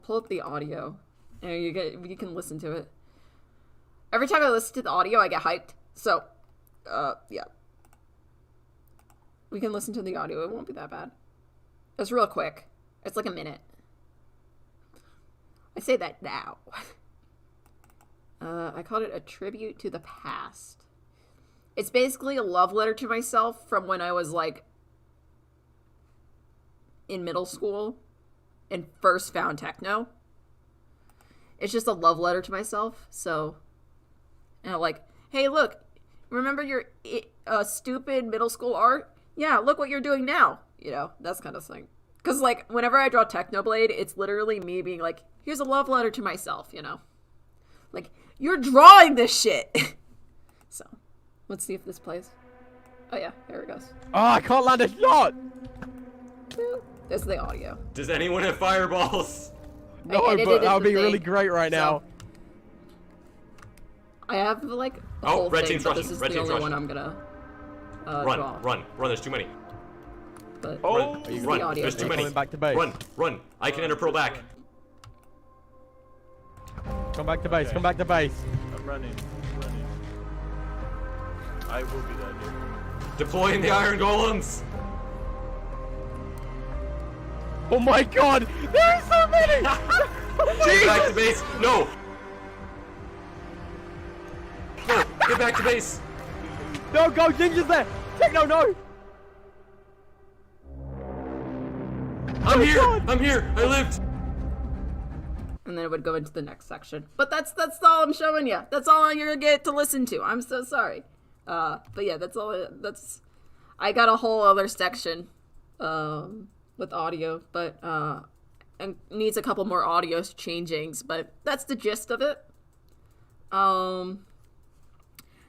pull up the audio. And you can listen to it. Every time I listen to the audio, I get hyped. So, yeah. We can listen to the audio. It won't be that bad. It's real quick. It's like a minute. I say that now. I called it A Tribute to the Past. It's basically a love letter to myself from when I was, like, in middle school and first found techno. It's just a love letter to myself. So, and I'm like, hey, look, remember your stupid middle school art? Yeah, look what you're doing now. You know, that's kind of thing. Because, like, whenever I draw Technoblade, it's literally me being like, here's a love letter to myself, you know? Like, you're drawing this shit! So, let's see if this plays. Oh, yeah, there it goes. Oh, I can't land a shot! There's the audio. Does anyone have fireballs? No, but that would be really great right now. I have, like, a whole red thing, team's but rushing. this is Red the team's only one rushing. I'm gonna Run, draw. there's too many. But Oh, this is Run, the audio there's too thing. many. Coming back to base. Run. I can enter Pearl back. Come back to base, Okay. come back to base. I'm running. I will be there, dude. Deploying the iron golems. Oh my god! There are so many! Get back to base. No. No, get back to base. No, go, Ginger's there! Techno, no! I'm here. God. I'm here. I lived. And then it would go into the next section. But that's all I'm showing you. That's all you're gonna get to listen to. I'm so sorry. But yeah, that's all. I got a whole other section, with audio, but and needs a couple more audio changings. But that's the gist of it.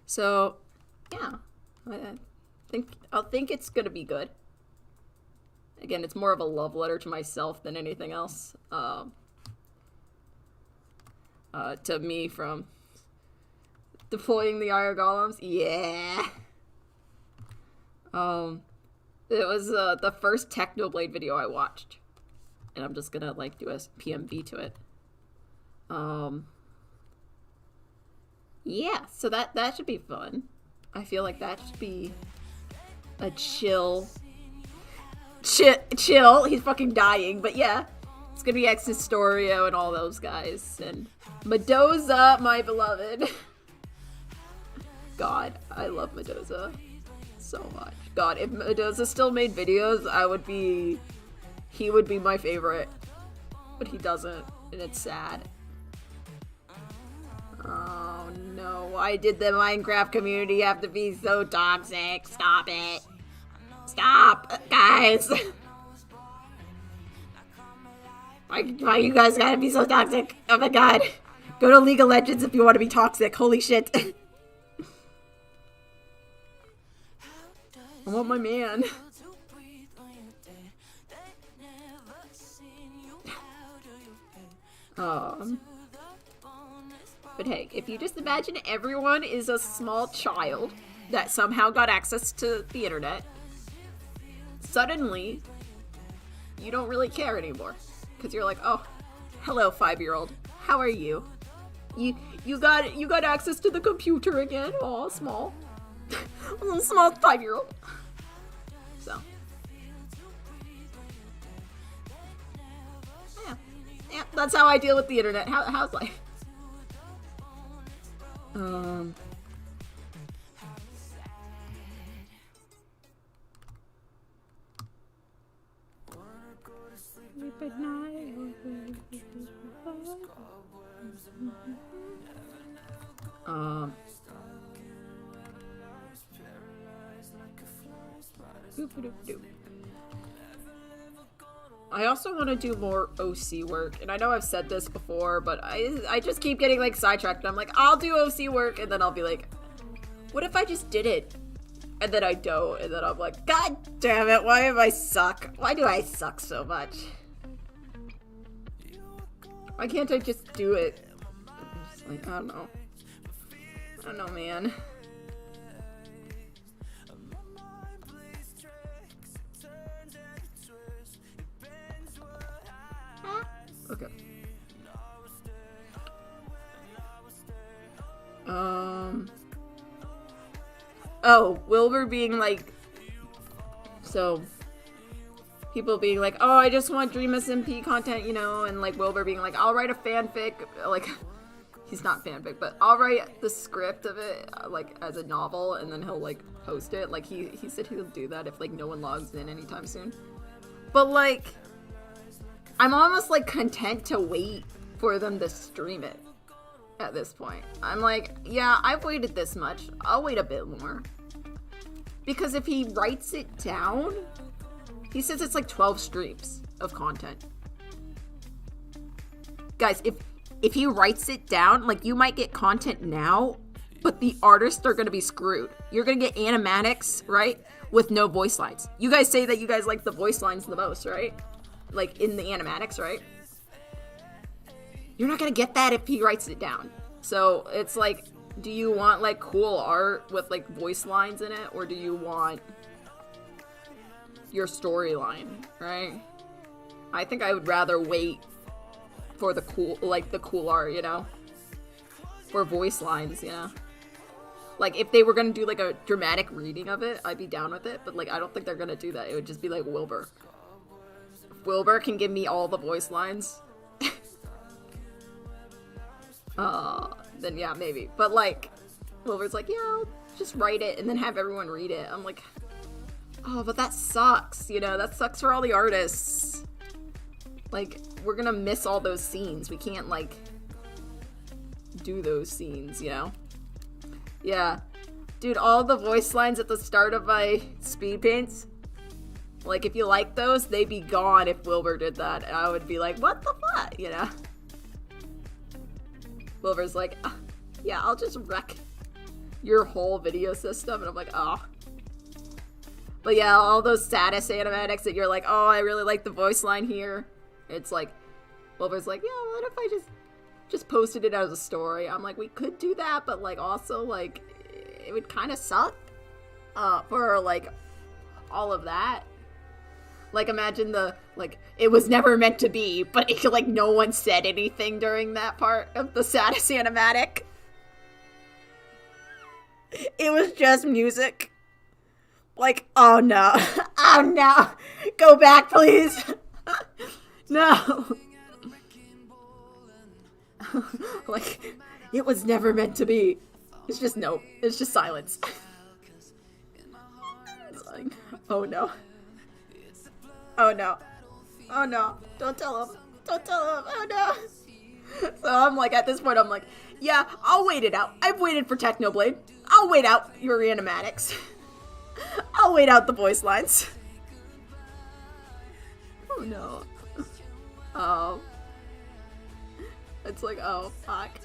So yeah, I think it's gonna be good. Again, it's more of a love letter to myself than anything else. To me from deploying the Iron Golems. Yeah. It was the first Technoblade video I watched. And I'm just gonna like do a PMV to it. Yeah, so that should be fun. I feel like that should be a chill. He's fucking dying, but yeah. It's gonna be Existorio and all those guys. And Mendoza, my beloved. God, I love Mendoza so much. God, if Mendoza still made videos, he would be my favorite. But he doesn't, and it's sad. Oh no. Why did the Minecraft community have to be so toxic? Stop it. Stop, guys. Why you guys gotta be so toxic? Oh my god. Go to League of Legends if you want to be toxic. Holy shit. I want my man. But hey, if you just imagine everyone is a small child that somehow got access to the internet, suddenly you don't really care anymore. Because you're like, oh, hello 5-year-old. How are you? You got access to the computer again? Oh, small. A little small 5-year-old. So. Yeah, that's how I deal with the internet. How's life? I also want to do more OC work, and I know I've said this before, but I just keep getting like sidetracked. I'm like, I'll do OC work, and then I'll be like, what if I just did it? And then I don't, and then I'm like, god damn it, why am I suck? Why do I suck so much? Why can't I just do it? I'm just like, I don't know. I don't know, man. Okay. Oh, Wilbur being like, so, people being like, oh, I just want DreamSMP content, you know, and like Wilbur being like, I'll write a fanfic, like, he's not fanfic, but I'll write the script of it, like, as a novel, and then he'll, like, post it. Like, he said he'll do that if, like, no one logs in anytime soon. But, like, I'm almost, like, content to wait for them to stream it at this point. I'm like, yeah, I've waited this much. I'll wait a bit more. Because if he writes it down, he says it's, like, 12 streams of content. Guys, if he writes it down, like, you might get content now, but the artists are gonna be screwed. You're gonna get animatics, right? With no voice lines. You guys say that you guys like the voice lines the most, right? Like, in the animatics, right? You're not gonna get that if he writes it down. So, it's like, do you want, like, cool art with, like, voice lines in it? Or do you want your storyline, right? I think I would rather wait for the cool, like, the cool art, you know? For voice lines, you know? Like, if they were gonna do, like, a dramatic reading of it, I'd be down with it. But, like, I don't think they're gonna do that. It would just be, like, Wilbur. If Wilbur can give me all the voice lines, then yeah, maybe. But, like, Wilbur's like, yeah, I'll just write it and then have everyone read it. I'm like, oh, but that sucks, you know? That sucks for all the artists. Like, we're gonna miss all those scenes. We can't, like, do those scenes, you know? Yeah. Dude, all the voice lines at the start of my speed paints, like, if you like those, they'd be gone if Wilbur did that. And I would be like, what the fuck, you know? Wilbur's like, yeah, I'll just wreck your whole video system. And I'm like, oh. But yeah, all those status animatics that you're like, oh, I really like the voice line here. It's like, Wilbur's like, yeah, what if I just posted it as a story? I'm like, we could do that, but, like, also, like, it would kind of suck for, like, all of that. Like, imagine the, like, it was never meant to be, but, it, like, no one said anything during that part of the status animatic. It was just music. Like, oh no. Oh no. Go back, please. No. Like, it was never meant to be. It's just no. It's just silence. It's like, oh no. Oh no. Oh no. Don't tell him. Don't tell him. Oh no. So I'm like, at this point, I'm like, yeah, I'll wait it out. I've waited for Technoblade. I'll wait out your animatics. I'll wait out the voice lines. Oh no. Oh. It's like, oh, fuck.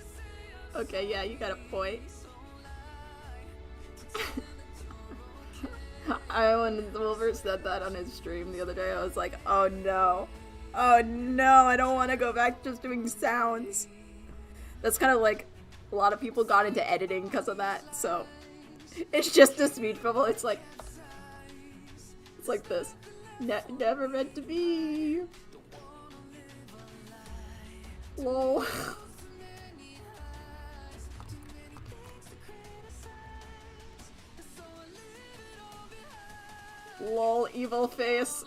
Okay, yeah, you got a point. When Wilbur said that on his stream the other day, I was like, oh no. Oh no, I don't want to go back to just doing sounds. That's kind of like, a lot of people got into editing because of that, so. It's just a speech bubble, it's like this. Never meant to be. Lol. Lol, evil face.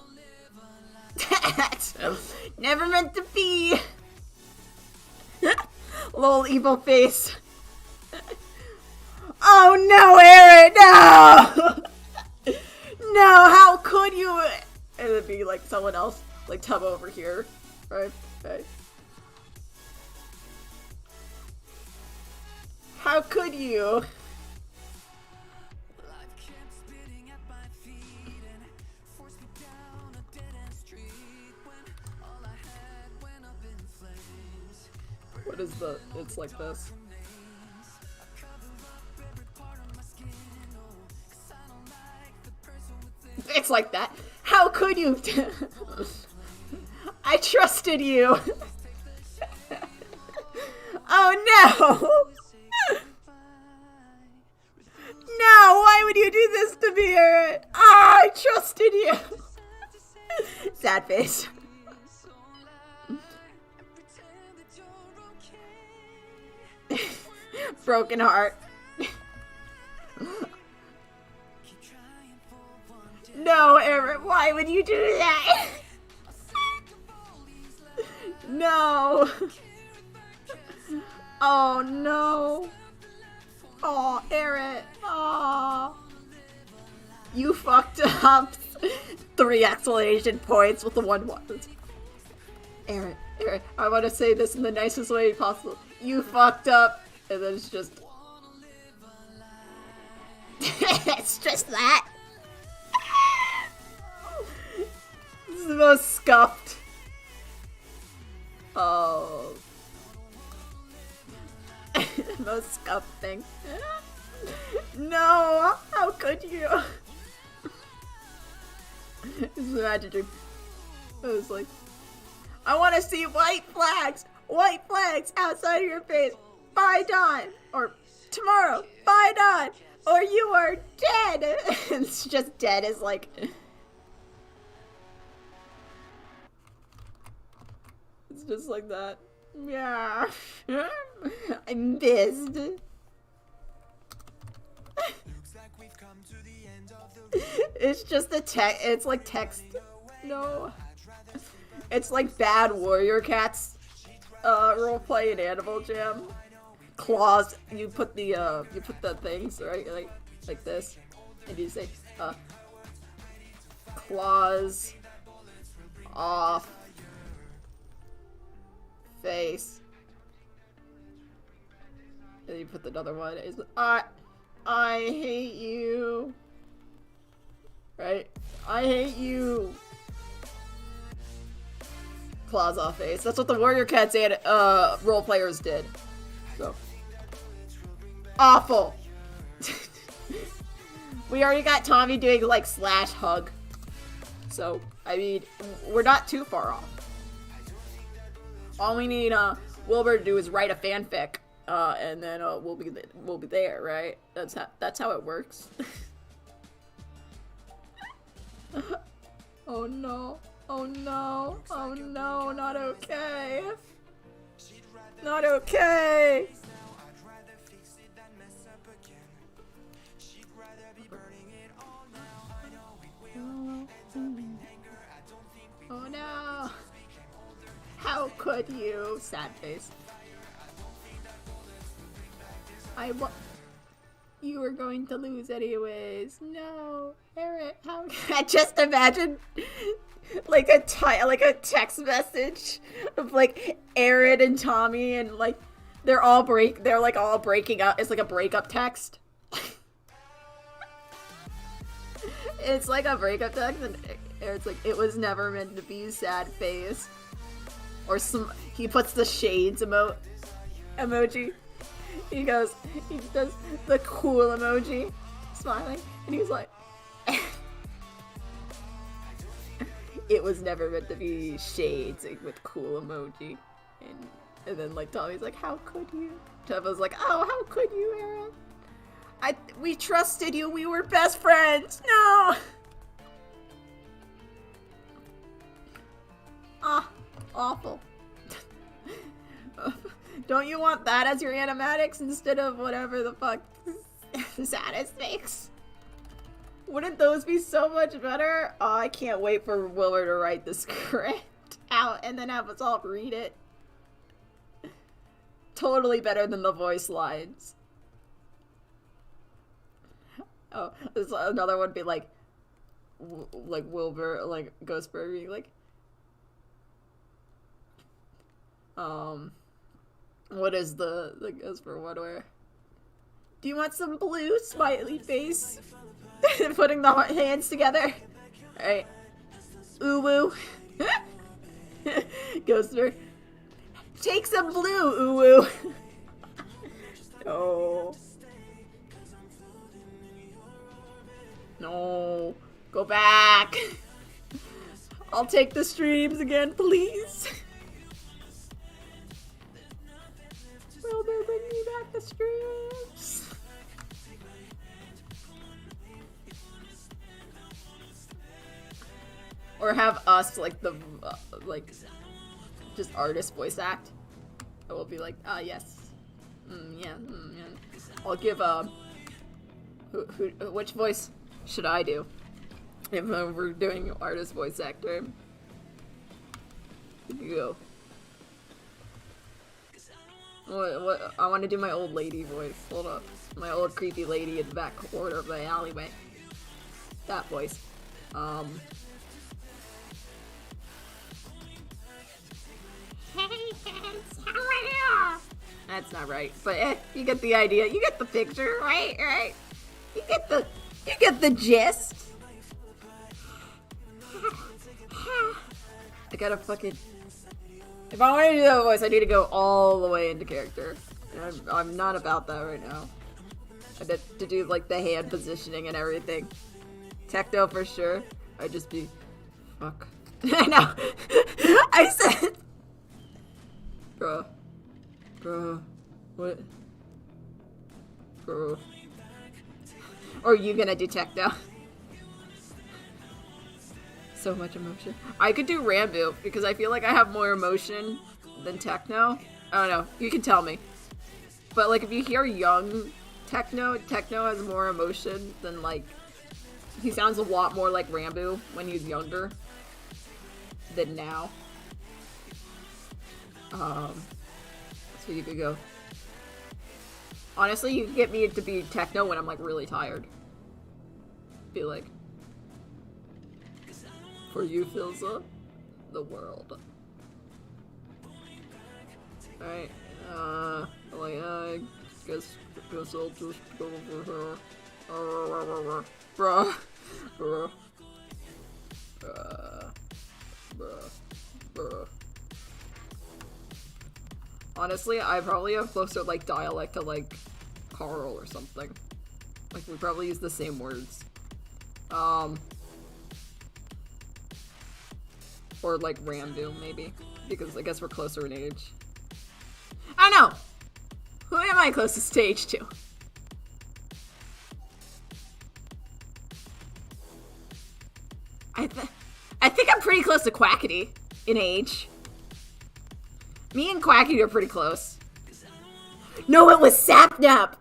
Never meant to be. Lol, evil face. Oh no, Aaron, no! No, how could you? And it'd be like someone else, like Tub over here, right? Okay. How could you? What is the? It's like this. It's like that. How could you? I trusted you. Oh no! No, why would you do this to me, Aaron? Ah, I trusted you. Sad face. Broken heart. No, Aaron, why would you do that? No. Oh no. Oh, Aaron. Oh. You fucked up. 3 exclamation points with the 1 word. Aaron, I want to say this in the nicest way possible. You fucked up. And then it's just... it's just that. This is the most scuffed. Oh. Most scuffed thing. No! How could you? This is imagining. It was like, I want to see white flags! White flags outside of your face! By dawn! Or tomorrow! By dawn! Or you are dead! It's just dead is like... It's just like that. Yeah. I missed. It's just a text. It's like text. No. It's like bad Warrior Cats roleplay in Animal Jam. Claws. You put the things right like this, and you say claws off face, and you put another one. Is I hate you. Right? I hate you. Claws off face. That's what the Warrior Cats and role players did. So awful. We already got Tommy doing like slash hug. So I mean, we're not too far off. All we need Wilbur to do is write a fanfic, and then we'll be there, right? That's how it works. Oh no! Oh no! Oh no! Not okay! Not okay! Oh no! How could you? Sad face. You were going to lose anyways. No, Eric. How? I just imagine like a text message of like Aaron and Tommy, and like they're all breaking up. It's like a breakup text. It's like a breakup text, and it's like, it was never meant to be, sad face. Or he puts the shades emoji. He does the cool emoji, smiling, and he's like, it was never meant to be shades with cool emoji. And then like Tommy's like, how could you? Teva's like, oh, how could you, Aaron? We trusted you. We were best friends. No. Ah, awful. Don't you want that as your animatics instead of whatever the fuck Satis makes? Wouldn't those be so much better? Oh, I can't wait for Wilbur to write the script out and then have us all read it. Totally better than the voice lines. Oh, this another one be like Wilbur, like Ghostbird being like, what is the Ghostbird one where? Do you want some blue smiley face? Putting the hands together. All right, ooh woo. Ghostbird, take some blue, ooh woo. No. No, go back. I'll take the streams again, please. Will they bring me back the streams? Or have us like the just artist voice act. I will be like, yes, yeah. I'll give which voice should I do if we're doing artist voice actor? Go. What? I want to do my old lady voice. Hold up, my old creepy lady in the back corner of the alleyway. That voice. Hey kids, how are you? That's not right, but you get the idea. You get the picture, right? Right? You get the gist. I gotta fucking... If I want to do that voice, I need to go all the way into character. And I'm not about that right now. I had to do like the hand positioning and everything. Techno for sure. I'd just be... Fuck. I know. I said... Bruh. What? Bruh. Or are you gonna do techno? So much emotion. I could do Rambo because I feel like I have more emotion than techno. I don't know. You can tell me. But like if you hear young techno has more emotion than like... He sounds a lot more like Rambo when he's younger than now. So you could go... Honestly, you can get me to be techno when I'm like really tired. Be like, for you, Filza, the world. Alright, I guess I'll just go over here. Bruh. Honestly, I probably have closer like dialect to like Carl or something. Like we probably use the same words. Or like Rambo maybe, because I guess we're closer in age. I don't know. Who am I closest to age to? I think I'm pretty close to Quackity in age. Me and Quackity are pretty close. No, it was Sapnap.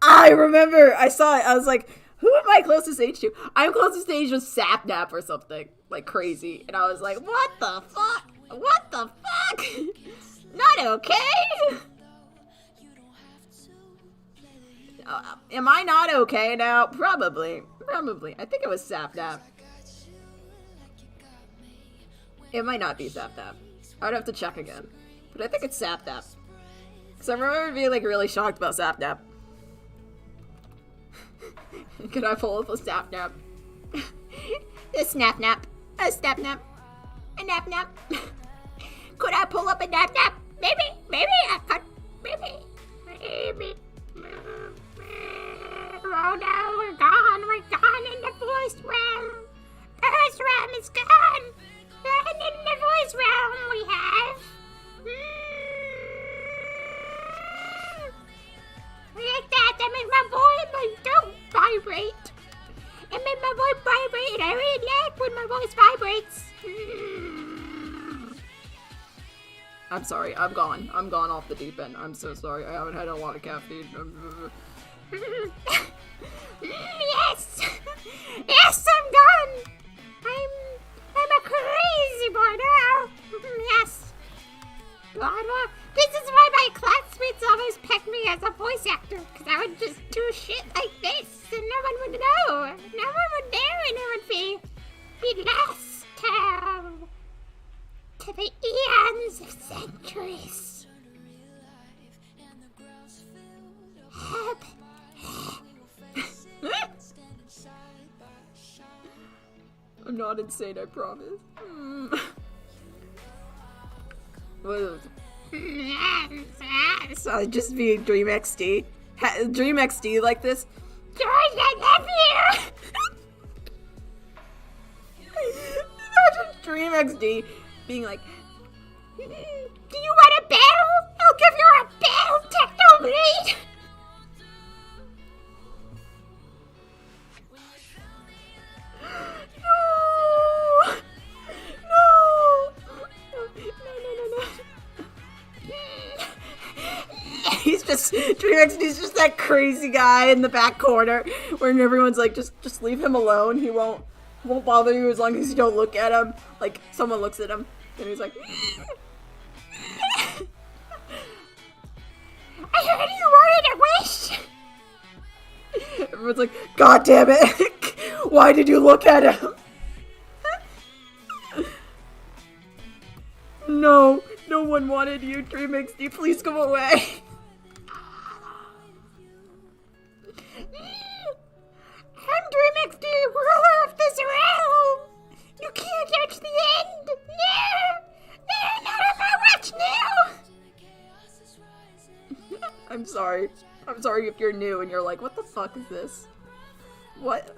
I remember. I saw it. I was like, who am I closest age to? I'm closest age with Sapnap or something. Like crazy. And I was like, what the fuck? What the fuck? Not okay. Am I not okay now? Probably. I think it was Sapnap. It might not be Sapnap. I would have to check again. But I think it's Sapnap. Because I remember being like really shocked about Sapnap. Could I pull up a Sapnap? A Snap-Nap. A Snap-Nap. A Nap-Nap. Could I pull up a Nap-Nap? Maybe I could. Maybe. Oh no, we're gone in the voice realm. The voice realm is gone. And in the voice realm we have... Like that makes my voice don't vibrate. It made my voice vibrate, and I really like when my voice vibrates. I'm sorry, I'm gone off the deep end. I'm so sorry, I haven't had a lot of caffeine. Yes! Yes, I'm gone! I'm a crazy boy now! Yes! God, well, this is why my classmates always pick me as a voice actor, because I would just do shit like this, and no one would know. No one would know, and it would be lost to the eons of centuries. Help. I'm not insane, I promise. What? So just being Dream XD. Dream XD like this. George, I love you! Imagine Dream XD being like, do you want a battle? I'll give you a battle, Techno Blade! He's just, Dream XD's just that crazy guy in the back corner where everyone's like, just leave him alone. He won't bother you as long as you don't look at him. Like, someone looks at him and he's like, I heard you wanted a wish. Everyone's like, God damn it. Why did you look at him? No one wanted you, Dream XD. Please go away. I'm Dream XD, ruler of this realm. You can't catch the end. No, not if I watch now. I'm sorry if you're new and you're like, what the fuck is this? What?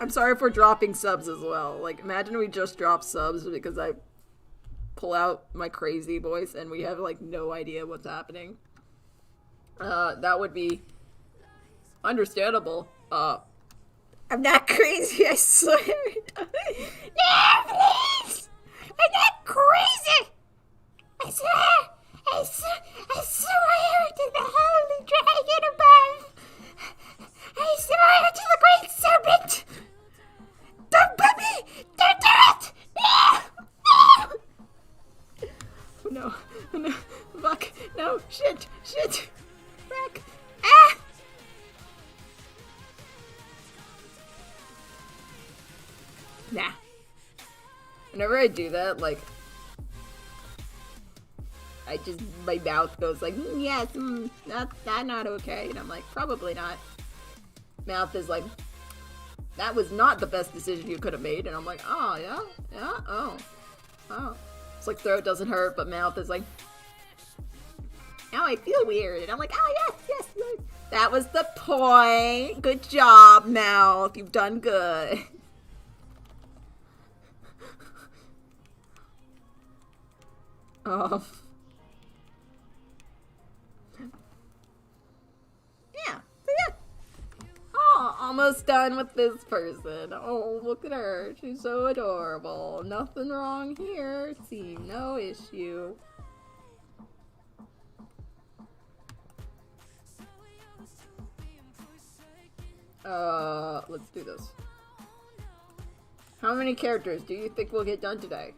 I'm sorry if we're dropping subs as well. Like, imagine we just drop subs because I pull out my crazy voice and we have like no idea what's happening. That would be understandable. I'm not crazy, I swear. No, please! I'm not crazy! I swear to the holy dragon above! I swear to the great serpent! Don't put me! Don't do it! No! No! Fuck! No! Shit! Fuck! Ah! Nah. Whenever I do that, like, my mouth goes like, yes, that's not okay. And I'm like, probably not. Mouth is like, that was not the best decision you could have made. And I'm like, oh, yeah, oh. It's like throat doesn't hurt, but mouth is like, now I feel weird. And I'm like, oh, yes. That was the point. Good job, mouth. You've done good. Yeah. Oh, almost done with this person. Oh, look at her. She's so adorable. Nothing wrong here. See, no issue. Let's do this. How many characters do you think we'll get done today?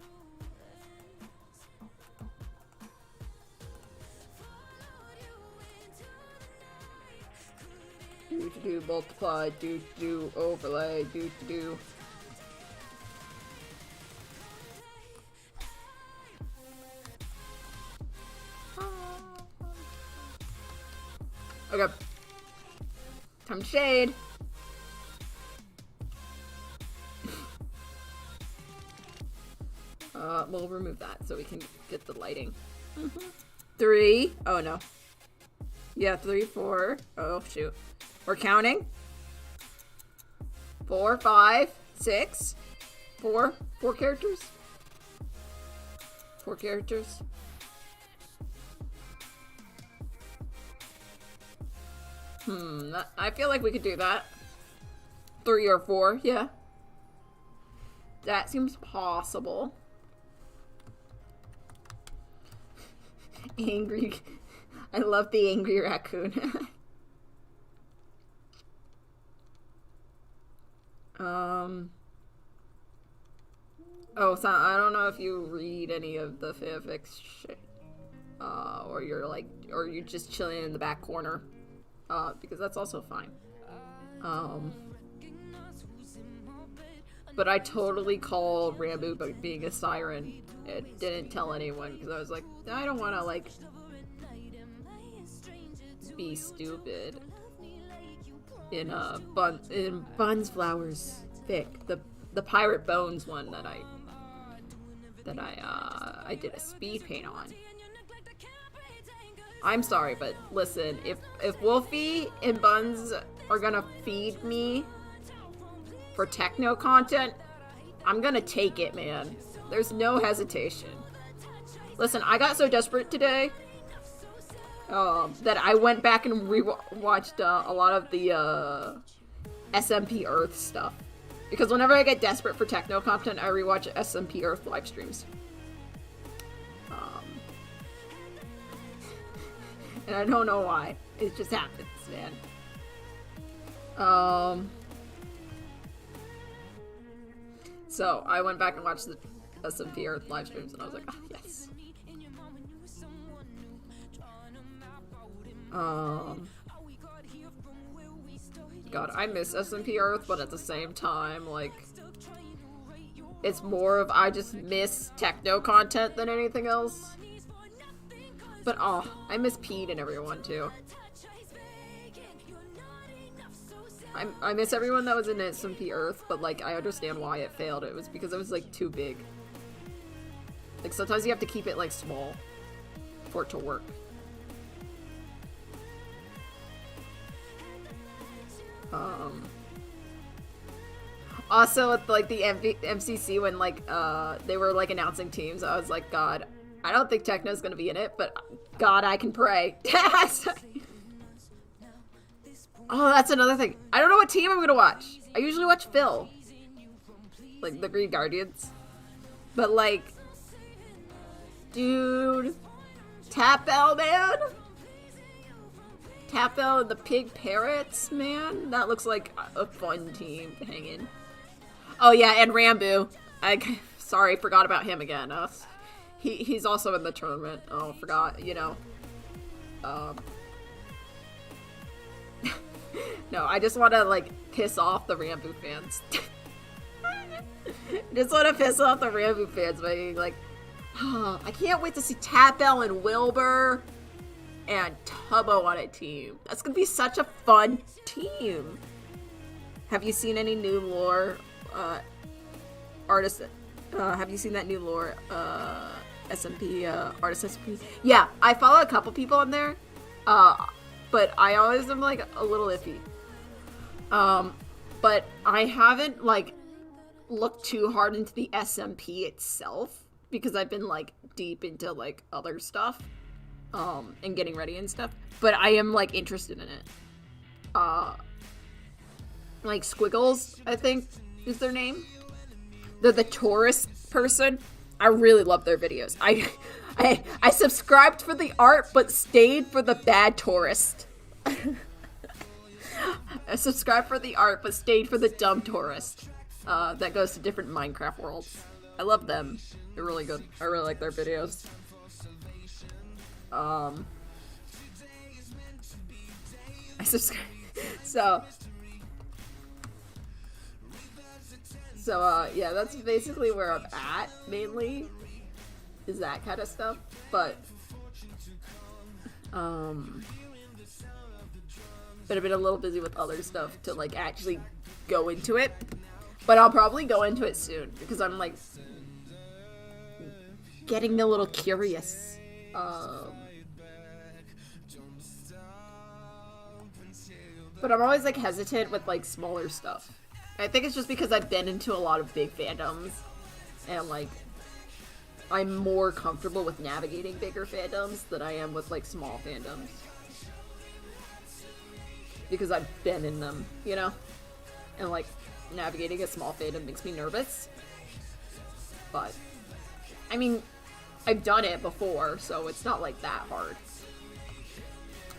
multiply, do, overlay, do. Okay. Time to shade. We'll remove that so we can get the lighting. 3. Oh no. Yeah, 3, 4. Oh shoot. We're counting. 4, 5, 6. 4 characters. 4 characters. I feel like we could do that. 3 or 4, yeah. That seems possible. Angry. I love the angry raccoon. Oh, so I don't know if you read any of the fanfics, or you're just chilling in the back corner, because that's also fine. But I totally called Rambo being a siren. It didn't tell anyone because I was like, I don't want to like be stupid. In Buns Flowers fic, the Pirate Bones one that I did a speed paint on. I'm sorry, but listen, if Wolfie and Buns are gonna feed me for techno content, I'm gonna take it, man. There's no hesitation. Listen, I got so desperate today that I went back and rewatched a lot of the SMP Earth stuff. Because whenever I get desperate for techno content, I rewatch SMP Earth live streams. And I don't know why. It just happens, man. So I went back and watched the SMP Earth live streams, and I was like, oh, yes. God, I miss SMP Earth, but at the same time, like, it's more of I just miss techno content than anything else. But oh, I miss Pete and everyone too. I miss everyone that was in SMP Earth, but like I understand why it failed. It was because it was like too big. Like sometimes you have to keep it like small for it to work. Also with like the MCC when like they were like announcing teams, I was like, God, I don't think Techno's gonna be in it, but God, I can pray. Oh, that's another thing. I don't know what team I'm gonna watch. I usually watch Phil. Like the Green Guardians. But like, dude, Tapel, man. Tapel and the Pig Parrots, man. That looks like a fun team to hang in. Oh yeah, and Rambo. Sorry, forgot about him again. He's also in the tournament. Oh, forgot, you know. No, I just want to, like, piss off the Rambo fans. Just want to piss off the Rambo fans by being like, oh, I can't wait to see Tapel and Wilbur and Tubbo on a team. That's going to be such a fun team. Have you seen any new lore artists? Have you seen that new lore SMP artist SMP? Yeah, I follow a couple people on there, but I always am like a little iffy. But I haven't like looked too hard into the SMP itself because I've been like deep into like other stuff, and getting ready and stuff. But I am like interested in it. Like Squiggles, I think is their name. They're the tourist person. I really love their videos. I subscribed for the art, but stayed for the bad tourist. I subscribed for the art, but stayed for the dumb tourist that goes to different Minecraft worlds. I love them. They're really good. I really like their videos. I subscribe. So, So, yeah, that's basically where I'm at, mainly, is that kind of stuff, but I've been a little busy with other stuff to, like, actually go into it, but I'll probably go into it soon, because I'm, like, getting a little curious. But I'm always, like, hesitant with, like, smaller stuff. I think it's just because I've been into a lot of big fandoms, and, like, I'm more comfortable with navigating bigger fandoms than I am with, like, small fandoms. Because I've been in them, you know? And, like, navigating a small fandom makes me nervous. But, I mean, I've done it before, so it's not, like, that hard.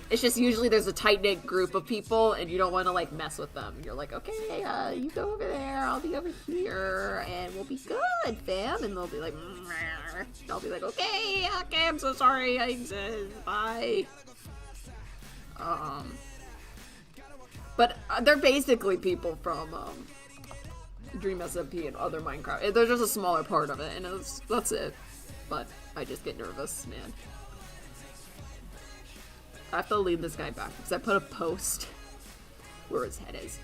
It's just usually there's a tight-knit group of people, and you don't want to, like, mess with them. You're like, okay, you go over there, I'll be over here, and we'll be good, fam. And they'll be like, I'll be like, okay, I'm so sorry, I exist, bye. But they're basically people from, Dream SMP and other Minecraft. They're just a smaller part of it, and that's it. But I just get nervous, man. I have to lead this guy back because I put a post where his head is.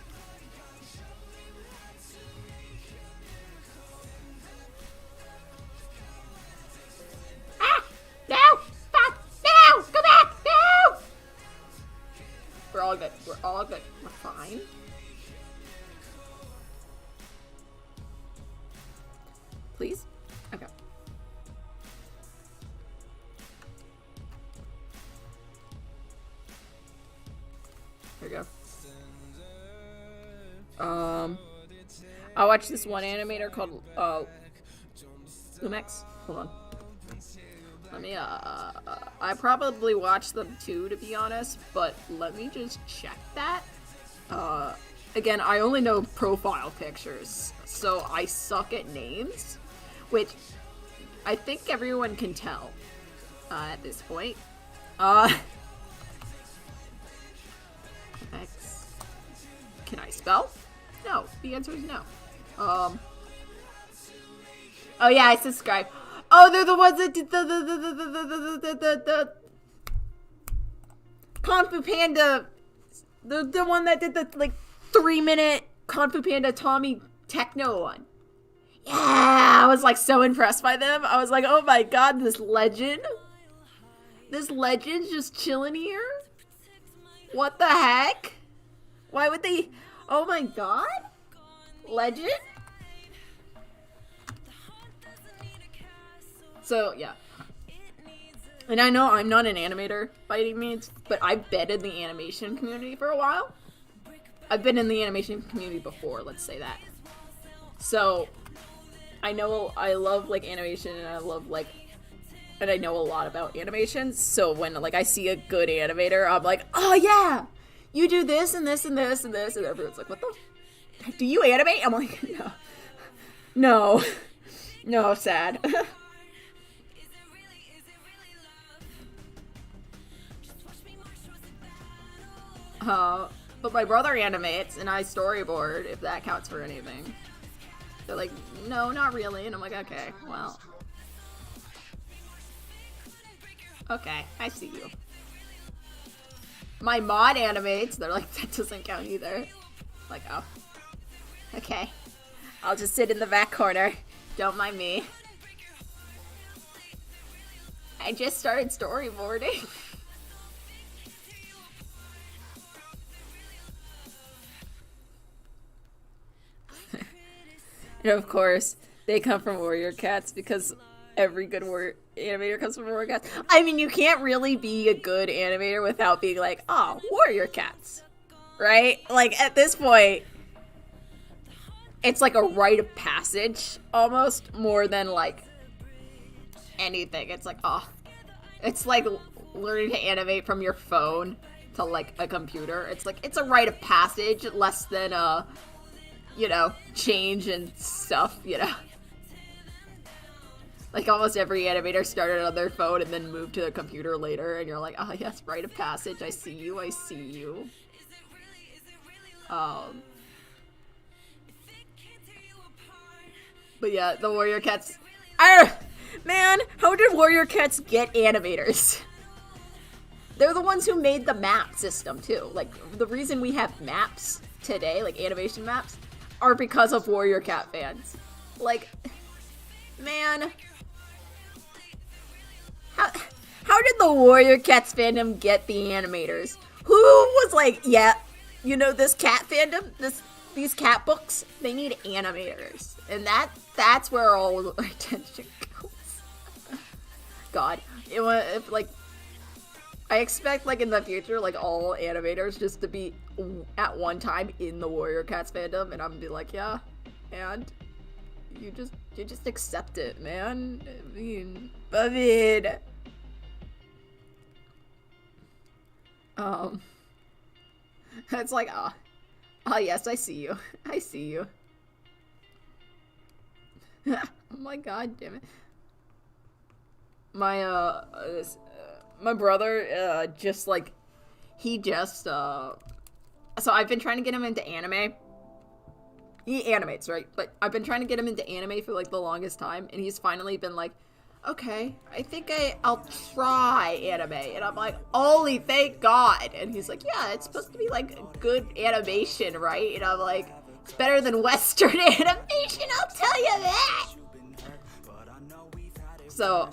Ah! No! Fuck! No! Go back! No! We're all good. We're all good. We're fine. Please? Okay. There we go. I watched this one animator called, Lumex. Hold on. Let me, I probably watched them too, to be honest, but let me just check that. Again, I only know profile pictures, so I suck at names, which I think everyone can tell, at this point. X. Can I spell? No. The answer is no. Oh yeah, I subscribe. Oh, they're the ones that did the Kung Fu Panda. The one that did the, like, 3-minute Kung Fu Panda Tommy Techno one. Yeah, I was, like, so impressed by them. I was like, oh my god, this legend's just chilling here? What the heck? Why would they? Oh my god? Legend? So, yeah. And I know I'm not an animator by any means, but I've been in the animation community for a while. I've been in the animation community before, let's say that. So, I know I love, like, animation, and I love, like, and I know a lot about animation, so when, like, I see a good animator, I'm like, oh yeah! You do this, and this, and this, and this, and everyone's like, what the? Do you animate? I'm like, no. No. No, sad. But my brother animates, and I storyboard, if that counts for anything. They're like, no, not really, and I'm like, okay, well. Okay, I see you. My mod animates, they're like, that doesn't count either. Like, oh. Okay. I'll just sit in the back corner. Don't mind me. I just started storyboarding. And of course, they come from warrior cats because every good animator comes from warrior cats. I mean, you can't really be a good animator without being like, oh, warrior cats. Right? Like, at this point, it's like a rite of passage, almost, more than, like, anything. It's like, oh. It's like learning to animate from your phone to, like, a computer. It's like, it's a rite of passage, less than, you know, change and stuff, you know. Like, almost every animator started on their phone and then moved to the computer later, and you're like, oh, yes, rite of passage, I see you, I see you. But yeah, the Warrior Cats. Ah, man, how did Warrior Cats get animators? They're the ones who made the map system too. Like, the reason we have maps today, like animation maps, are because of Warrior Cat fans. Like, man, how did the Warrior Cats fandom get the animators? Who was like, yeah, you know, this cat fandom, these cat books, they need animators, and that's where all our attention goes. God, if like, I expect like in the future, like all animators just to be at one time in the Warrior Cats fandom, and I'm gonna be like, yeah, and you just accept it, man. I mean, it's like, oh yes, I see you. I see you. Oh my god, damn it. My brother, just like, so I've been trying to get him into anime. He animates, right? But I've been trying to get him into anime for like the longest time, and he's finally been like, okay, I think I'll try anime. And I'm like, holy thank God. And he's like, yeah, it's supposed to be like good animation, right? And I'm like, it's better than Western animation, I'll tell you that. So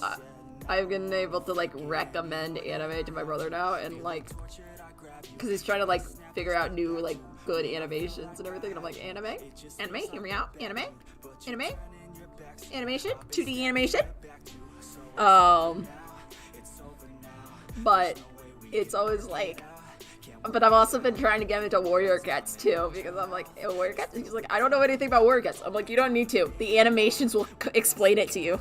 I've been able to like recommend anime to my brother now, and like, because he's trying to like figure out new like good animations and everything, and I'm like, anime, hear me out, anime, animation, 2D animation. But it's always like, but I've also been trying to get him into Warrior Cats too, because I'm like, hey, Warrior Cats? He's like, I don't know anything about Warrior Cats. I'm like, you don't need to. The animations will explain it to you.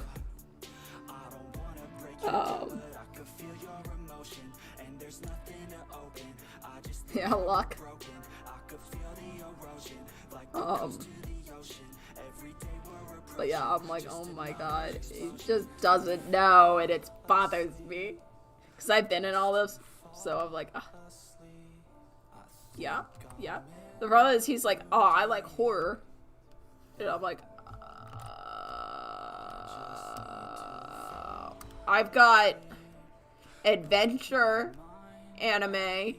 Yeah, luck. But yeah, I'm like, oh my god, he just doesn't know, and it bothers me. Because I've been in all this, so I'm like, yeah. The problem is, he's like, oh, I like horror. And I'm like, I've got adventure, anime.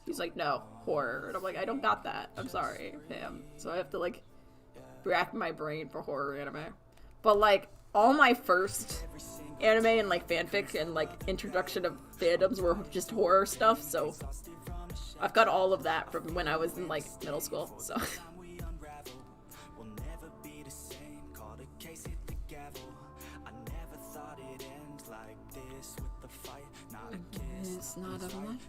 He's like, no, horror. And I'm like, I don't got that. I'm sorry, fam. So I have to like rack my brain for horror anime. But like, all my first anime and like fanfic and like introduction of fandoms were just horror stuff, so I've got all of that from when I was in like middle school, so. It's not a life.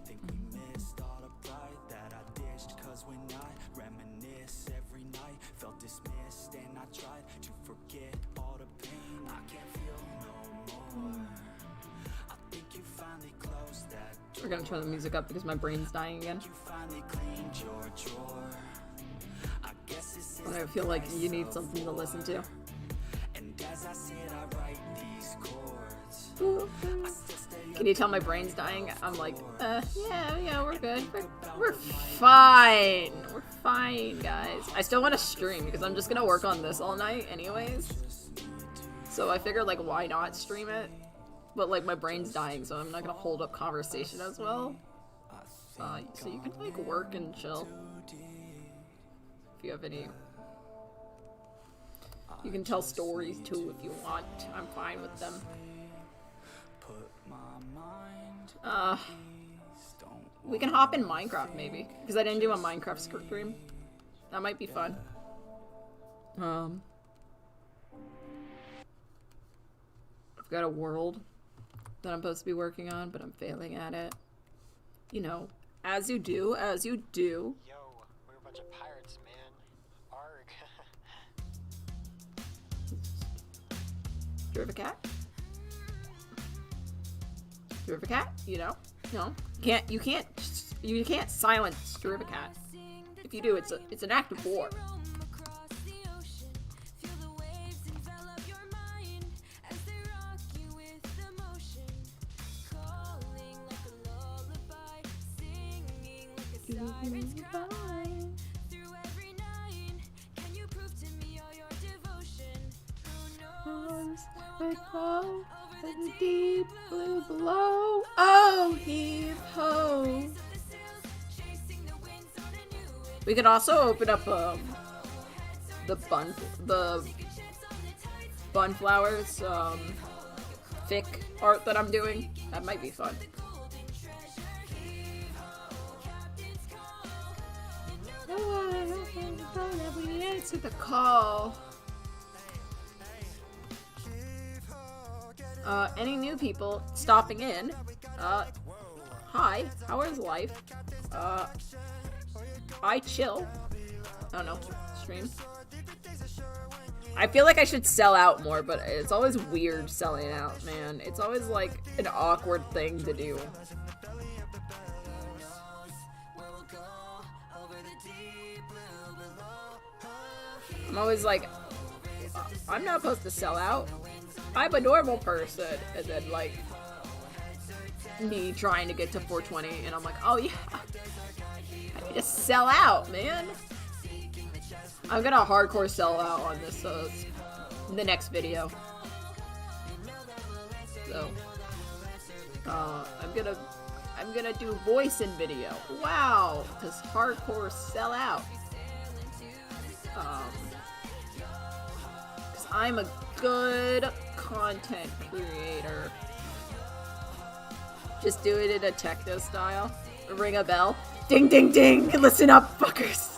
We're gonna turn the music up because my brain's dying again. I feel like you need something to listen to. Can you tell my brain's dying? I'm like, yeah, we're good. We're fine. We're fine, guys. I still want to stream because I'm just gonna work on this all night anyways. So I figured, like, why not stream it? But, like, my brain's dying, so I'm not gonna hold up conversation as well. So you can, like, work and chill. If you have any... You can tell stories, too, if you want. I'm fine with them. We can hop in Minecraft, maybe. Because I didn't do a Minecraft stream. That might be fun. I've got a world that I'm supposed to be working on, but I'm failing at it. You know, as you do. Yo, we're a bunch of pirates, man. Arg. Do you have a cat? Do you have a cat? You know? No. You can't silence Driva Cat. If you do, it's an act of war. arms would flow in the deep blue below. Oh, heave ho. We could also open up the Bunflowers fic art that I'm doing. That might be fun. We answered the call. Any new people stopping in? Hi, how is life? I chill. I don't know, stream. I feel like I should sell out more, but it's always weird selling out, man. It's always like an awkward thing to do. I'm always like, I'm not supposed to sell out. I'm a normal person. And then like, me trying to get to 420 and I'm like, oh yeah, I need to sell out, man. I'm gonna hardcore sell out on this, the next video. So, I'm gonna do voice in video. Wow, this hardcore sell out. Cause I'm a good content creator. Just do it in a techno style. Ring a bell. Ding ding ding! Listen up, fuckers!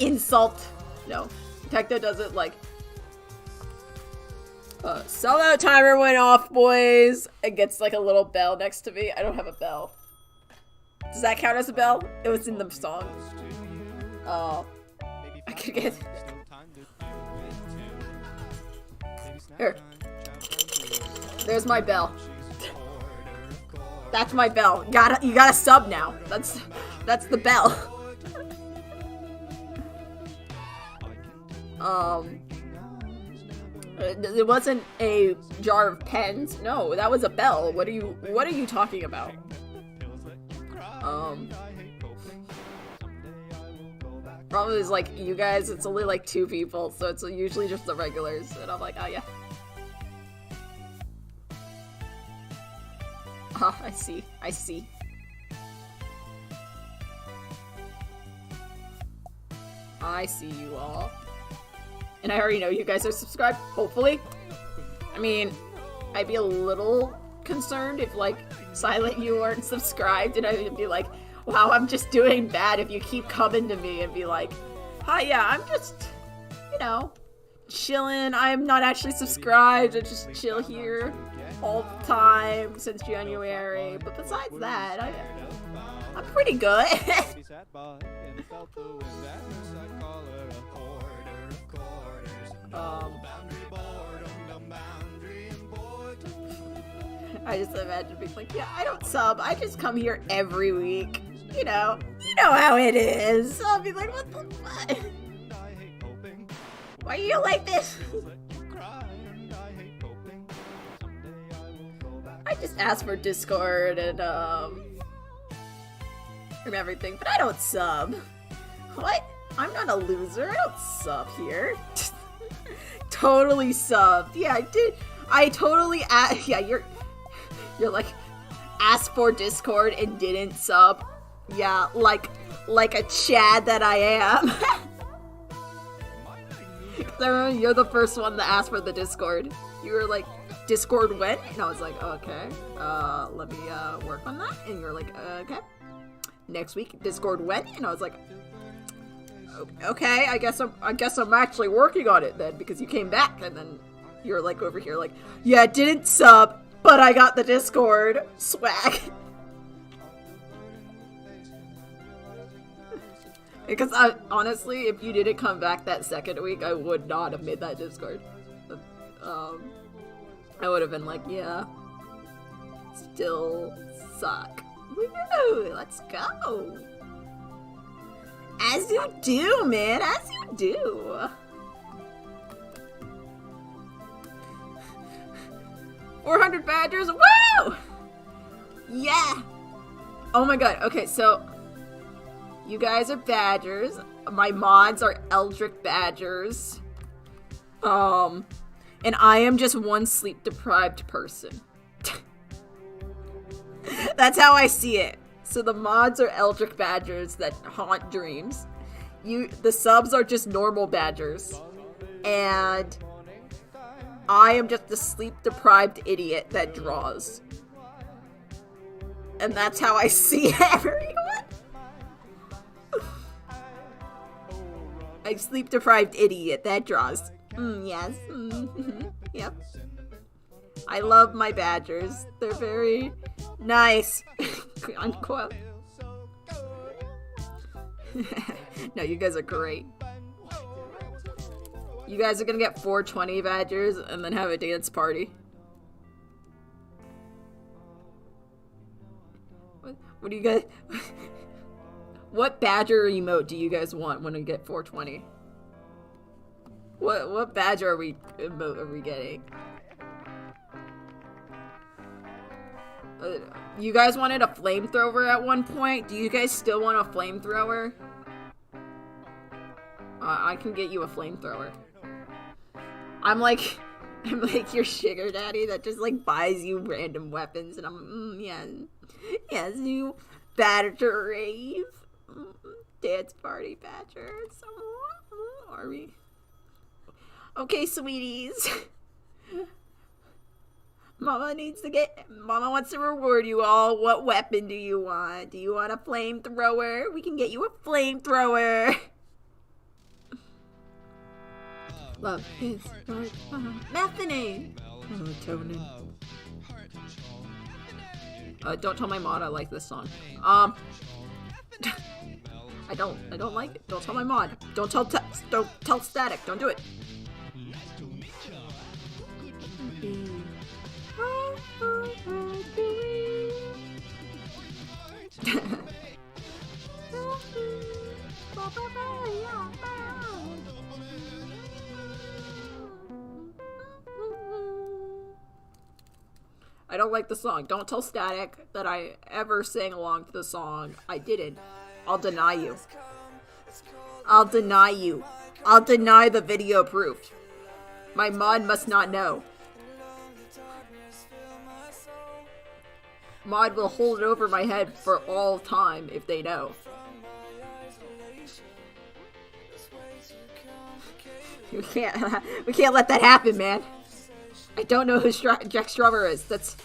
Insult. No. Techno does it like... sellout timer went off, boys! It gets like a little bell next to me. I don't have a bell. Does that count as a bell? It was in the song. Oh. I could get... Here. There's my bell. That's my bell. You gotta sub now. That's the bell. It wasn't a jar of pens. No, that was a bell. What are you talking about? Problem is, like, you guys, it's only like 2 people, so it's usually just the regulars, and I'm like, oh yeah. Ah, I see. I see. I see you all. And I already know you guys are subscribed, hopefully. I mean, I'd be a little concerned if, like, Silent you weren't subscribed, and I'd be like, wow, I'm just doing bad if you keep coming to me and be like, hi, yeah, I'm just, you know, chilling. I'm not actually subscribed. I just chill here all the time since January. But besides that, I'm pretty good. I just imagine being like, yeah, I don't sub. I just come here every week. You know how it is. I'll be like, what the fuck? Why are you like this? I just asked for Discord and everything, but I don't sub. What? I'm not a loser. I don't sub here. Totally subbed. Yeah, I did. I totally yeah, you're like asked for Discord and didn't sub. Yeah, like a Chad that I am. You're the first one that asked for the Discord. You were like, Discord when? And I was like, okay, let me work on that. And you were like, okay. Next week, Discord when? And I was like, okay, I guess I'm actually working on it then, because you came back and then you're like over here like, yeah, I didn't sub, but I got the Discord swag. Because honestly, if you didn't come back that second week, I would not have made that Discord. I would have been like, yeah, still suck. Woo, let's go. As you do, man, as you do. $400 badgers, woo! Yeah. Oh my god, okay, so you guys are badgers. My mods are Eldritch badgers. And I am just one sleep-deprived person. That's how I see it. So the mods are eldritch badgers that haunt dreams. The subs are just normal badgers. And I am just a sleep-deprived idiot that draws. And that's how I see everyone. A sleep-deprived idiot that draws. Yes. Yep. I love my badgers. They're very nice. Unquote. No, you guys are great. You guys are gonna get 420 badgers and then have a dance party. What do you guys... What badger emote do you guys want when we get 420? What badger emote are we getting? You guys wanted a flamethrower at one point? Do you guys still want a flamethrower? I can get you a flamethrower. I'm like your sugar daddy that just like buys you random weapons, and I'm yes, you badger rave, dance party badger. So are we? Okay, sweeties. Mama wants to reward you all. What weapon do you want? Do you want a flamethrower? We can get you a flamethrower. Love is methane. Melatonin. Don't tell my mod I like this song. I don't like it. Don't tell my mod. Don't tell Static. Don't do it. I don't like the song. Don't tell Static that I ever sang along to the song. I didn't. I'll deny you. I'll deny you. I'll deny the video proof. My mod must not know. Mod will hold it over my head for all time if they know. We can't let that happen, man. I don't know who Jack Strawber is. That's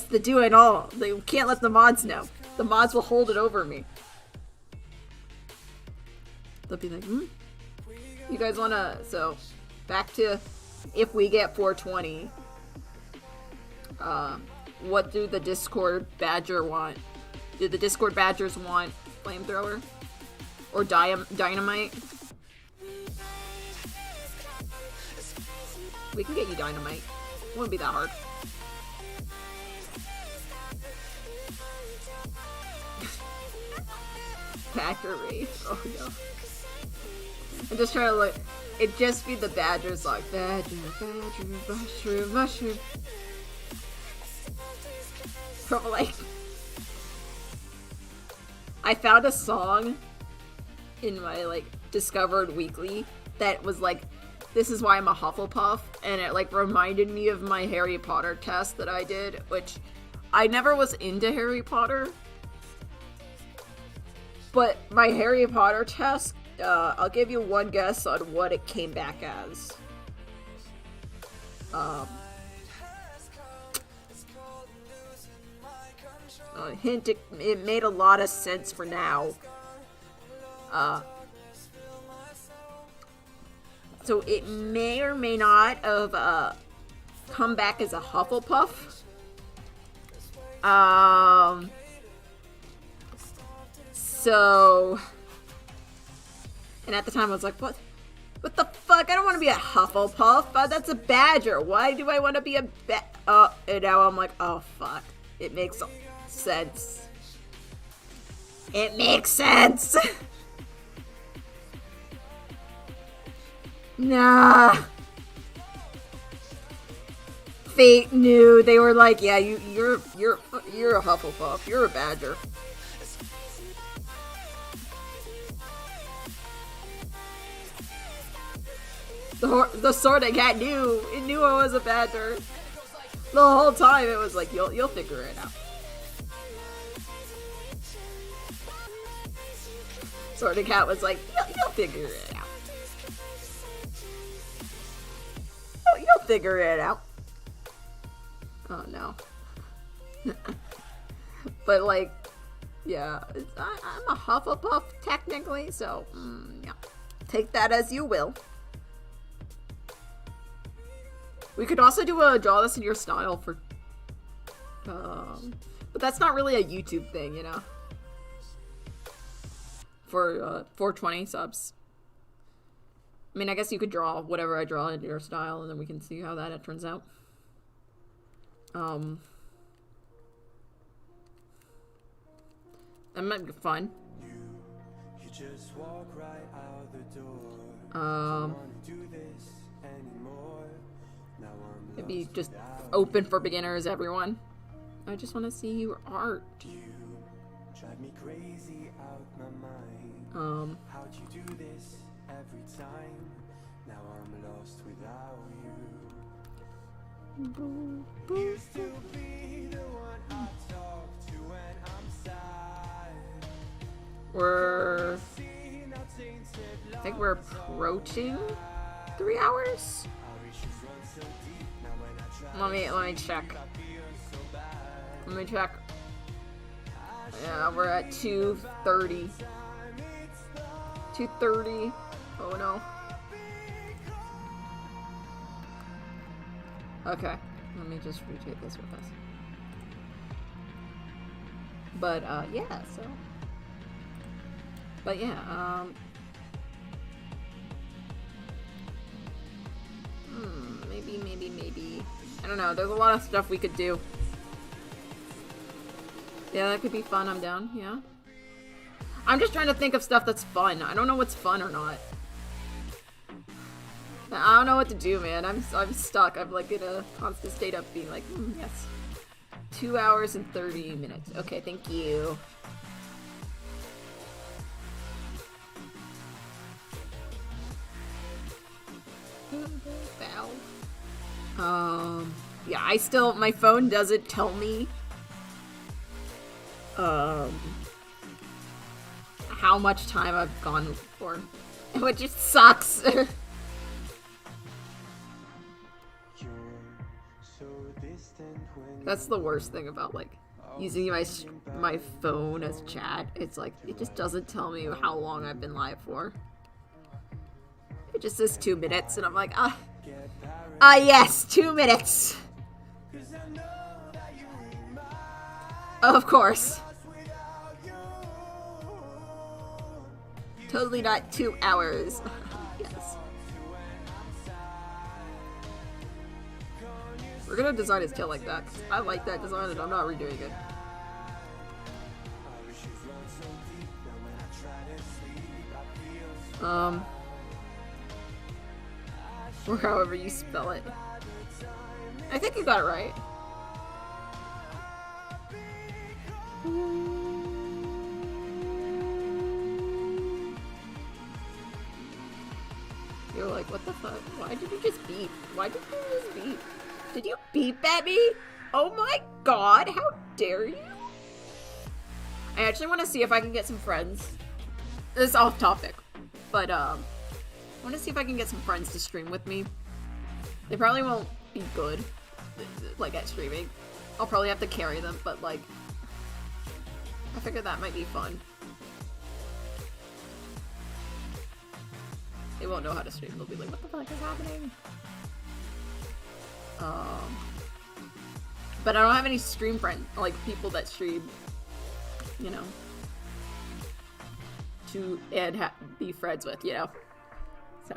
the do and all. They can't let the mods know. The mods will hold it over me. They'll be like, You guys wanna... So, back to if we get 420. What do the Discord Badger want? Do the Discord Badgers want flamethrower? Or dynamite? We can get you dynamite. Wouldn't be that hard. Badger race. Oh no. I'm just trying to look. It just be the Badgers like Badger, mushroom. From like, I found a song in my like discovered weekly that was like, this is why I'm a Hufflepuff, and it like reminded me of my Harry Potter test that I did, which I never was into Harry Potter, but my Harry Potter test, I'll give you one guess on what it came back as. Hint, it made a lot of sense for now. So it may or may not have come back as a Hufflepuff. So, and at the time I was like, what the fuck? I don't want to be a Hufflepuff. That's a Badger. Why do I want to be a and now I'm like, oh fuck. It makes sense. It makes sense. Nah. Fate knew. They were like, yeah, you're a Hufflepuff. You're a Badger. The Sorting Hat knew. It knew I was a badger. The whole time it was like, you'll figure it out. Sorting Hat was like, you'll figure it out. You'll figure it out. Oh no. But like, yeah, I'm a Hufflepuff technically, so yeah. Take that as you will. We could also do a draw this in your style for, but that's not really a YouTube thing, you know. For 420 subs. I mean, I guess you could draw whatever I draw in your style, and then we can see how that turns out. That might be fun. You just walk right out the door. Maybe just open for beginners, everyone. I just want to see your art. You drive me crazy out my mind. How'd you do this every time? Now I'm lost without you. Used to be the one I talk to when I'm sad. I think we're approaching 3 hours. Let me check. Let me check. Yeah, we're at 2:30. 2:30. Oh no. Okay. Let me just retweet this real fast. But yeah, so. But yeah, maybe. I don't know, there's a lot of stuff we could do. Yeah, that could be fun, I'm down, yeah. I'm just trying to think of stuff that's fun. I don't know what's fun or not. I don't know what to do, man. I'm stuck. I'm like in a constant state of being like, yes. 2 hours and 30 minutes. Okay, thank you. Yeah, my phone doesn't tell me how much time I've gone for, which just sucks. That's the worst thing about like using my phone as chat. It's like it just doesn't tell me how long I've been live for. It just says 2 minutes, and I'm like, yes, 2 minutes. Of course. Totally not 2 hours. Yes. We're gonna design his tail like that, 'cause I like that design and I'm not redoing it. Or however you spell it. I think you got it right. You're like, what the fuck? Why did you just beep? Why did you just beep? Did you beep at me? Oh my god, how dare you? I actually want to see if I can get some friends. This is off topic, but I want to see if I can get some friends to stream with me. They probably won't be good, like, at streaming. I'll probably have to carry them, but like, I figured that might be fun. They won't know how to stream. They'll be like, what the fuck is happening? But I don't have any stream friends, like people that stream, you know, and be friends with, you know. So,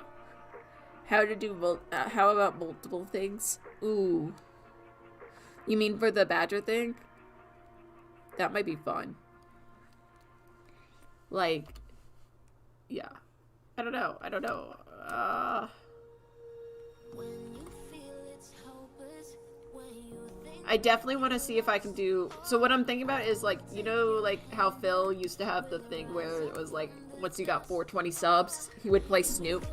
how to do how about multiple things? Ooh, you mean for the badger thing? That might be fun. Like, yeah, I don't know. I definitely want to see if I can do. So what I'm thinking about is like, you know, like how Phil used to have the thing where it was like, once you got 420 subs, he would play Snoop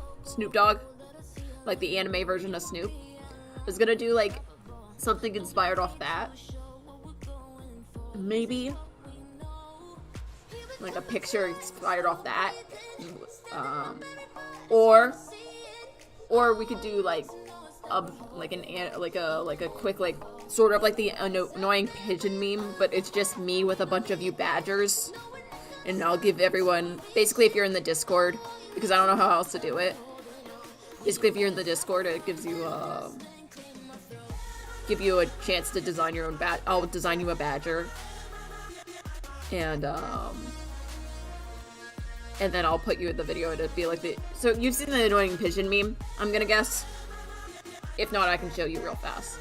Dogg. like the anime version of Snoop. I was gonna do like something inspired off that. Maybe like a picture inspired off that. Or we could do like a quick like sort of like the annoying pigeon meme, but it's just me with a bunch of you badgers, and I'll give everyone basically if you're in the Discord, because I don't know how else to do it. Basically, if you're in the Discord, it gives you a chance to design your own I'll design you a badger, and then I'll put you in the video, and it'd be like so you've seen the annoying pigeon meme, I'm gonna guess. If not, I can show you real fast.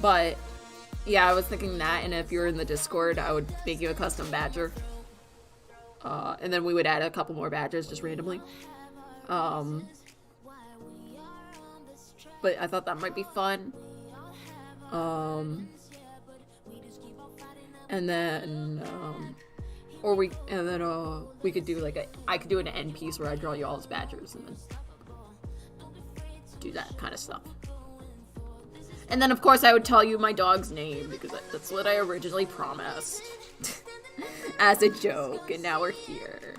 But yeah, I was thinking that, and if you're in the Discord, I would make you a custom badger. And then we would add a couple more badgers just randomly. But I thought that might be fun. And then we could do like I could do an end piece where I draw you all as badgers and then do that kind of stuff. And then of course I would tell you my dog's name because that's what I originally promised. As a joke, and now we're here.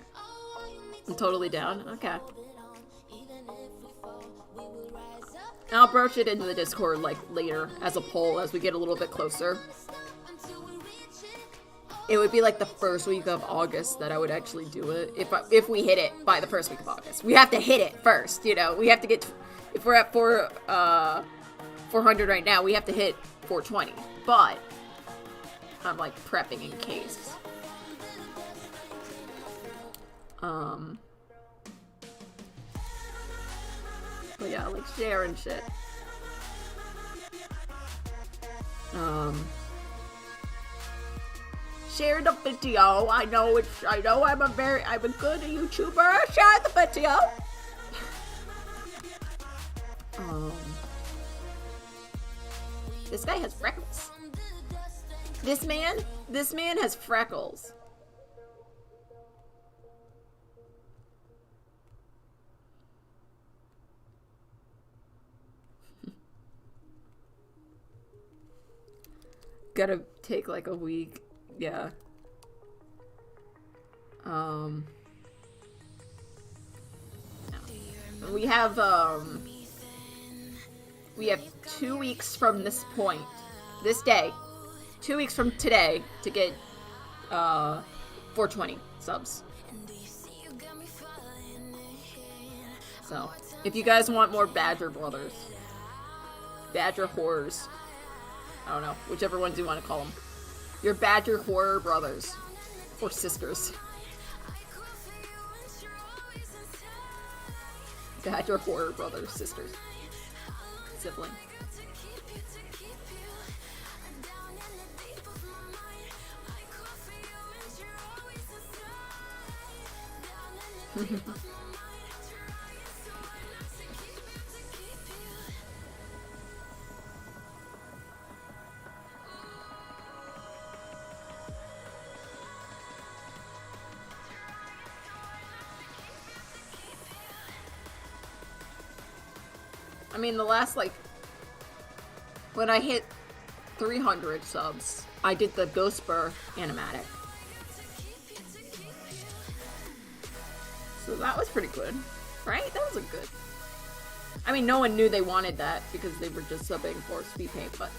I'm totally down. Okay. And I'll broach it into the Discord like later as a poll as we get a little bit closer. It would be like the first week of August that I would actually do it if we hit it by the first week of August. We have to hit it first, you know. We have to get if we're at 400 right now, we have to hit 420. But I'm like prepping in case. But yeah, like share and shit. Share the video. I know I'm a good YouTuber. Share the video. This guy has freckles. This man has freckles. Gotta take like a week. Yeah. We have 2 weeks from this point, this day, 2 weeks from today to get 420 subs. So, if you guys want more Badger Brothers, Badger Horrors, I don't know, whichever ones you want to call them, your Badger Horror Brothers or Sisters. Badger Horror Brothers, Sisters, Sibling. I mean, the last, like, when I hit 300 subs, I did the Ghost Burr animatic. So that was pretty good, right? That was a good. I mean, no one knew they wanted that because they were just subbing for speed paint, but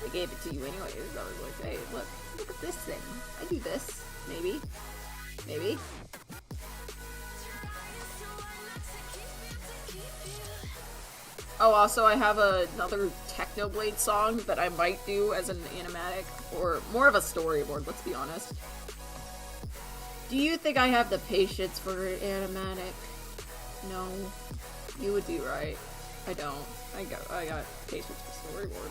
I gave it to you anyways. I was like, hey, look at this thing. I do this. Maybe. Oh, also I have another Technoblade song that I might do as an animatic, or more of a storyboard, let's be honest. Do you think I have the patience for an animatic? No. You would be right. I don't. I got patience for storyboard.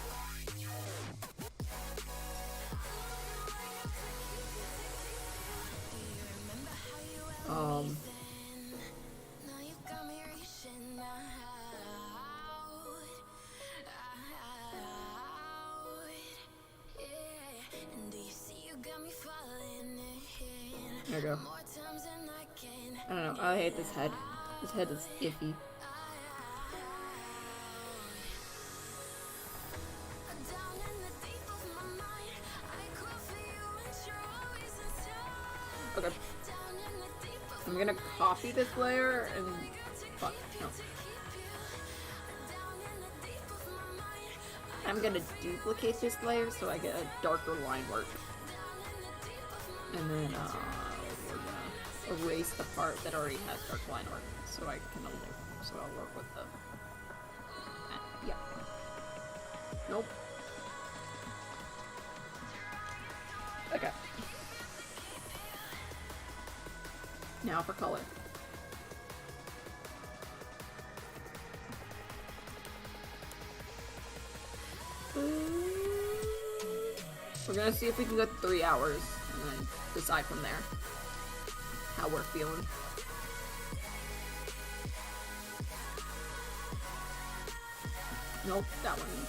There we go. I don't know. I hate this head. This head is iffy. Okay. I'm gonna copy this layer and... Fuck, no. I'm gonna duplicate this layer so I get a darker line work. And then, we're gonna erase the part that already has dark line work so I can, so I'll work with the... yeah. Nope. Okay. Now for color. We're gonna see if we can go 3 hours and then decide from there how we're feeling. Nope, that one.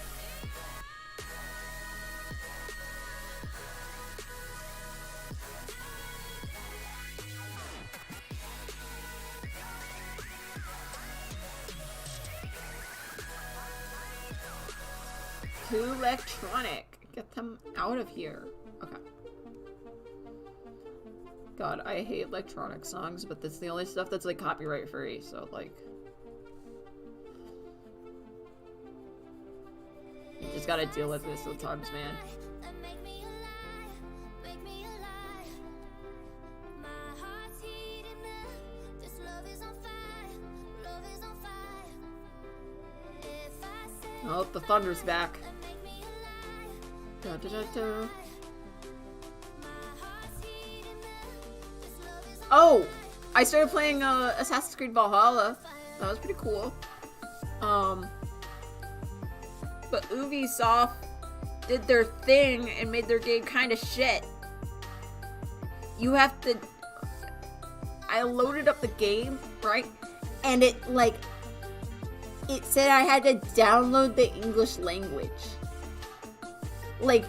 Too electronic. Get them out of here. Okay. God, I hate electronic songs, but that's the only stuff that's like copyright free, so like... you just gotta deal with this sometimes, man. Oh, the thunder's back. Da, da, da, da. Oh! I started playing Assassin's Creed Valhalla. That was pretty cool. But Ubisoft did their thing and made their game kind of shit. You have to... I loaded up the game, right? And it, like... it said I had to download the English language. Like,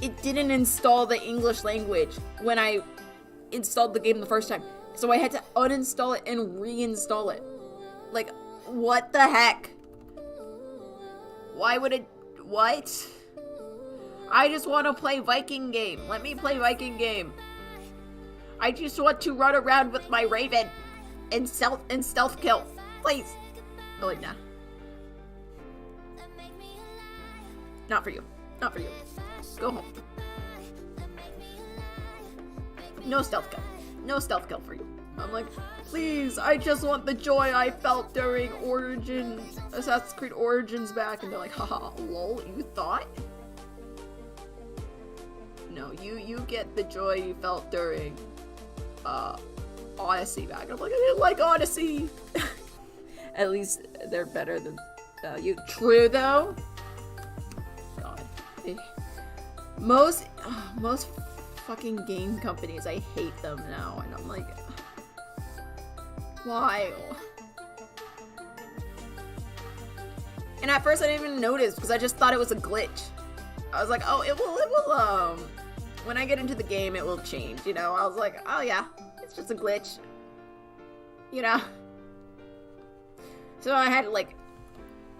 it didn't install the English language when I installed the game the first time. So I had to uninstall it and reinstall it. Like, what the heck? Why would it... what? I just want to play Viking game. Let me play Viking game. I just want to run around with my Raven and stealth kill. Please. Oh, wait, nah. Not for you. Not for you. Go home. No stealth kill. No stealth kill for you. I'm like, please, I just want the joy I felt during Origins, Assassin's Creed Origins back. And they're like, haha, lol, you thought? No, you get the joy you felt during, Odyssey back. And I'm like, I didn't like Odyssey. At least they're better than you. True, though. God. Most fucking game companies, I hate them now. And I'm like, why? And at first I didn't even notice because I just thought it was a glitch. I was like, oh, it will, when I get into the game, it will change, you know? I was like, oh yeah, it's just a glitch. You know? So I had like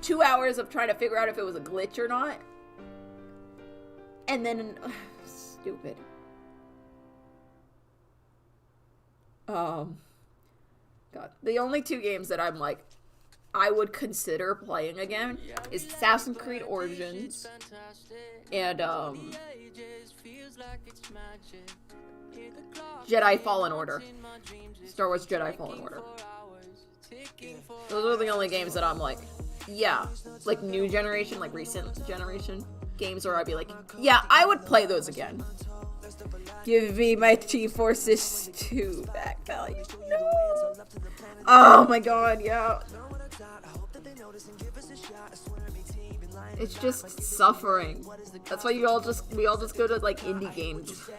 2 hours of trying to figure out if it was a glitch or not. And then, stupid. God. The only two games that I'm like, I would consider playing again is Assassin's Creed Origins and, Jedi Fallen Order. Star Wars Jedi Fallen Order. Those are the only games that I'm like, yeah, like new generation, like recent generation games where I'd be like, yeah, I would play those again. Give me my T-Forces 2 back, like, no. Oh my god, yeah. It's just suffering. That's why we all just go to like indie games.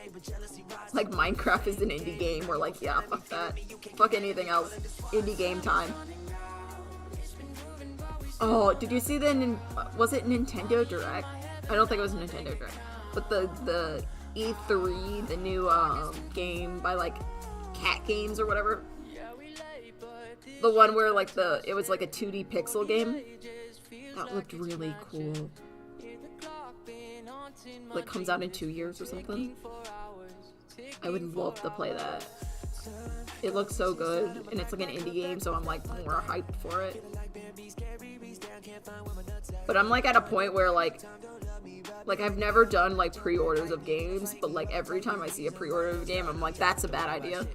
Like Minecraft is an indie game. We're like, yeah, fuck that. Fuck anything else. Indie game time. Oh, did you see was it Nintendo Direct? I don't think it was Nintendo Direct. But the E3, the new game by like Cat Games or whatever. The one where like it was like a 2D pixel game. That looked really cool. Like comes out in 2 years or something. I would love to play that. It looks so good, and it's like an indie game, so I'm like more hyped for it. But I'm like at a point where like I've never done like pre-orders of games, but like every time I see a pre-order of a game, I'm like, that's a bad idea.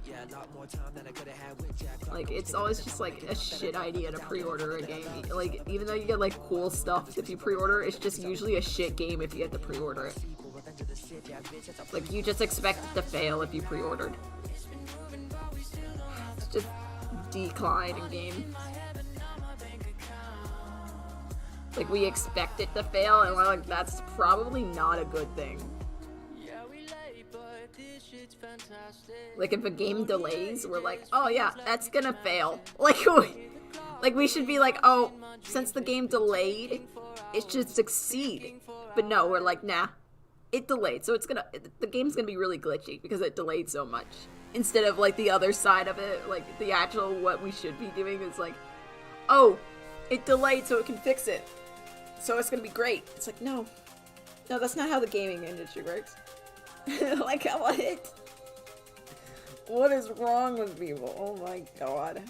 Like it's always just like a shit idea to pre-order a game. Like even though you get like cool stuff if you pre-order, it's just usually a shit game if you get to pre-order it. Like you just expect it to fail if you pre-ordered. It's just decline in game. Like, we expect it to fail, and we're like, that's probably not a good thing. Like, if a game delays, we're like, oh yeah, that's gonna fail. Like we should be like, oh, since the game delayed, it should succeed. But no, we're like, nah, it delayed, so the game's gonna be really glitchy because it delayed so much. Instead of, like, the other side of it, like, the actual what we should be doing is like, oh, it delayed so it can fix it. So it's gonna be great. It's like, no, that's not how the gaming industry works. Like, what is wrong with people? Oh my god.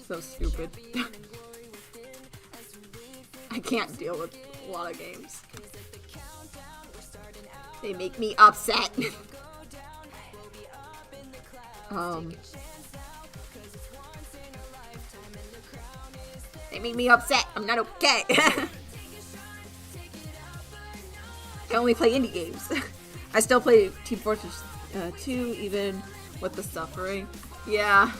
So stupid. I can't deal with a lot of games. They make me upset. They made me upset. I'm not okay. I only play indie games. I still play Team Fortress 2 even with the suffering. Yeah.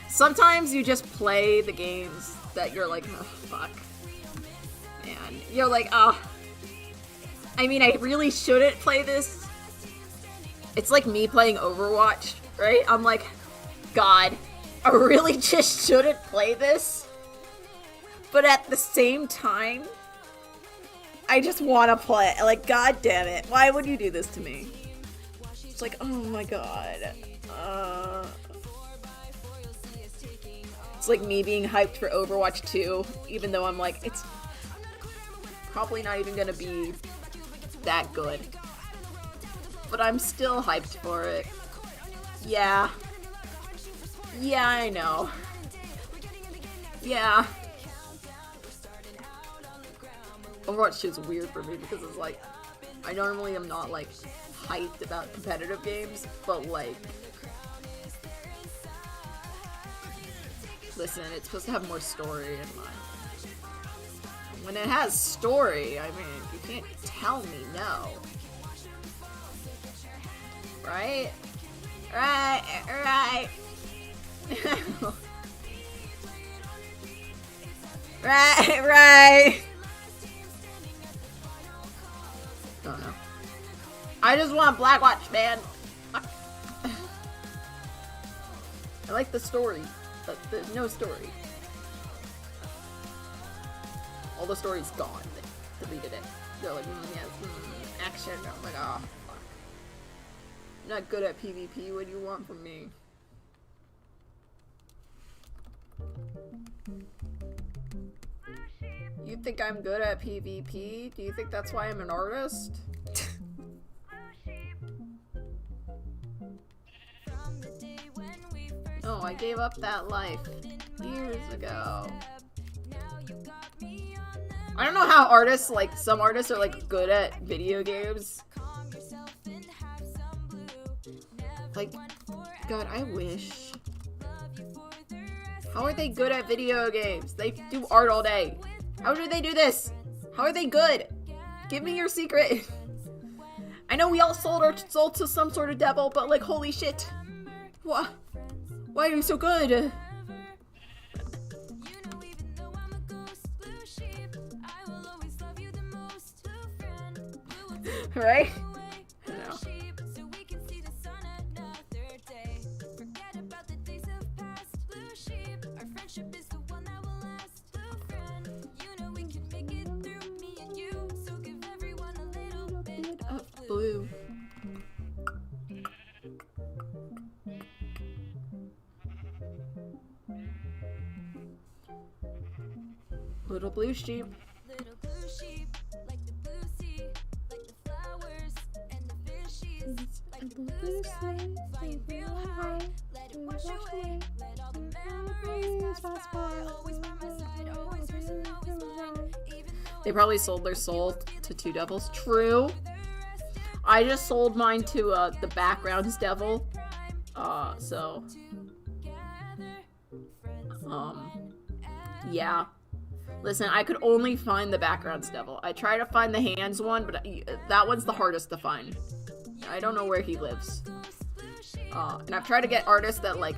Sometimes you just play the games that you're like, oh, fuck. Man. You're like, oh. I mean, I really shouldn't play this. It's like me playing Overwatch. Right? I'm like, God, I really just shouldn't play this. But at the same time, I just want to play it. Like, God damn it. Why would you do this to me? It's like, oh my god. It's like me being hyped for Overwatch 2, even though I'm like, it's probably not even gonna be that good. But I'm still hyped for it. Yeah. Yeah, I know. Yeah. Overwatch 2 is weird for me because it's like, I normally am not like hyped about competitive games, but like, listen, it's supposed to have more story in mind. When it has story, I mean, you can't tell me no. Right? Right. Right. Don't know. I just want Blackwatch, man. I like the story, but there's no story. All the story's gone. They deleted it. They're like, yes, action. I'm like, oh, fuck. I'm not good at PvP. What do you want from me? You think I'm good at PvP? Do you think that's why I'm an artist? No, I gave up that life years ago. I don't know how artists, like, some artists are, like, good at video games. Like, God, I wish. How are they good at video games? They do art all day. How do they do this? How are they good? Give me your secret. I know we all sold our soul to some sort of devil, but like, holy shit. What? Why are you so good? Right? I know. Little blue sheep. Little blue sheep, like the blue sea, like the flowers and the fishies, like the blue sky, flying real high. Let it wash away, let all the memories pass by. Always by my side, always yours and always mine. Even though They probably sold their soul to two devils. True. I just sold mine to the backgrounds devil. So yeah. Listen, I could only find the backgrounds devil. I try to find the hands one, but that one's the hardest to find. I don't know where he lives. And I've tried to get artists that like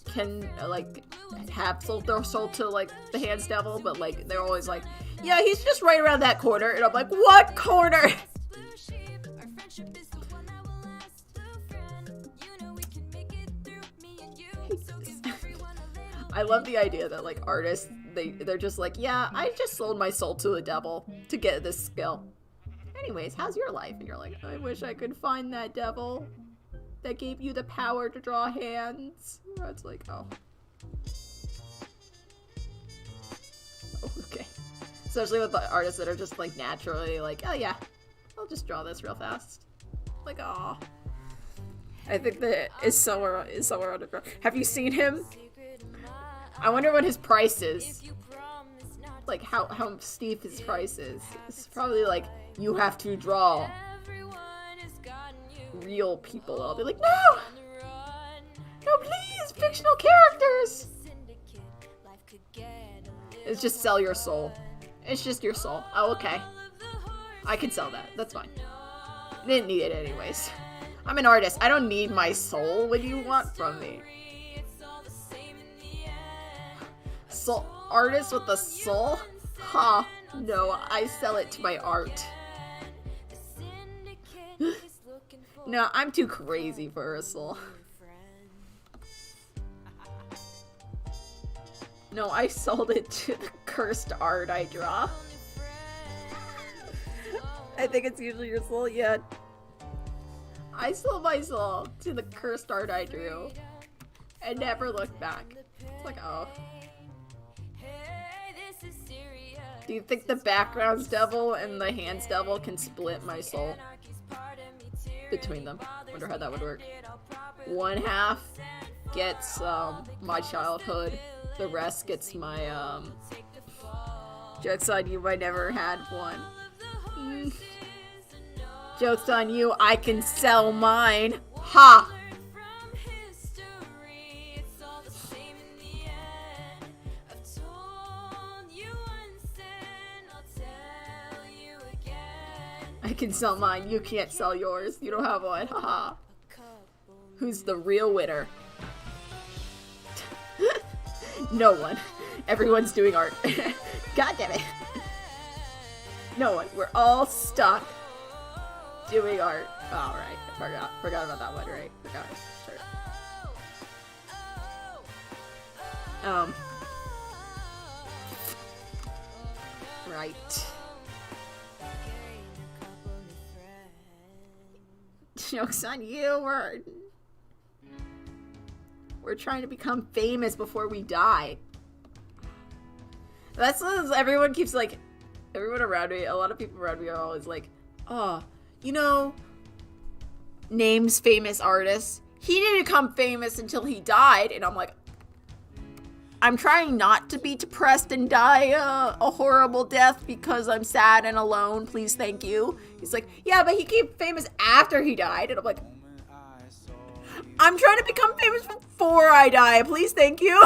can like have sold their soul to like the hands devil, but like they're always like, yeah, he's just right around that corner, and I'm like, what corner? I love the idea that like artists, they're just like, yeah, I just sold my soul to the devil to get this skill. Anyways, how's your life? And you're like, I wish I could find that devil that gave you the power to draw hands. It's like, oh. Okay. Especially with the artists that are just like naturally like, oh yeah, I'll just draw this real fast. Like, oh. I think that is somewhere underground. Have you seen him? I wonder what his price is. Like how steep his price is. It's probably like, you have to draw real people. I'll be like, no! No, please! Fictional characters! It's just sell your soul. It's just your soul. Oh, okay. I can sell that. That's fine. I didn't need it anyways. I'm an artist. I don't need my soul. What do you want from me? Soul artist with a soul? Ha! Huh. No, I sell it to my art. No, I'm too crazy for a soul. No, I sold it to the cursed art I draw. I think it's usually your soul, yeah. I sold my soul to the cursed art I drew and never looked back. It's like, oh. Do you think the backgrounds devil and the hands devil can split my soul between them? Wonder how that would work. One half gets my childhood. The rest gets my jokes on you, I never had one. Jokes on you, I can sell mine. Ha! I can sell mine, you can't sell yours. You don't have one, haha. Who's the real winner? No one. Everyone's doing art. God damn it. No one. We're all stuck doing art. Oh, right. Forgot about that one, right? Forgot. Sure. Right. Joke's on you. We're trying to become famous before we die. That's what everyone keeps like. Everyone around me, a lot of people around me are always like, oh, you know, names famous artists. He didn't become famous until he died. And I'm like, I'm trying not to be depressed and die a horrible death because I'm sad and alone. Please, thank you. He's like, yeah, but he became famous after he died. And I'm like, I'm trying to become famous before I die. Please, thank you.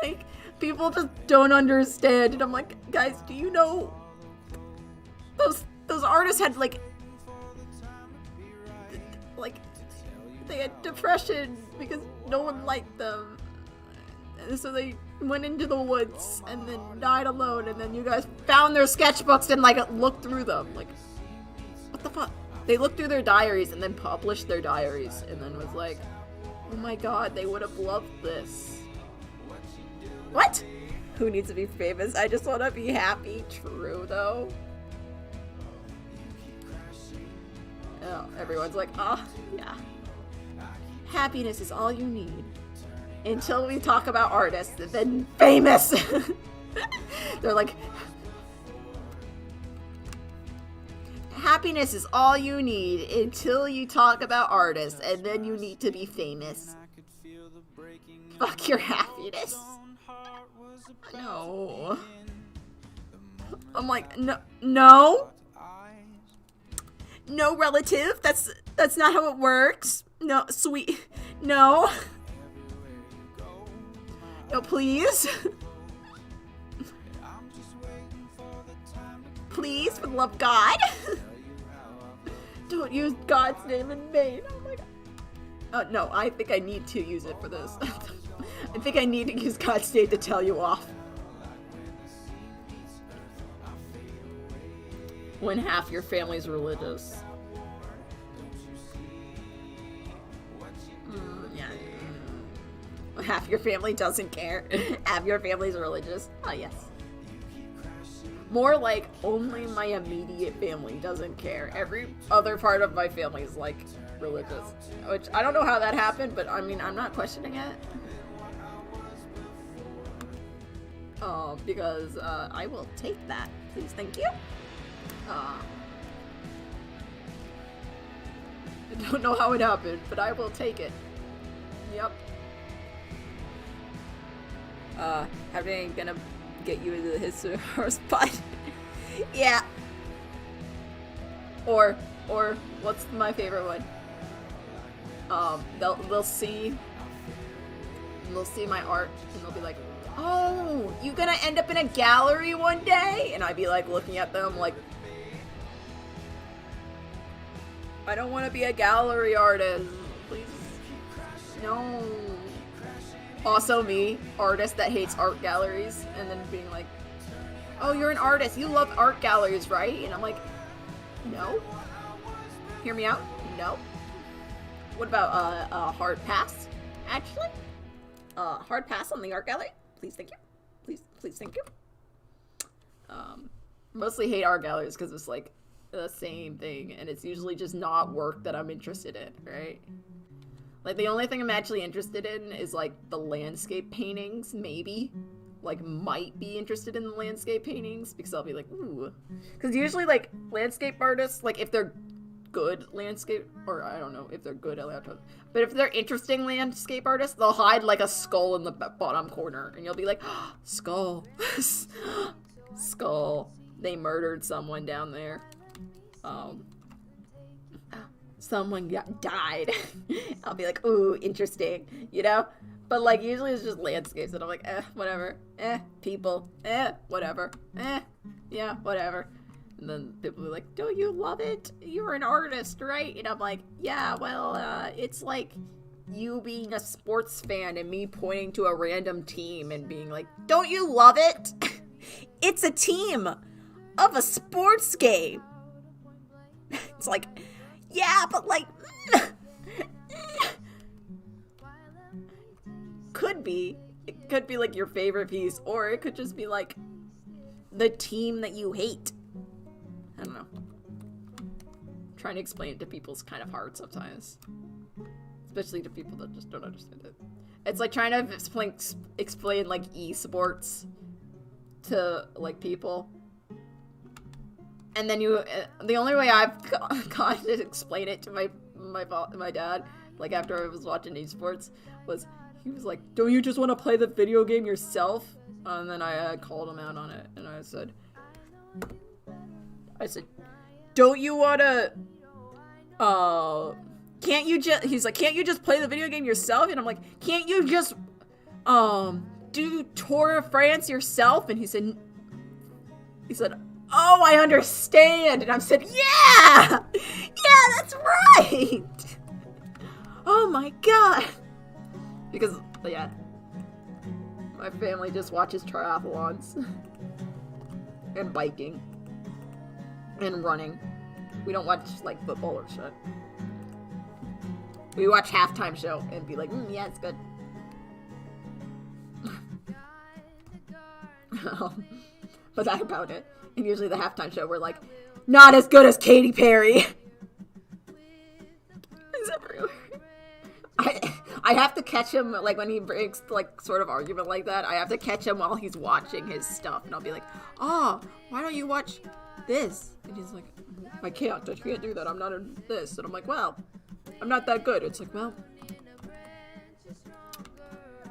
Like, people just don't understand. And I'm like, guys, do you know those artists had like they had depression because no one liked them. And so they went into the woods and then died alone, and then you guys found their sketchbooks and like looked through them. Like, what the fuck? They looked through their diaries and then published their diaries and then was like, oh my god, they would have loved this. What? Who needs to be famous? I just want to be happy. True, though. Oh, everyone's like, oh, yeah. Happiness is all you need. until we talk about artists, and then famous. They're like, happiness is all you need until you talk about artists, and then you need to be famous. Fuck your happiness. No. I'm like, no, relative. That's not how it works. No, sweet. No, please. Please, for the love of God. Don't use God's name in vain. Oh my God. No, I think I need to use it for this. I think I need to use God's name to tell you off. When half your family's religious. Yeah. Half your family doesn't care. Half your family's religious. Oh, yes. More like only my immediate family doesn't care. Every other part of my family is like religious. Which I don't know how that happened, but I mean, I'm not questioning it. Because I will take that. Please, thank you. I don't know how it happened, but I will take it. Yep. How are they gonna get you into his her spot? Yeah. Or what's my favorite one? They'll see my art and they'll be like, "Oh, you gonna end up in a gallery one day?" And I'd be like looking at them like, I don't want to be a gallery artist. Please. No. Also me, artist that hates art galleries, and then being like, "Oh, you're an artist. You love art galleries, right?" And I'm like, no. Hear me out? No. What about a hard pass? Actually? Hard pass on the art gallery? Please, thank you. Please, thank you. Mostly hate art galleries because it's like the same thing, and it's usually just not work that I'm interested in, right? Like, the only thing I'm actually interested in is, like, the landscape paintings, maybe. Like, might be interested in the landscape paintings, because I'll be like, ooh. Because usually, like, landscape artists, like, if they're good landscape, or I don't know if they're good at landscape, but if they're interesting landscape artists, they'll hide, like, a skull in the bottom corner, and you'll be like, oh, skull. Skull. They murdered someone down there. Someone died. I'll be like, ooh, interesting, you know? But, like, usually it's just landscapes, and I'm like, whatever. People. Whatever. Yeah, whatever. And then people are like, don't you love it? You're an artist, right? And I'm like, yeah, well, it's like you being a sports fan and me pointing to a random team and being like, don't you love it? It's a team of a sports game. It's like, yeah, but like, could be. It could be like your favorite piece, or it could just be like the team that you hate. I don't know. Trying to explain it to people is kind of hard sometimes. Especially to people that just don't understand it. It's like trying to explain like esports to like people. And then the only way I've got to explain it to my dad, like after I was watching esports, was he was like, don't you just want to play the video game yourself? And then I called him out on it, and I said, don't you want to, can't you just, he's like, can't you just play the video game yourself? And I'm like, can't you just, do Tour of France yourself? And he said, oh, I understand. And I said, yeah, that's right. Oh my God. Because, yeah, my family just watches triathlons and biking and running. We don't watch, like, football or shit. We watch halftime show and be like, yeah, it's good. But that's about it. And usually the halftime show, we're like, not as good as Katy Perry. It's everywhere. I have to catch him, like, when he breaks, like, sort of argument like that, I have to catch him while he's watching his stuff, and I'll be like, oh, why don't you watch this? And he's like, I can't do that, I'm not in this. And I'm like, well, I'm not that good. It's like, well,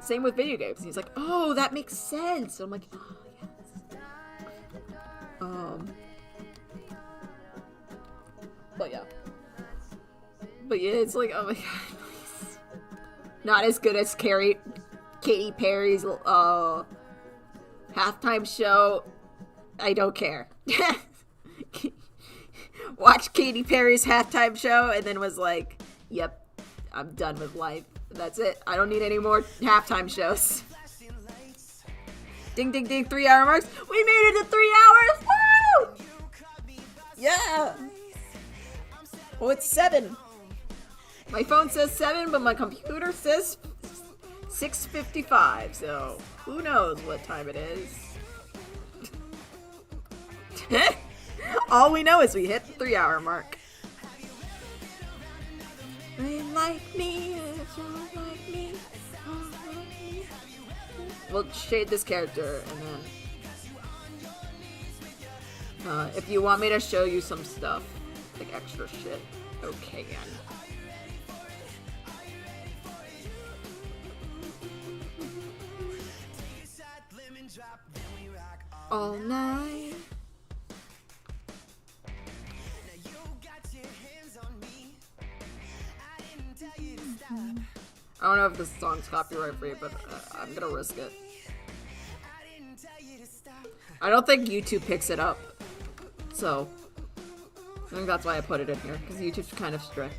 same with video games. And he's like, oh, that makes sense. And I'm like, oh, yes. But yeah, it's like, oh my god. Not as good as Katy Perry's halftime show. I don't care. Watch Katy Perry's halftime show and then was like, yep, I'm done with life. That's it. I don't need any more halftime shows. Ding, ding, ding. 3 hour marks. We made it to 3 hours. Woo! Yeah. Oh, it's 7. My phone says 7, but my computer says 6:55. So who knows what time it is. All we know is we hit the 3 hour mark. Like me, like me. We'll shade this character and then if you want me to show you some stuff, like extra shit, okay, again. All night. I don't know if this song's copyright free, but I'm gonna risk it. I don't think YouTube picks it up, so I think that's why I put it in here, because YouTube's kind of strict.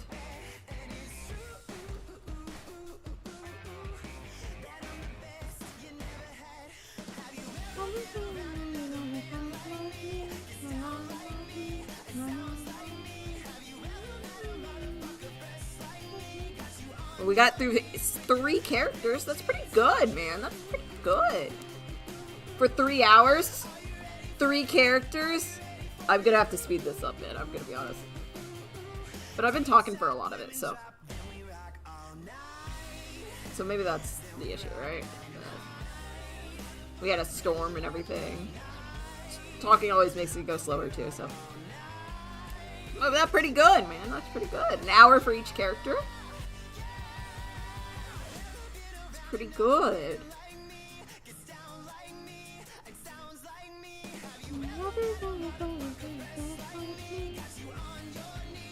We got through 3 characters. That's pretty good, man. That's pretty good. For 3 hours, 3 characters. I'm gonna have to speed this up, man. I'm gonna be honest. But I've been talking for a lot of it, so maybe that's the issue, right? We had a storm and everything. Talking always makes me go slower too, so. Oh, that's pretty good, man. That's pretty good. An hour for each character. Pretty good.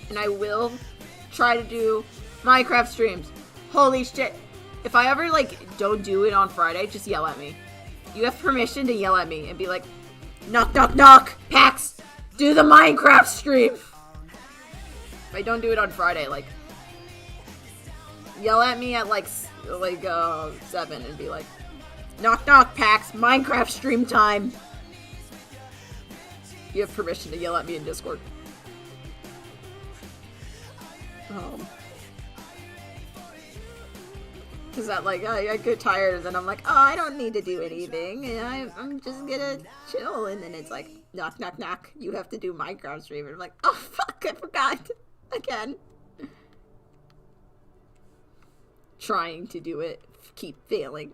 And I will try to do Minecraft streams. Holy shit. If I ever, like, don't do it on Friday, just yell at me. You have permission to yell at me and be like, knock, knock, knock, Pax, do the Minecraft stream. If I don't do it on Friday, like, yell at me at, like 7 and be like, knock, knock, Pax, Minecraft stream time. You have permission to yell at me in Discord. Cause that, like, I get tired and then I'm like, oh, I don't need to do anything, and I'm just gonna chill, and then it's like, knock, knock, knock, you have to do Minecraft stream, and I'm like, oh fuck, I forgot again. Trying to do it, keep failing.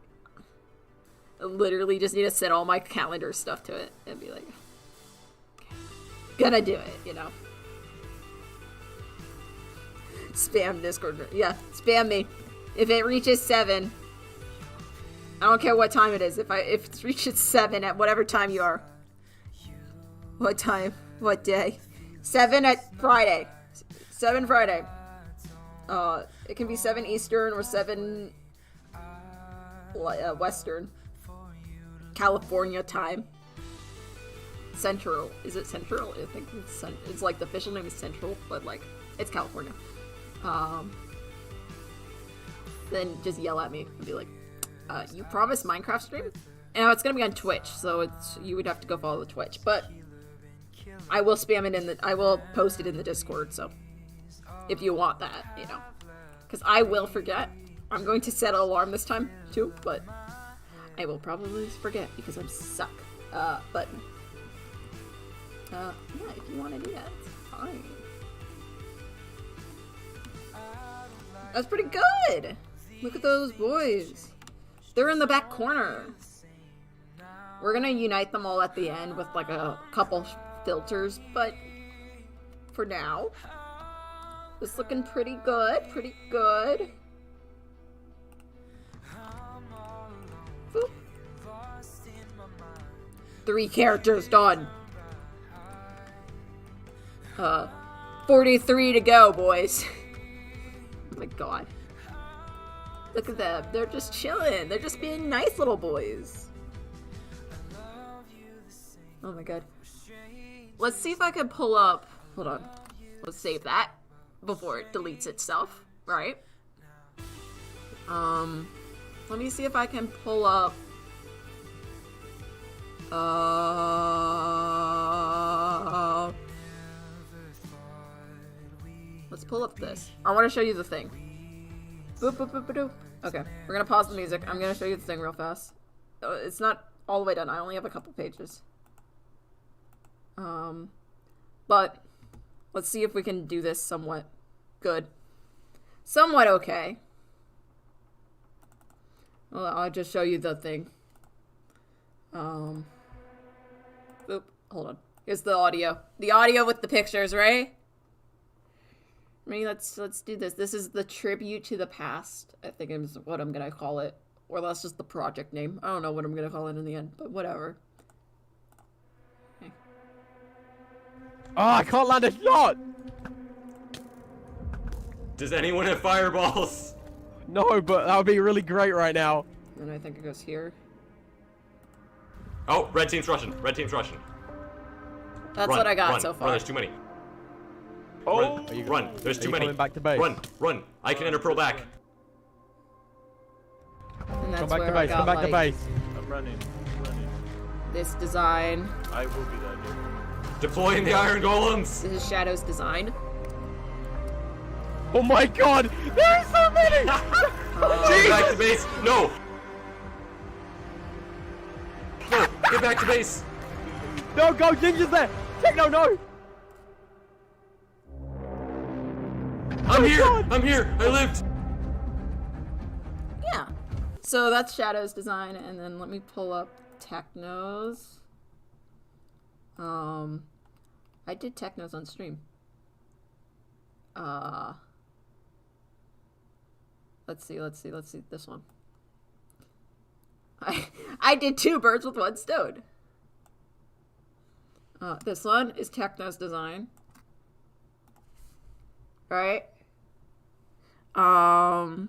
I literally just need to set all my calendar stuff to it and be like, okay, gonna do it, you know. Spam Discord. Yeah, spam me. If it reaches 7, I don't care what time it is. If it reaches 7 at whatever time you are. What time? What day? 7 at Friday. 7 Friday. It can be 7 Eastern or 7 Western. California time. Central. Is it Central? I think it's like the official name is Central, but like it's California. Then just yell at me and be like, you promised Minecraft stream? And it's gonna be on Twitch, so you would have to go follow the Twitch, but I will spam it I will post it in the Discord, so if you want that, you know. Because I will forget. I'm going to set an alarm this time, too, but I will probably forget because I'm suck. Yeah, if you want to do that, it's fine. That's pretty good! Look at those boys. They're in the back corner. We're gonna unite them all at the end with like a couple filters, but for now, it's looking pretty good. Pretty good. Boop. 3 characters done. 43 to go, boys. Oh my god. Look at them. They're just chilling. They're just being nice little boys. Oh my god. Let's see if I can pull up. Hold on. Let's save that before it deletes itself. Right? Let me see if I can pull up. Let's pull up this. I want to show you the thing. Boop, boop, boop, boop, boop. Okay, we're gonna pause the music. I'm gonna show you the thing real fast. It's not all the way done. I only have a couple pages. But let's see if we can do this somewhat good. Somewhat okay. Well, I'll just show you the thing. Oop, hold on. Here's the audio. The audio with the pictures, right? Maybe let's do this. This is the tribute to the past, I think is what I'm gonna call it. Or that's just the project name. I don't know what I'm gonna call it in the end, but whatever. Okay. Oh, I can't land a shot! Does anyone have fireballs? No, but that would be really great right now. And I think it goes here. Oh, red team's rushing. Red team's rushing. That's Run, what I got run, so Run, far. there's too many. Oh! Run, there's too many. Coming back to base? Run. I can enter pro back. And that's Come back where to I base, got, come back to like, base. I'm running. this design. I will be that dude. Deploying the iron golems. This is Shadow's design. Oh my god! There are so many! Get back to base. No. No, get back to base. No, go, Ginger's there! Techno, no! I'm here. God. I'm here. I lived. Yeah. So that's Shadow's design, and then let me pull up Techno's. I did Techno's on stream. Let's see this one. I did 2 birds with 1 stone. This one is Techno's design. Right? I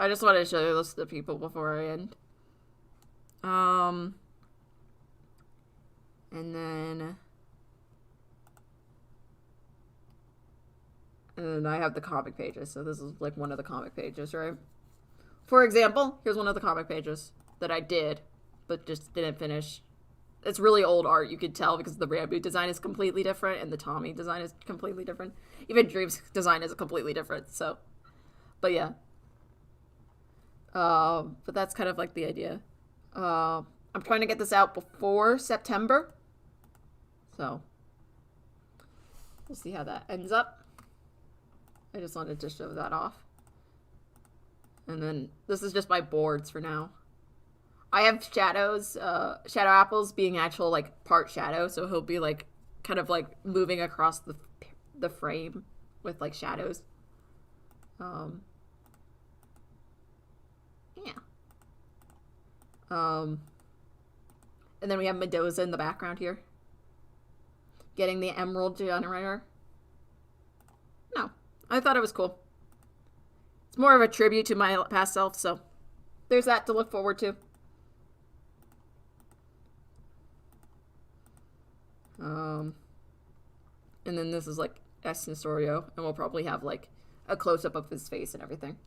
just wanted to show you this to the people before I end. And then I have the comic pages. So this is like one of the comic pages, right? For example, here's one of the comic pages that I did, but just didn't finish. It's really old art, you could tell, because the Rambo design is completely different and the Tommy design is completely different. Even Dream's design is completely different, so. But yeah. But that's kind of like the idea. I'm trying to get this out before September. So. We'll see how that ends up. I just wanted to show that off. And then this is just my boards for now. I have shadows, Shadow Apples being actual, like, part shadow, so he'll be, like, kind of, like, moving across the frame with, like, shadows. Yeah. And then we have Mendoza in the background here. Getting the emerald generator. No, I thought it was cool. It's more of a tribute to my past self, so there's that to look forward to. And then this is like S. Nestorio, and we'll probably have like a close-up of his face and everything.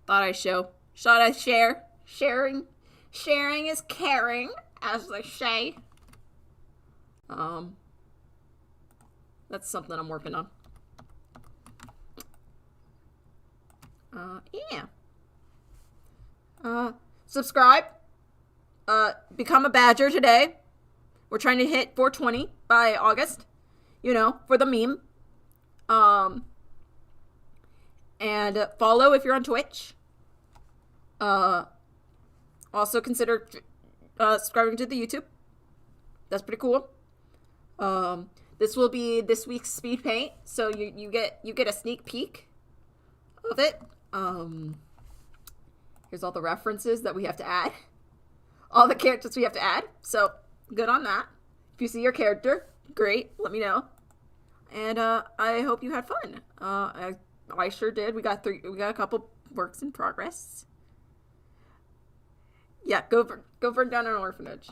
Thought I share. Sharing is caring, as they say. That's something I'm working on. Yeah. Subscribe. Become a badger today. We're trying to hit 420 by August. You know, for the meme. And follow if you're on Twitch. Also consider subscribing to the YouTube. That's pretty cool. This will be this week's speed paint, so you get a sneak peek of it. Here's all the references that we have to add. All the characters we have to add. So good on that. If you see your character, great. Let me know. And I hope you had fun. I sure did. We got a couple works in progress. Yeah, go burn down an orphanage.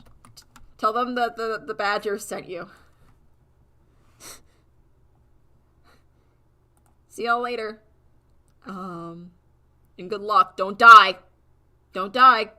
Tell them that the badger sent you. See y'all later. And good luck. Don't die. Don't die.